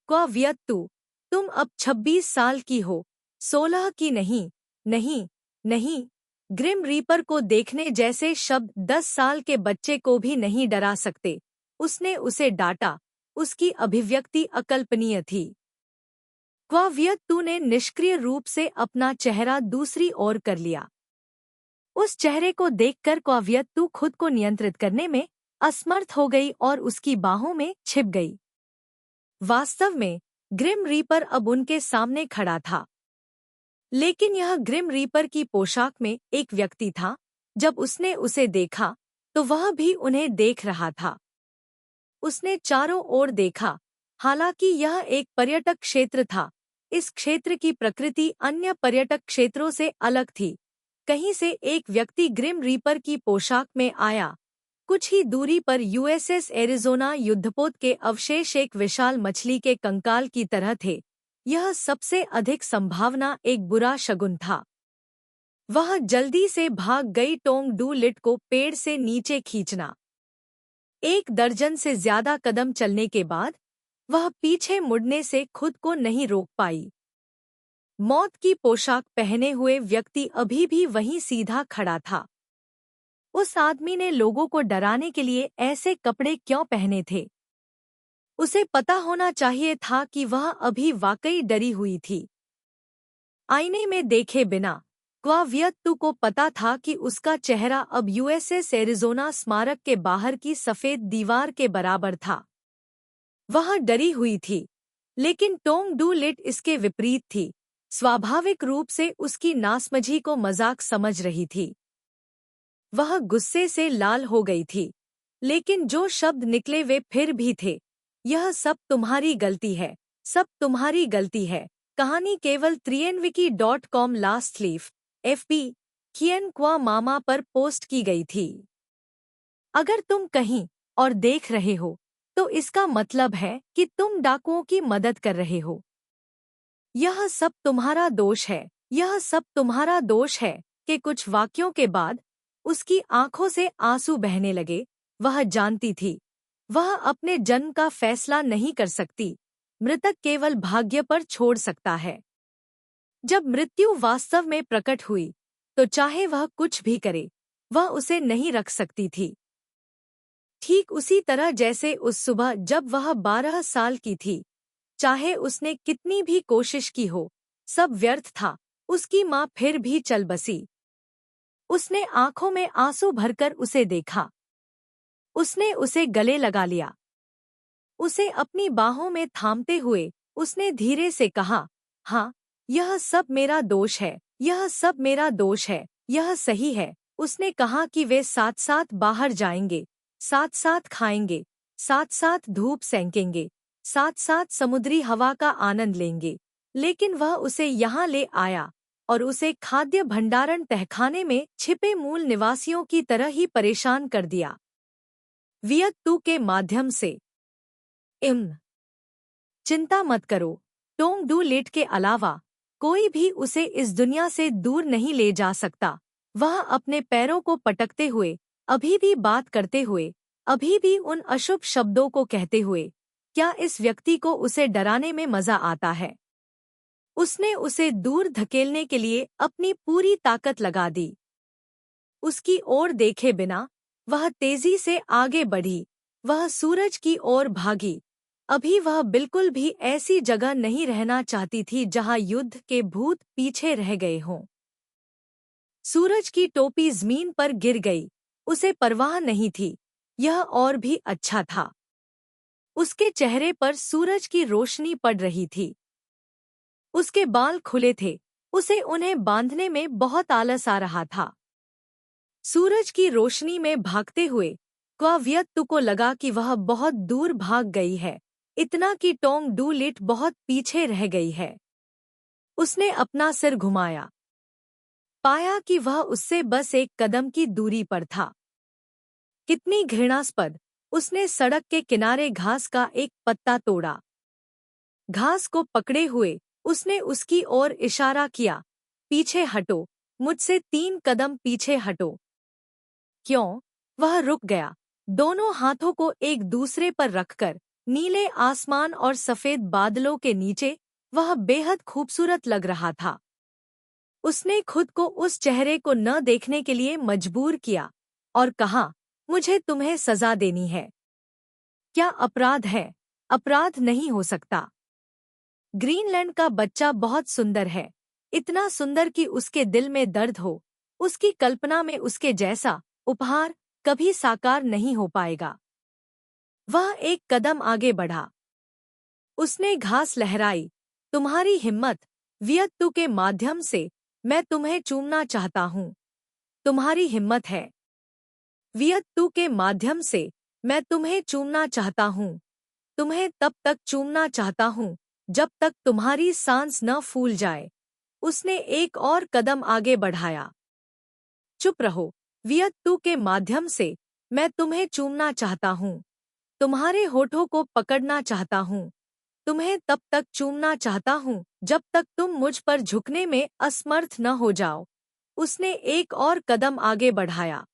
क्वा वियत्तु, तुम अब 26 साल की हो, 16 की नहीं। नहीं, नहीं। ग्रिम रीपर को देखने जैसे शब्द 10 साल के बच्चे को भी नहीं डरा सकते। उसने उसे डांटा। उसकी अभिव्यक्ति अकल्पनीय थी। क्वा वियत्तु ने निष्क्रिय रूप से अपना चेहरा दूसरी ओर कर लिया। उस चेहरे को देखकर क्वा वियत्तु खुद को नियंत्रित करने में असमर्थ हो गई और उसकी बाहों में छिप गई। वास्तव में ग्रिम रीपर अब उनके सामने खड़ा था। लेकिन यह ग्रिम रीपर की पोशाक में एक व्यक्ति था। जब उसने उसे देखा तो वह भी उन्हें देख रहा था। उसने चारों ओर देखा। हालांकि यह एक पर्यटक क्षेत्र था, इस क्षेत्र की प्रकृति अन्य पर्यटक क्षेत्रों से अलग थी। कहीं से एक व्यक्ति ग्रिम रीपर की पोशाक में आया। कुछ ही दूरी पर USS एरिज़ोना युद्धपोत के अवशेष एक विशाल मछली के कंकाल की तरह थे। यह सबसे अधिक संभावना एक बुरा शगुन था। वह जल्दी से भाग गई। टोंग डू लिट को पेड़ से नीचे खींचना। 1 दर्जन से ज्यादा कदम चलने के बाद वह पीछे मुड़ने से खुद को नहीं रोक पाई। मौत की पोशाक पहने हुए व्यक्ति अभी भी वहीं सीधा खड़ा था। उस आदमी ने लोगों को डराने के लिए ऐसे कपड़े क्यों पहने थे? उसे पता होना चाहिए था कि वह अभी वाकई डरी हुई थी। आईने में देखे बिना क्वा वियत्तु को पता था कि उसका चेहरा अब USS एरिज़ोना स्मारक के बाहर की सफेद दीवार के बराबर था। वह डरी हुई थी, लेकिन टोंग डू लिट इसके विपरीत थी। स्वाभाविक रूप से उसकी नासमझी को मजाक समझ रही थी। वह गुस्से से लाल हो गई थी, लेकिन जो शब्द निकले वे फिर भी थे। यह सब तुम्हारी गलती है, सब तुम्हारी गलती है। कहानी केवल trienwiki.com लास्ट लीफ FB कियन क्वा मामा पर पोस्ट की गई थी। अगर तुम कहीं और देख रहे हो तो इसका मतलब है कि तुम डाकुओं की मदद कर रहे हो। यह सब तुम्हारा दोष है, यह सब तुम्हारा दोष है। कि कुछ वाक्यों के बाद उसकी आंखों से आंसू बहने लगे। वह जानती थी वह अपने जन्म का फैसला नहीं कर सकती। मृतक केवल भाग्य पर छोड़ सकता है। जब मृत्यु वास्तव में प्रकट हुई तो चाहे वह कुछ भी करे, वह उसे नहीं रख सकती थी। ठीक उसी तरह जैसे उस सुबह जब वह 12 साल की थी। चाहे उसने कितनी भी कोशिश की हो, सब व्यर्थ था। उसकी माँ फिर भी चल बसी। उसने आंखों में आंसू भरकर उसे देखा। उसने उसे गले लगा लिया। उसे अपनी बाहों में थामते हुए उसने धीरे से कहा, हाँ, यह सब मेरा दोष है, यह सब मेरा दोष है, यह सही है। उसने कहा कि वे साथ साथ बाहर जाएंगे, साथ साथ खाएंगे, साथ साथ धूप सेंकेंगे, साथ साथ समुद्री हवा का आनंद लेंगे। लेकिन वह उसे यहाँ ले आया और उसे खाद्य भंडारण तहखाने में छिपे मूल निवासियों की तरह ही परेशान कर दिया। वियत्तु के माध्यम से चिंता मत करो, टोंग डू लिट के अलावा कोई भी उसे इस दुनिया से दूर नहीं ले जा सकता। वह अपने पैरों को पटकते हुए, अभी भी बात करते हुए, अभी भी उन अशुभ शब्दों को कहते हुए, क्या इस व्यक्ति को उसे डराने में मजा आता है? उसने उसे दूर धकेलने के लिए अपनी पूरी ताकत लगा दी। उसकी ओर देखे बिना वह तेजी से आगे बढ़ी। वह सूरज की ओर भागी। अभी वह बिल्कुल भी ऐसी जगह नहीं रहना चाहती थी जहां युद्ध के भूत पीछे रह गए हों। सूरज की टोपी जमीन पर गिर गई। उसे परवाह नहीं थी। यह और भी अच्छा था। उसके चेहरे पर सूरज की रोशनी पड़ रही थी। उसके बाल खुले थे। उसे उन्हें बांधने में बहुत आलस आ रहा था। सूरज की रोशनी में भागते हुए क्वावियत्तु को लगा कि वह बहुत दूर भाग गई है, इतना कि टोंग डू लिट बहुत पीछे रह गई है। उसने अपना सिर घुमाया, पाया कि वह उससे बस एक कदम की दूरी पर था। कितनी घृणास्पद! उसने सड़क के किनारे घास का एक पत्ता तोड़ा। घास को पकड़े हुए उसने उसकी ओर इशारा किया, पीछे हटो, मुझसे 3 कदम पीछे हटो। क्यों? वह रुक गया, दोनों हाथों को एक दूसरे पर रखकर। नीले आसमान और सफेद बादलों के नीचे वह बेहद खूबसूरत लग रहा था। उसने खुद को उस चेहरे को न देखने के लिए मजबूर किया और कहा, मुझे तुम्हें सजा देनी है। क्या अपराध है? अपराध नहीं हो सकता। ग्रीनलैंड का बच्चा बहुत सुंदर है, इतना सुंदर कि उसके दिल में दर्द हो। उसकी कल्पना में उसके जैसा उपहार कभी साकार नहीं हो पाएगा। वह एक कदम आगे बढ़ा। उसने घास लहराई। तुम्हारी हिम्मत, वियत्तु के माध्यम से मैं तुम्हें चूमना चाहता हूँ। तुम्हारी हिम्मत है। वियत्तु के माध्यम से मैं तुम्हें चूमना चाहता हूँ। तुम्हें तब तक चूमना चाहता हूँ जब तक तुम्हारी सांस न फूल जाए। उसने एक और कदम आगे बढ़ाया। चुप रहो, वियत्तु के माध्यम से मैं तुम्हें चूमना चाहता हूँ। तुम्हारे होठों को पकड़ना चाहता हूँ। तुम्हें तब तक चूमना चाहता हूँ जब तक तुम मुझ पर झुकने में असमर्थ न हो जाओ। उसने एक और कदम आगे बढ़ाया।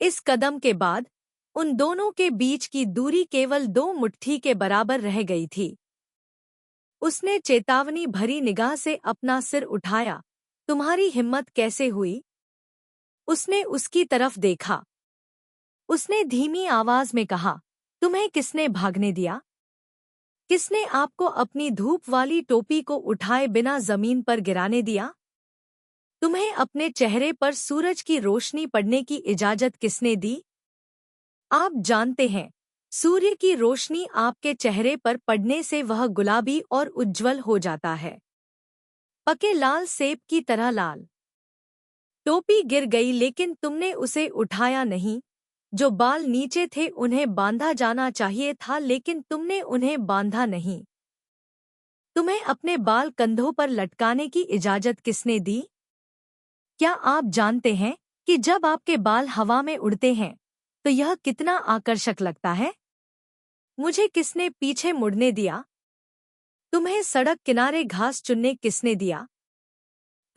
इस कदम के बाद उन दोनों के बीच की दूरी केवल 2 मुट्ठी के बराबर रह गई थी। उसने चेतावनी भरी निगाह से अपना सिर उठाया। तुम्हारी हिम्मत कैसे हुई? उसने उसकी तरफ देखा। उसने धीमी आवाज में कहा, तुम्हें किसने भागने दिया? किसने आपको अपनी धूप वाली टोपी को उठाए बिना जमीन पर गिराने दिया? तुम्हें अपने चेहरे पर सूरज की रोशनी पड़ने की इजाजत किसने दी? आप जानते हैं, सूर्य की रोशनी आपके चेहरे पर पड़ने से वह गुलाबी और उज्ज्वल हो जाता है, पके लाल सेब की तरह लाल। टोपी गिर गई लेकिन तुमने उसे उठाया नहीं। जो बाल नीचे थे उन्हें बांधा जाना चाहिए था लेकिन तुमने उन्हें बांधा नहीं। तुम्हें अपने बाल कंधों पर लटकाने की इजाजत किसने दी? क्या आप जानते हैं कि जब आपके बाल हवा में उड़ते हैं तो यह कितना आकर्षक लगता है? मुझे किसने पीछे मुड़ने दिया? तुम्हें सड़क किनारे घास चुनने किसने दिया?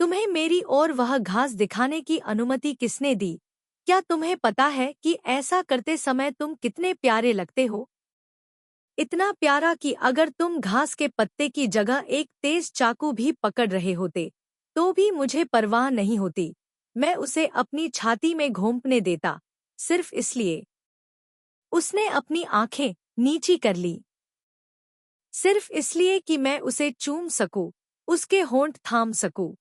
तुम्हें मेरी ओर वह घास दिखाने की अनुमति किसने दी? क्या तुम्हें पता है कि ऐसा करते समय तुम कितने प्यारे लगते हो? इतना प्यारा कि अगर तुम घास के पत्ते की जगह एक तेज चाकू भी पकड़ रहे होते तो भी मुझे परवाह नहीं होती। मैं उसे अपनी छाती में घोंपने देता, सिर्फ इसलिए। उसने अपनी आंखें नीची कर ली, सिर्फ इसलिए कि मैं उसे चूम सकूं, उसके होंठ थाम सकूं।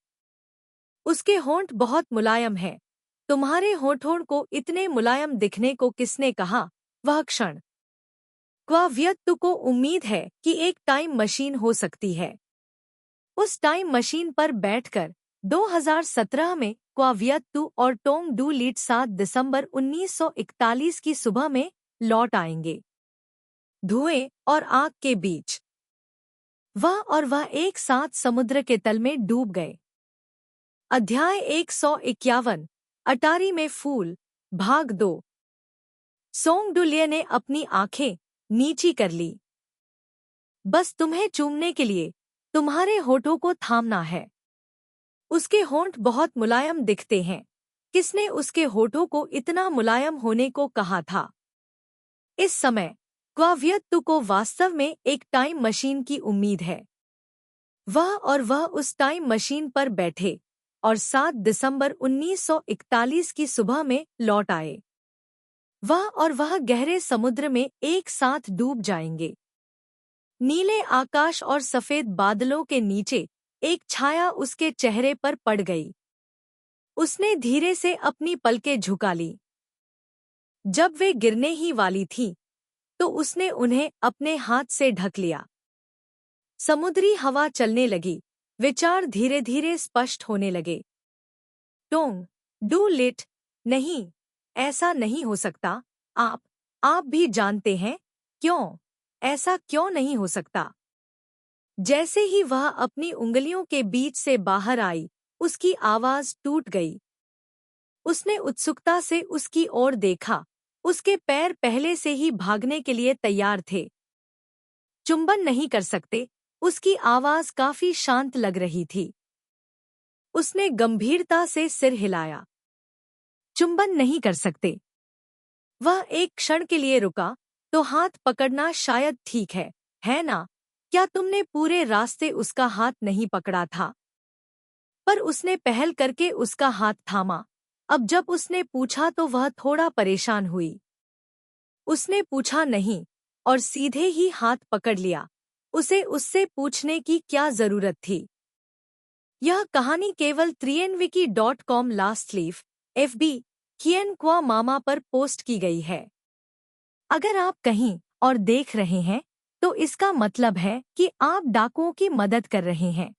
उसके होंठ बहुत मुलायम हैं। तुम्हारे होठों को इतने मुलायम दिखने को किसने कहा? वह क्षण। क्वावियत्तु को उम्मीद है कि एक टाइम मशीन हो सकती है। उस टाइम मशीन पर बैठकर 2017 में क्वावियत्तु और टोंग डू लिट 7 दिसंबर 1941 की सुबह में लौट आएंगे। धुएं और आग के बीच वह एक साथ समुद्र के तल में डूब गए। अध्याय 151, अटारी में फूल, भाग 2। सोंगडुल्य ने अपनी आंखें नीची कर ली। बस तुम्हें चूमने के लिए तुम्हारे होठों को थामना है। उसके होंठ बहुत मुलायम दिखते हैं। किसने उसके होठों को इतना मुलायम होने को कहा था? इस समय क्वावियत्तु को वास्तव में एक टाइम मशीन की उम्मीद है। वह उस टाइम मशीन पर बैठे और 7 दिसंबर 1941 की सुबह में लौट आए। वह गहरे समुद्र में एक साथ डूब जाएंगे। नीले आकाश और सफेद बादलों के नीचे एक छाया उसके चेहरे पर पड़ गई। उसने धीरे से अपनी पलकें झुका ली। जब वे गिरने ही वाली थीं, तो उसने उन्हें अपने हाथ से ढक लिया। समुद्री हवा चलने लगी, विचार धीरे धीरे स्पष्ट होने लगे। टोंग डू लिट, नहीं, ऐसा नहीं हो सकता। आप भी जानते हैं क्यों, ऐसा क्यों नहीं हो सकता। जैसे ही वह अपनी उंगलियों के बीच से बाहर आई, उसकी आवाज टूट गई। उसने उत्सुकता से उसकी ओर देखा। उसके पैर पहले से ही भागने के लिए तैयार थे। चुंबन नहीं कर सकते, उसकी आवाज काफी शांत लग रही थी। उसने गंभीरता से सिर हिलाया। चुंबन नहीं कर सकते। वह एक क्षण के लिए रुका, तो हाथ पकड़ना शायद ठीक है ना? क्या तुमने पूरे रास्ते उसका हाथ नहीं पकड़ा था? पर उसने पहल करके उसका हाथ थामा। अब जब उसने पूछा तो वह थोड़ा परेशान हुई। उसने पूछा नहीं और सीधे ही हाथ पकड़ लिया। उसे उससे पूछने की क्या जरूरत थी? यह कहानी केवल 3nwiki.com लास्ट लीफ FB कियन क्वा मामा पर पोस्ट की गई है। अगर आप कहीं और देख रहे हैं, तो इसका मतलब है कि आप डाकुओं की मदद कर रहे हैं।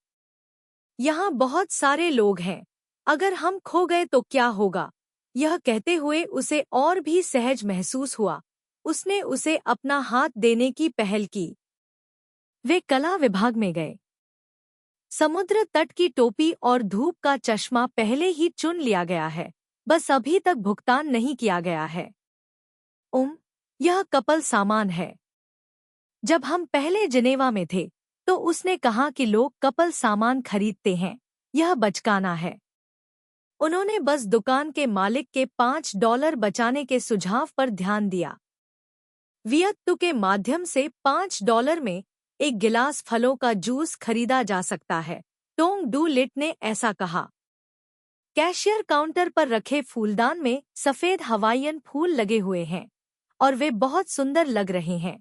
यहाँ बहुत सारे लोग हैं। अगर हम खो गए तो क्या होगा? यह कहते हुए उसे और भी सहज महसूस हुआ। उसने उसे अपना हाथ देने की पहल की। वे कला विभाग में गए। समुद्र तट की टोपी और धूप का चश्मा पहले ही चुन लिया गया है, बस अभी तक भुगतान नहीं किया गया है। यह कपल सामान है। जब हम पहले जिनेवा में थे, तो उसने कहा कि लोग कपल सामान खरीदते हैं। यह बचकाना है। उन्होंने बस दुकान के मालिक के $5 बचाने के सुझाव पर ध्यान दिया। वियत्तु के माध्यम से $5 में एक गिलास फलों का जूस खरीदा जा सकता है। टोंग डू लिट ने ऐसा कहा। कैशियर काउंटर पर रखे फूलदान में सफेद हवाईयन फूल लगे हुए हैं और वे बहुत सुंदर लग रहे हैं।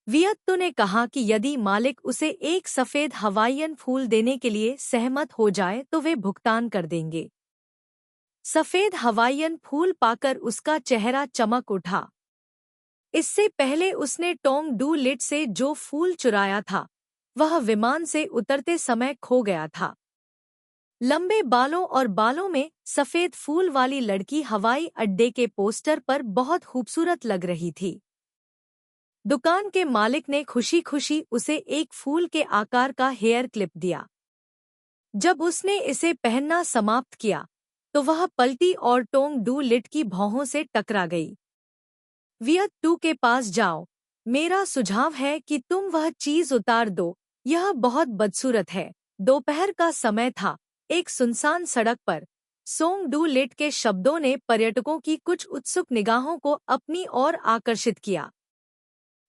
वियत्तु ने कहा कि यदि मालिक उसे एक सफेद हवाईयन फूल देने के लिए सहमत हो जाए तो वे भुगतान कर देंगे। सफेद हवाईयन फूल पाकर उसका चेहरा चमक उठा। इससे पहले उसने टोंग डू लिट से जो फूल चुराया था, वह विमान से उतरते समय खो गया था। लंबे बालों और बालों में सफेद फूल वाली लड़की हवाई अड्डे के पोस्टर पर बहुत खूबसूरत लग रही थी। दुकान के मालिक ने खुशी खुशी उसे एक फूल के आकार का हेयर क्लिप दिया। जब उसने इसे पहनना समाप्त किया, तो वह पलटी और टोंग डू लिट की भौहों से टकरा गई। वियत्तु के पास जाओ। मेरा सुझाव है कि तुम वह चीज उतार दो, यह बहुत बदसूरत है। दोपहर का समय था। एक सुनसान सड़क पर सोंग डू लिट के शब्दों ने पर्यटकों की कुछ उत्सुक निगाहों को अपनी ओर आकर्षित किया।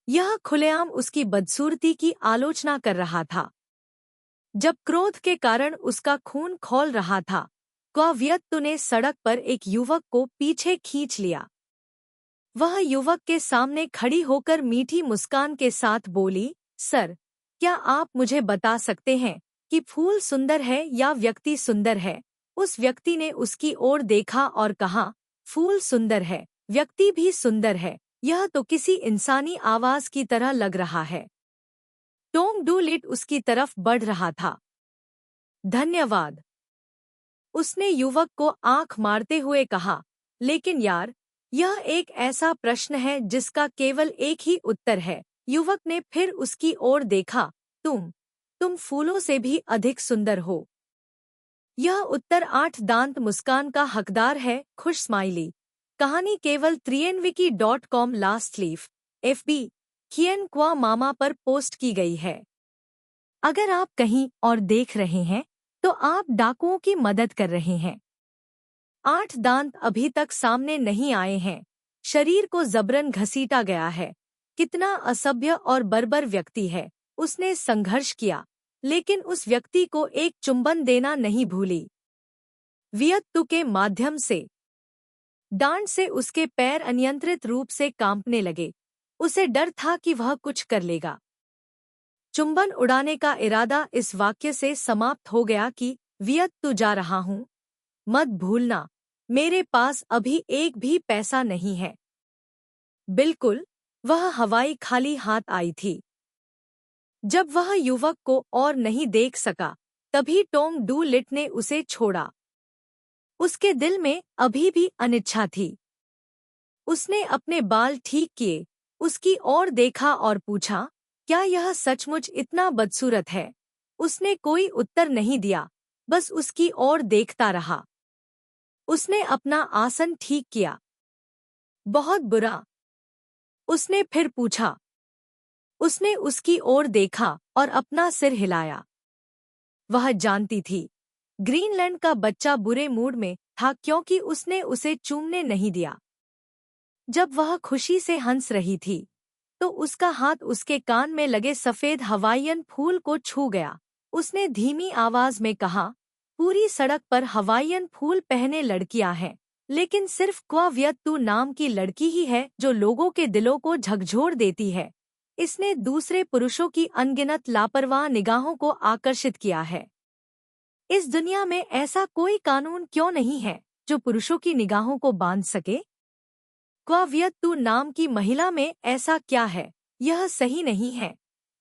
यह खुलेआम उसकी बदसूरती की आलोचना कर रहा था। जब क्रोध के कारण उसका खून खौल रहा था, क्वावियत्तु ने सड़क पर एक युवक को पीछे खींच लिया। वह युवक के सामने खड़ी होकर मीठी मुस्कान के साथ बोली, सर, क्या आप मुझे बता सकते हैं कि फूल सुंदर है या व्यक्ति सुंदर है? उस व्यक्ति ने उसकी ओर देखा और कहा, फूल सुंदर है, व्यक्ति भी सुंदर है, यह तो किसी इंसानी आवाज की तरह लग रहा है। टोंग डू लिट उसकी तरफ बढ़ रहा था। धन्यवाद, उसने युवक को आंख मारते हुए कहा। लेकिन यार, यह एक ऐसा प्रश्न है जिसका केवल एक ही उत्तर है। युवक ने फिर उसकी ओर देखा। तुम फूलों से भी अधिक सुंदर हो। यह उत्तर 8 दांत मुस्कान का हकदार है। खुश स्माइली। कहानी केवल 3nwiki.com लास्ट लीफ FB कियन क्वा मामा पर पोस्ट की गई है। अगर आप कहीं और देख रहे हैं, तो आप डाकुओं की मदद कर रहे हैं। 8 दांत अभी तक सामने नहीं आए हैं। शरीर को जबरन घसीटा गया है। कितना असभ्य और बर्बर व्यक्ति है। उसने संघर्ष किया, लेकिन उस व्यक्ति को एक चुंबन देना नहीं भूली। वियत्तु के माध्यम से डांट से उसके पैर अनियंत्रित रूप से कांपने लगे। उसे डर था कि वह कुछ कर लेगा। चुंबन उड़ाने का इरादा इस वाक्य से समाप्त हो गया कि वियत्तु जा रहा हूं, मत भूलना मेरे पास अभी एक भी पैसा नहीं है। बिल्कुल, वह हवाई खाली हाथ आई थी। जब वह युवक को और नहीं देख सका, तभी टोंग डू लिट ने उसे छोड़ा। उसके दिल में अभी भी अनिच्छा थी। उसने अपने बाल ठीक किए, उसकी ओर देखा और पूछा, क्या यह सचमुच इतना बदसूरत है? उसने कोई उत्तर नहीं दिया, बस उसकी ओर देखता रहा। उसने अपना आसन ठीक किया। बहुत बुरा, उसने फिर पूछा। उसने उसकी ओर देखा और अपना सिर हिलाया। वह जानती थी, ग्रीनलैंड का बच्चा बुरे मूड में था क्योंकि उसने उसे चूमने नहीं दिया। जब वह खुशी से हंस रही थी, तो उसका हाथ उसके कान में लगे सफेद हवाईयन फूल को छू गया। उसने धीमी आवाज में कहा, पूरी सड़क पर हवाईयन फूल पहने लड़कियां हैं, लेकिन सिर्फ क्वावियत्तु नाम की लड़की ही है जो लोगों के दिलों को झकझोर देती है। इसने दूसरे पुरुषों की अनगिनत लापरवाह निगाहों को आकर्षित किया है। इस दुनिया में ऐसा कोई कानून क्यों नहीं है जो पुरुषों की निगाहों को बांध सके? क्वावियत्तु नाम की महिला में ऐसा क्या है? यह सही नहीं है।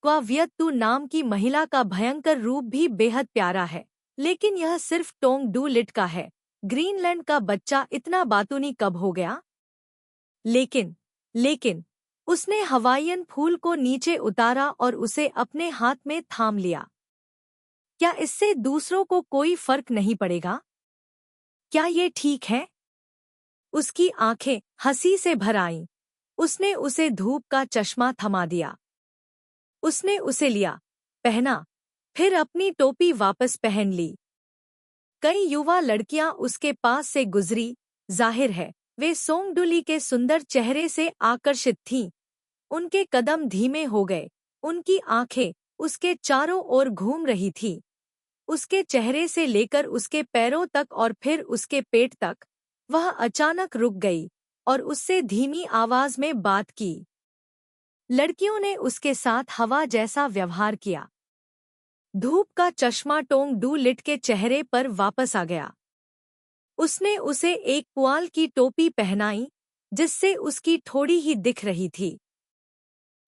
क्वावियत्तु नाम की महिला का भयंकर रूप भी बेहद प्यारा है, लेकिन यह सिर्फ टोंग डू लिट का है। ग्रीनलैंड का बच्चा इतना बातूनी कब हो गया? लेकिन उसने हवाईयन फूल को नीचे उतारा और उसे अपने हाथ में थाम लिया। क्या इससे दूसरों को कोई फर्क नहीं पड़ेगा? क्या ये ठीक है? उसकी आंखें हंसी से भर आईं। उसने उसे धूप का चश्मा थमा दिया। उसने उसे लिया, पहना, फिर अपनी टोपी वापस पहन ली। कई युवा लड़कियां उसके पास से गुजरी, जाहिर है वे सोंगडुली के सुंदर चेहरे से आकर्षित थीं। उनके कदम धीमे हो गए, उनकी आंखें उसके चारों ओर घूम रही थीं। उसके चेहरे से लेकर उसके पैरों तक और फिर उसके पेट तक। वह अचानक रुक गई और उससे धीमी आवाज में बात की। लड़कियों ने उसके साथ हवा जैसा व्यवहार किया। धूप का चश्मा टोंग डू लिट के चेहरे पर वापस आ गया। उसने उसे एक पुआल की टोपी पहनाई, जिससे उसकी थोड़ी ही दिख रही थी।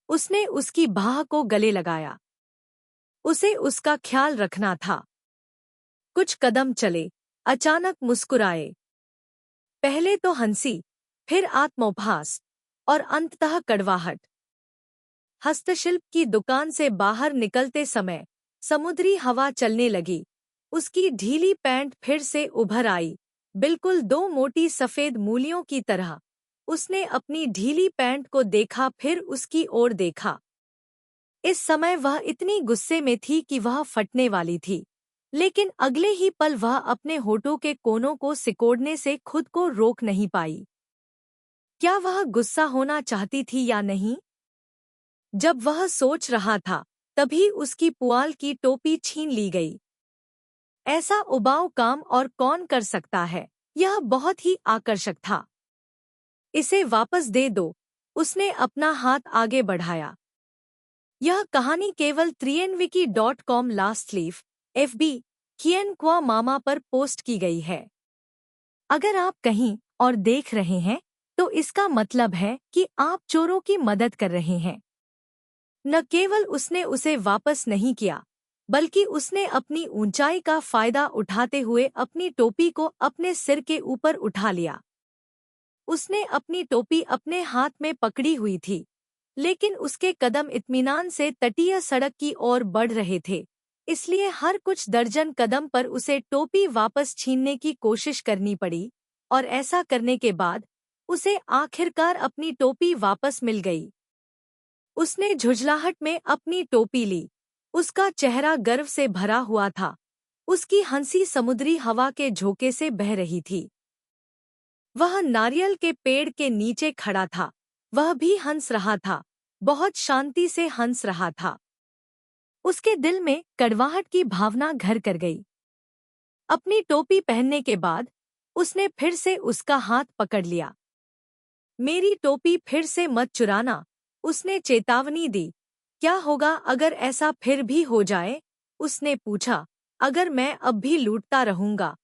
उसने उसकी बाह को गले लगाया। उसे उसका ख्याल रखना था। कुछ कदम चले, अचानक मुस्कुराए। पहले तो हंसी, फिर आत्मोपहास और अंततः कड़वाहट। हस्तशिल्प की दुकान से बाहर निकलते समय समुद्री हवा चलने लगी। उसकी ढीली पैंट फिर से उभर आई, बिल्कुल दो मोटी सफेद मूलियों की तरह। उसने अपनी ढीली पैंट को देखा, फिर उसकी ओर देखा। इस समय वह इतनी गुस्से में थी कि वह फटने वाली थी, लेकिन अगले ही पल वह अपने होठों के कोनों को सिकोड़ने से खुद को रोक नहीं पाई। क्या वह गुस्सा होना चाहती थी या नहीं? जब वह सोच रहा था, तभी उसकी पुआल की टोपी छीन ली गई। ऐसा उबाऊ काम और कौन कर सकता है? यह बहुत ही आकर्षक था। इसे वापस दे दो। उसने अपना हाथ आगे बढ़ाया। यह कहानी केवल trienwiki.com लास्ट लीफ FB किएन क्वा मामा पर पोस्ट की गई है। अगर आप कहीं और देख रहे हैं, तो इसका मतलब है कि आप चोरों की मदद कर रहे हैं। न केवल उसने उसे वापस नहीं किया, बल्कि उसने अपनी ऊंचाई का फायदा उठाते हुए अपनी टोपी को अपने सिर के ऊपर उठा लिया। उसने अपनी टोपी अपने हाथ में पकड़ी हुई थी, लेकिन उसके कदम इत्मीनान से तटीय सड़क की ओर बढ़ रहे थे, इसलिए हर कुछ दर्जन कदम पर उसे टोपी वापस छीनने की कोशिश करनी पड़ी, और ऐसा करने के बाद उसे आखिरकार अपनी टोपी वापस मिल गई। उसने झुंझलाहट में अपनी टोपी ली। उसका चेहरा गर्व से भरा हुआ था। उसकी हंसी समुद्री हवा के झोंके से बह रही थी। वह नारियल के पेड़ के नीचे खड़ा था। वह भी हंस रहा था, बहुत शांति से हंस रहा था। उसके दिल में कड़वाहट की भावना घर कर गई। अपनी टोपी पहनने के बाद उसने फिर से उसका हाथ पकड़ लिया। मेरी टोपी फिर से मत चुराना, उसने चेतावनी दी। क्या होगा अगर ऐसा फिर भी हो जाए? उसने पूछा। अगर मैं अब भी लूटता रहूंगा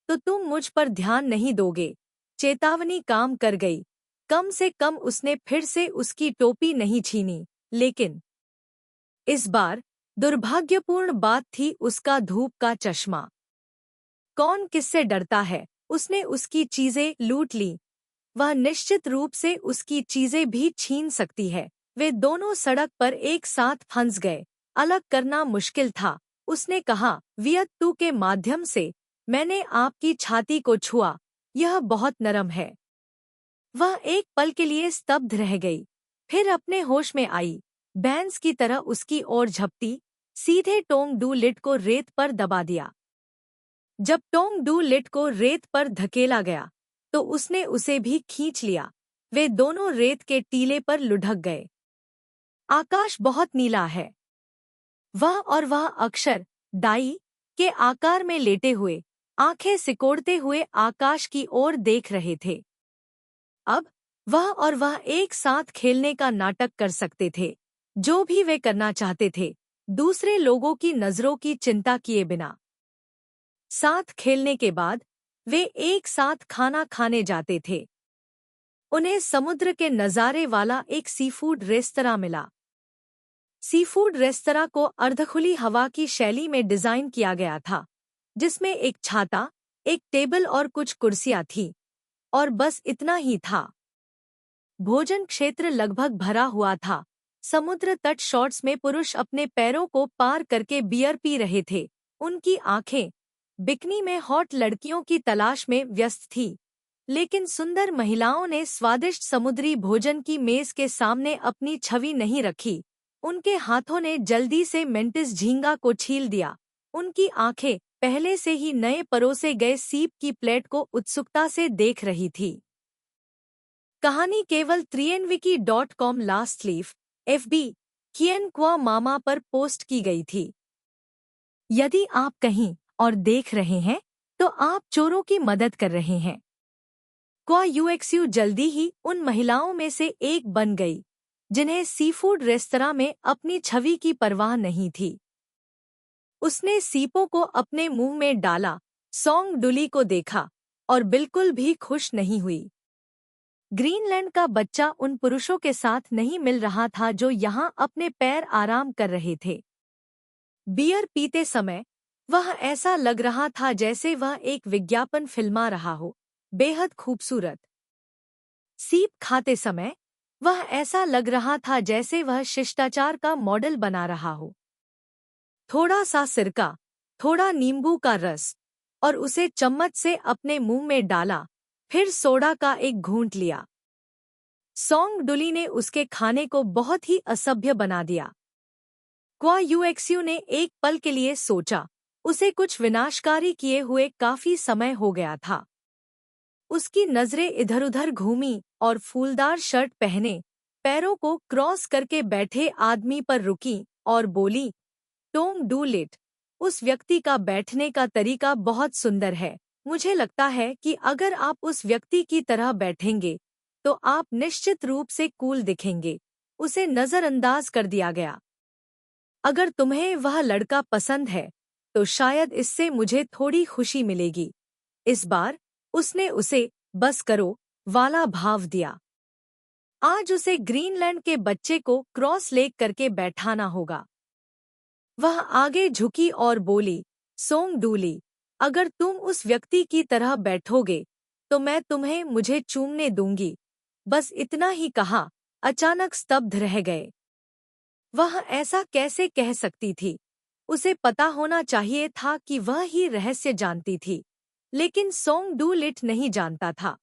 तो तुम मुझ पर ध्यान नहीं दोगे। चेतावनी काम कर गई। कम से कम उसने फिर से उसकी टोपी नहीं छीनी। लेकिन इस बार दुर्भाग्यपूर्ण बात थी उसका धूप का चश्मा। कौन किससे डरता है? उसने उसकी चीजें लूट ली। वह निश्चित रूप से उसकी चीजें भी छीन सकती है। वे दोनों सड़क पर एक साथ फंस गए। अलग करना मुश्किल था। उसने कहा, वियत्तू के माध्यम से मैंने आपकी छाती को छुआ। यह बहुत नरम है। वह एक पल के लिए स्तब्ध रह गई, फिर अपने होश में आई। बैंस की तरह उसकी ओर झपटी, सीधे टोंग डू लिट को रेत पर दबा दिया। जब टोंग डू लिट को रेत पर धकेला गया तो उसने उसे भी खींच लिया। वे दोनों रेत के टीले पर लुढ़क गए। आकाश बहुत नीला है। वह अक्षर डाई के आकार में लेटे हुए, आंखें सिकोड़ते हुए आकाश की ओर देख रहे थे। अब वह एक साथ खेलने का नाटक कर सकते थे, जो भी वे करना चाहते थे, दूसरे लोगों की नजरों की चिंता किए बिना। साथ खेलने के बाद वे एक साथ खाना खाने जाते थे। उन्हें समुद्र के नज़ारे वाला एक सीफूड रेस्तरां मिला। सीफूड रेस्तरां को अर्धखुली हवा की शैली में डिजाइन किया गया था, जिसमें एक छाता, एक टेबल और कुछ कुर्सियां थीं, और बस इतना ही था। भोजन क्षेत्र लगभग भरा हुआ था। समुद्र तट शॉट्स में पुरुष अपने पैरों को पार करके बियर पी रहे थे। उनकी आंखें बिकनी में हॉट लड़कियों की तलाश में व्यस्त थी, लेकिन सुंदर महिलाओं ने स्वादिष्ट समुद्री भोजन की मेज के सामने अपनी छवि नहीं रखी। उनके हाथों ने जल्दी से मेंटिस झींगा को छील दिया। उनकी आंखें पहले से ही नए परोसे गए सीप की प्लेट को उत्सुकता से देख रही थी। कहानी केवल trienwiki.com लास्ट लीफ FB कियन क्वा मामा पर पोस्ट की गई थी। यदि आप कहीं और देख रहे हैं तो आप चोरों की मदद कर रहे हैं। क्वा यूएक्सयू जल्दी ही उन महिलाओं में से एक बन गई जिन्हें सीफूड रेस्तरां में अपनी छवि की परवाह नहीं थी। उसने सीपों को अपने मुंह में डाला, सोंग डुली को देखा और बिल्कुल भी खुश नहीं हुई। ग्रीनलैंड का बच्चा उन पुरुषों के साथ नहीं मिल रहा था जो यहाँ अपने पैर आराम कर रहे थे। बियर पीते समय वह ऐसा लग रहा था जैसे वह एक विज्ञापन फिल्मा रहा हो, बेहद खूबसूरत। सीप खाते समय वह ऐसा लग रहा था जैसे वह शिष्टाचार का मॉडल बना रहा हो। थोड़ा सा सिरका, थोड़ा नींबू का रस, और उसे चम्मच से अपने मुंह में डाला, फिर सोडा का एक घूंट लिया। सोंग डुली ने उसके खाने को बहुत ही असभ्य बना दिया। क्वा यूएक्सयू ने एक पल के लिए सोचा, उसे कुछ विनाशकारी किए हुए काफी समय हो गया था। उसकी नजरें इधर-उधर घूमी और फूलदार शर्ट पहने, पैरों को क्रॉस करके बैठे आदमी पर रुकी और बोली, टोंग डू लिट, उस व्यक्ति का बैठने का तरीका बहुत सुंदर है। मुझे लगता है कि अगर आप उस व्यक्ति की तरह बैठेंगे तो आप निश्चित रूप से कूल दिखेंगे। उसे नजरअंदाज कर दिया गया। अगर तुम्हें वह लड़का पसंद है तो शायद इससे मुझे थोड़ी खुशी मिलेगी। इस बार उसने उसे बस करो वाला भाव दिया। आज उसे ग्रीनलैंड के बच्चे को क्रॉस लेग करके बैठाना होगा। वह आगे झुकी और बोली, सोंग डूली, अगर तुम उस व्यक्ति की तरह बैठोगे तो मैं तुम्हें मुझे चूमने दूंगी। बस इतना ही कहा, अचानक स्तब्ध रह गए। वह ऐसा कैसे कह सकती थी? उसे पता होना चाहिए था कि वह ही रहस्य जानती थी, लेकिन सोंग डू लिट नहीं जानता था।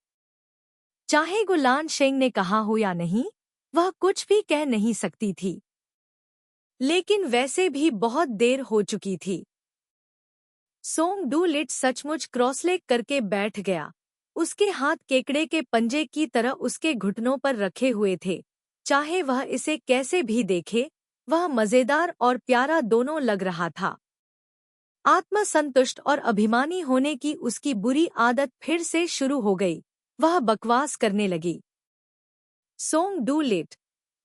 चाहे गुलान शेंग ने कहा हो या नहीं, वह कुछ भी कह नहीं सकती थी। लेकिन वैसे भी बहुत देर हो चुकी थी। सोंग डू लिट सचमुच क्रॉसलेग करके बैठ गया। उसके हाथ केकड़े के पंजे की तरह उसके घुटनों पर रखे हुए थे। चाहे वह इसे कैसे भी देखे, वह मजेदार और प्यारा दोनों लग रहा था। आत्मसंतुष्ट और अभिमानी होने की उसकी बुरी आदत फिर से शुरू हो गई। वह बकवास करने लगी। सोंग डू लिट,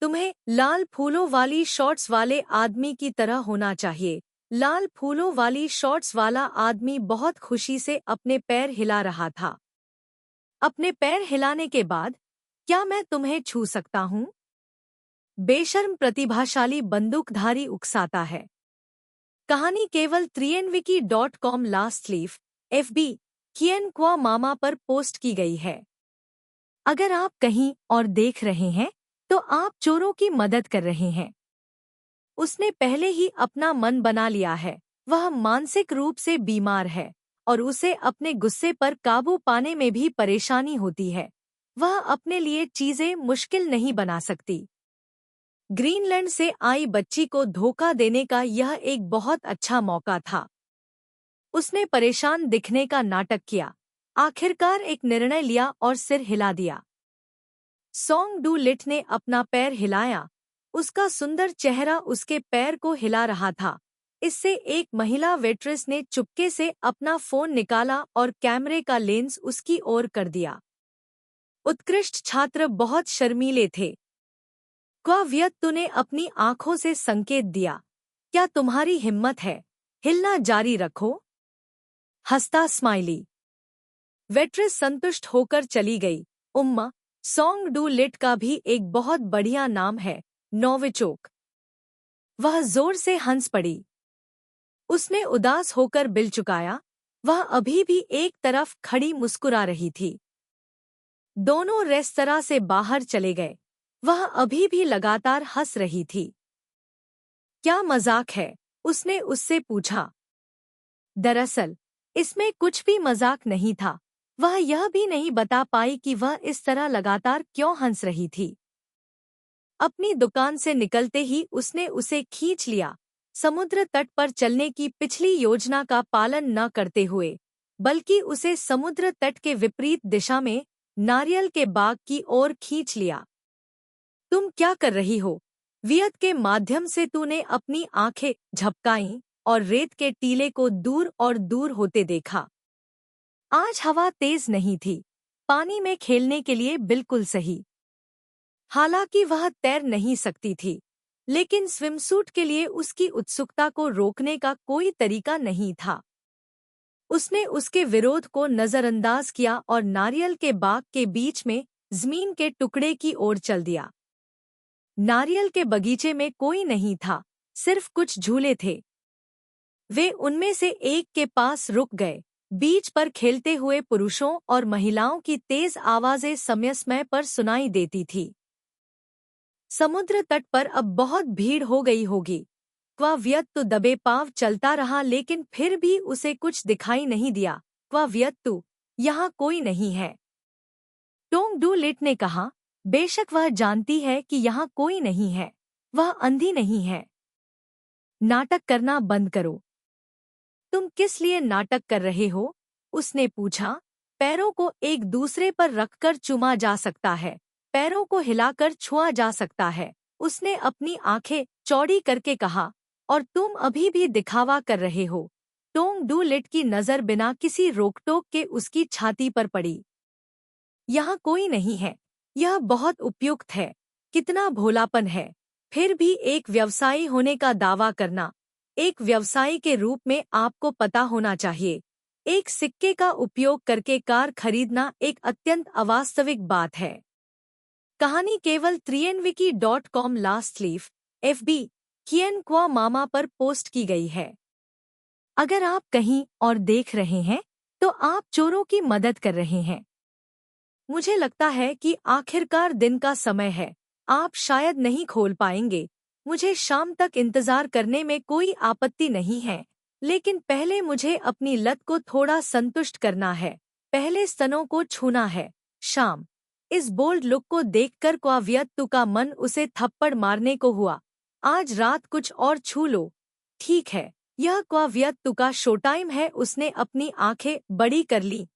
तुम्हें लाल फूलों वाली शॉर्ट्स वाले आदमी की तरह होना चाहिए। लाल फूलों वाली शॉर्ट्स वाला आदमी बहुत खुशी से अपने पैर हिला रहा था। अपने पैर हिलाने के बाद, क्या मैं तुम्हें छू सकता हूँ? बेशर्म प्रतिभाशाली बंदूकधारी उकसाता है। कहानी केवल trienwiki.com लास्ट लीफ FB कियन क्वा मामा पर पोस्ट की गई है। अगर आप कहीं और देख रहे हैं तो आप चोरों की मदद कर रहे हैं। उसने पहले ही अपना मन बना लिया है। वह मानसिक रूप से बीमार है और उसे अपने गुस्से पर काबू पाने में भी परेशानी होती है। वह अपने लिए चीजें मुश्किल नहीं बना सकती। ग्रीनलैंड से आई बच्ची को धोखा देने का यह एक बहुत अच्छा मौका था। उसने परेशान दिखने का नाटक किया, आखिरकार एक निर्णय लिया और सिर हिला दिया। सोंग डू लिट ने अपना पैर हिलाया। उसका सुंदर चेहरा उसके पैर को हिला रहा था। इससे एक महिला वेट्रेस ने चुपके से अपना फोन निकाला और कैमरे का लेंस उसकी ओर कर दिया। उत्कृष्ट छात्र बहुत शर्मीले थे। क्वा वियत तूने अपनी आंखों से संकेत दिया। क्या तुम्हारी हिम्मत है? हिलना जारी रखो। हंसता स्माइली। वेट्रेस संतुष्ट होकर चली गई। उम्मा, सोंग डू लिट का भी एक बहुत बढ़िया नाम है, नोविचोक। वह जोर से हंस पड़ी। उसने उदास होकर बिल चुकाया। वह अभी भी एक तरफ खड़ी मुस्कुरा रही थी। दोनों रेस्तरां से बाहर चले गए। वह अभी भी लगातार हंस रही थी। क्या मजाक है? उसने उससे पूछा। दरअसल इसमें कुछ भी मजाक नहीं था। वह यह भी नहीं बता पाई कि वह इस तरह लगातार क्यों हंस रही थी। अपनी दुकान से निकलते ही उसने उसे खींच लिया, समुद्र तट पर चलने की पिछली योजना का पालन न करते हुए, बल्कि उसे समुद्र तट के विपरीत दिशा में नारियल के बाग की ओर खींच लिया। तुम क्या कर रही हो? वियत के माध्यम से तूने अपनी आंखें झपकाईं और रेत के टीले को दूर और दूर होते देखा। आज हवा तेज नहीं थी, पानी में खेलने के लिए बिल्कुल सही। हालांकि वह तैर नहीं सकती थी, लेकिन स्विमसूट के लिए उसकी उत्सुकता को रोकने का कोई तरीका नहीं था। उसने उसके विरोध को नजरअंदाज किया और नारियल के बाग के बीच में जमीन के टुकड़े की ओर चल दिया। नारियल के बगीचे में कोई नहीं था, सिर्फ कुछ झूले थे। वे उनमें से एक के पास रुक गए। बीच पर खेलते हुए पुरुषों और महिलाओं की तेज आवाजें समय समय पर सुनाई देती थी। समुद्र तट पर अब बहुत भीड़ हो गई होगी। क्वा वियत तो दबे पांव चलता रहा, लेकिन फिर भी उसे कुछ दिखाई नहीं दिया। क्वा वियत तू, यहाँ कोई नहीं है। टोंग डू लिट ने कहा, बेशक वह जानती है कि यहाँ कोई नहीं है। वह अंधी नहीं है। नाटक करना बंद करो। तुम किस लिए नाटक कर रहे हो? उसने पूछा। पैरों को एक दूसरे पर रखकर चूमा जा सकता है, पैरों को हिलाकर छुआ जा सकता है। उसने अपनी आंखें चौड़ी करके कहा, और तुम अभी भी दिखावा कर रहे हो। टोंग डू लिट की नजर बिना किसी रोकटोक के उसकी छाती पर पड़ी। यहाँ कोई नहीं है। यह बहुत उपयुक्त है। कितना भोलापन है। फिर भी एक व्यवसायी होने का दावा करना। एक व्यवसायी के रूप में आपको पता होना चाहिए, एक सिक्के का उपयोग करके कार खरीदना एक अत्यंत अवास्तविक बात है। कहानी केवल trienwiki.com लास्ट लीफ FB कियन क्वा मामा पर पोस्ट की गई है। अगर आप कहीं और देख रहे हैं तो आप चोरों की मदद कर रहे हैं। मुझे लगता है कि आखिरकार दिन का समय है। आप शायद नहीं खोल पाएंगे। मुझे शाम तक इंतजार करने में कोई आपत्ति नहीं है, लेकिन पहले मुझे अपनी लत को थोड़ा संतुष्ट करना है। पहले स्तनों को छूना है। शाम। इस बोल्ड लुक को देखकर क्वा वियत तू का मन उसे थप्पड़ मारने को हुआ। आज रात कुछ और छू लो। ठीक है, यह क्वा वियत तू का शो टाइम है। उसने अपनी आंखें बड़ी कर ली,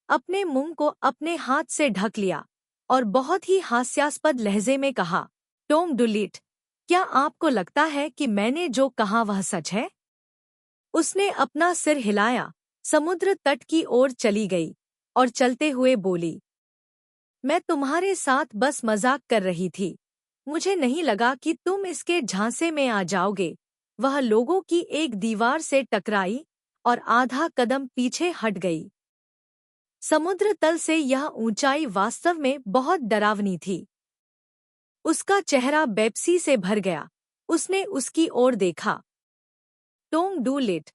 अपने मुंह को अपने हाथ से ढक लिया और बहुत ही हास्यास्पद लहजे में कहा, टोंग डू लिट, क्या आपको लगता है कि मैंने जो कहा वह सच है? उसने अपना सिर हिलाया, समुद्र तट की ओर चली गई और चलते हुए बोली, मैं तुम्हारे साथ बस मजाक कर रही थी। मुझे नहीं लगा कि तुम इसके झांसे में आ जाओगे। वह लोगों की एक दीवार से टकराई और आधा कदम पीछे हट गई। समुद्र तल से यह ऊंचाई वास्तव में बहुत डरावनी थी। उसका चेहरा बेपसी से भर गया। उसने उसकी ओर देखा। टोंग डूलिट,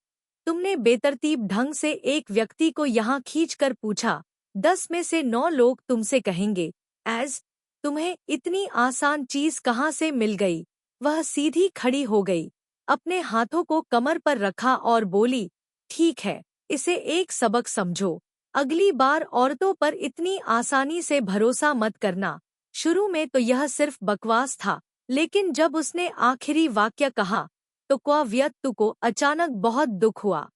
तुमने बेतरतीब ढंग से एक व्यक्ति को यहाँ खींचकर पूछा। 10 में से 9 लोग तुमसे कहेंगे, एज तुम्हें इतनी आसान चीज कहाँ से मिल गई? वह सीधी खड़ी हो गई, अपने हाथों को कमर पर रखा और बोली, ठीक है, इसे एक सबक समझो। अगली बार औरतों पर इतनी आसानी से भरोसा मत करना। शुरू में तो यह सिर्फ बकवास था, लेकिन जब उसने आखिरी वाक्य कहा तो क्वाव्यक्तु को अचानक बहुत दुख हुआ।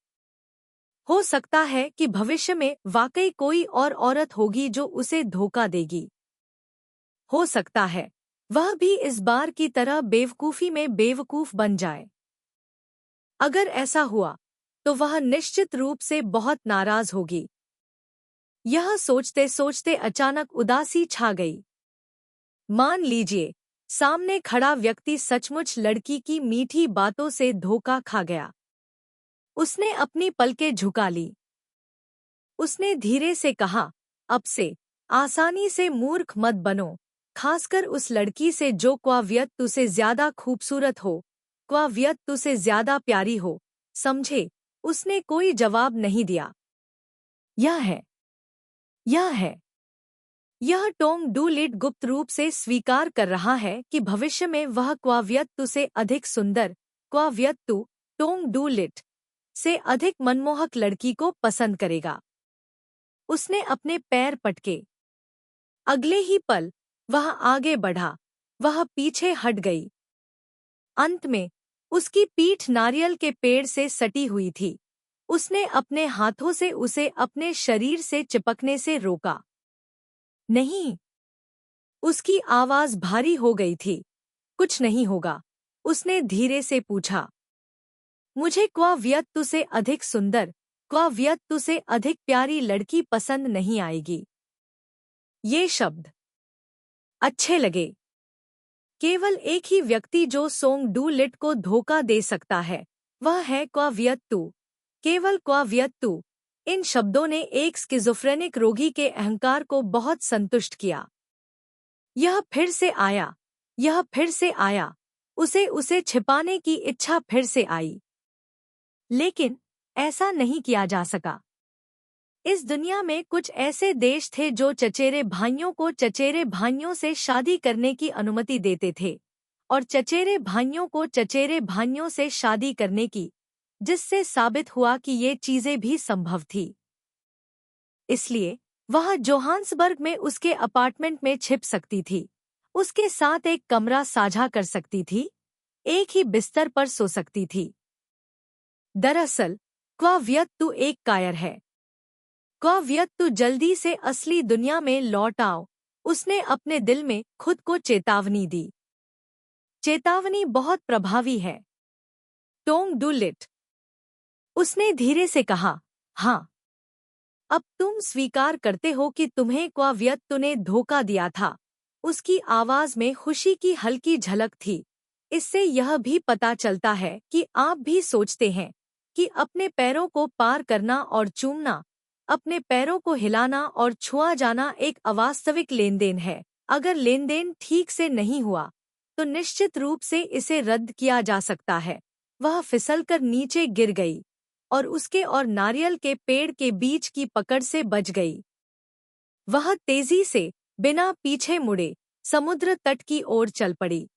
हो सकता है कि भविष्य में वाकई कोई और औरत होगी जो उसे धोखा देगी। हो सकता है वह भी इस बार की तरह बेवकूफी में बेवकूफ बन जाए। अगर ऐसा हुआ तो वह निश्चित रूप से बहुत नाराज होगी। यह सोचते सोचते अचानक उदासी छा गई। मान लीजिए सामने खड़ा व्यक्ति सचमुच लड़की की मीठी बातों से धोखा खा गया। उसने अपनी पलकें झुका ली। उसने धीरे से कहा, अब से आसानी से मूर्ख मत बनो, खासकर उस लड़की से जो क्वाव्यक्तु से ज्यादा खूबसूरत हो, क्वाव्यक्तु से ज्यादा प्यारी हो, समझे? उसने कोई जवाब नहीं दिया। यह है, यह है। यह टोंग डूलिट गुप्त रूप से स्वीकार कर रहा है कि भविष्य में वह क्वाव्यक्तु से अधिक सुंदर, क्वाव्यक्तु टोंग डूलिट से अधिक मनमोहक लड़की को पसंद करेगा। उसने अपने पैर पटके। अगले ही पल वह आगे बढ़ा, वह पीछे हट गई। अंत में उसकी पीठ नारियल के पेड़ से सटी हुई थी। उसने अपने हाथों से उसे अपने शरीर से चिपकने से रोका। नहीं। उसकी आवाज भारी हो गई थी। कुछ नहीं होगा। उसने धीरे से पूछा, मुझे क्वाव्यक्तु से अधिक सुंदर, क्वाव्यक्तु से अधिक प्यारी लड़की पसंद नहीं आएगी। ये शब्द अच्छे लगे। केवल एक ही व्यक्ति जो सोंग डूलिट को धोखा दे सकता है, वह है क्वाव्यक्तु, केवल क्वाव्यक्तु। इन शब्दों ने एक स्किज़ोफ्रेनिक रोगी के अहंकार को बहुत संतुष्ट किया। यह फिर से आया, यह फिर से आया। उसे छिपाने की इच्छा फिर से आई। लेकिन ऐसा नहीं किया जा सका। इस दुनिया में कुछ ऐसे देश थे जो चचेरे भाइयों को चचेरे भाइयों से शादी करने की अनुमति देते थे, और चचेरे भाइयों को चचेरे भाइयों से शादी करने की, जिससे साबित हुआ कि ये चीजें भी संभव थी। इसलिए वह जोहान्सबर्ग में उसके अपार्टमेंट में छिप सकती थी, उसके साथ एक कमरा साझा कर सकती थी, एक ही बिस्तर पर सो सकती थी। दरअसल क्वाव्यक्तु एक कायर है। क्वाव्यक्तु जल्दी से असली दुनिया में लौट आओ, उसने अपने दिल में खुद को चेतावनी दी। चेतावनी बहुत प्रभावी है। टोंग डूलिट, उसने धीरे से कहा, हाँ। अब तुम स्वीकार करते हो कि तुम्हें क्वाव्यक्तु ने धोखा दिया था। उसकी आवाज में खुशी की हल्की झलक थी। इससे यह भी पता चलता है कि आप भी सोचते हैं कि अपने पैरों को पार करना और चूमना, अपने पैरों को हिलाना और छुआ जाना एक अवास्तविक लेनदेन है। अगर लेनदेन ठीक से नहीं हुआ तो निश्चित रूप से इसे रद्द किया जा सकता है। वह फिसलकर नीचे गिर गई और उसके और नारियल के पेड़ के बीच की पकड़ से बच गई। वह तेजी से बिना पीछे मुड़े समुद्र तट की ओर चल पड़ी।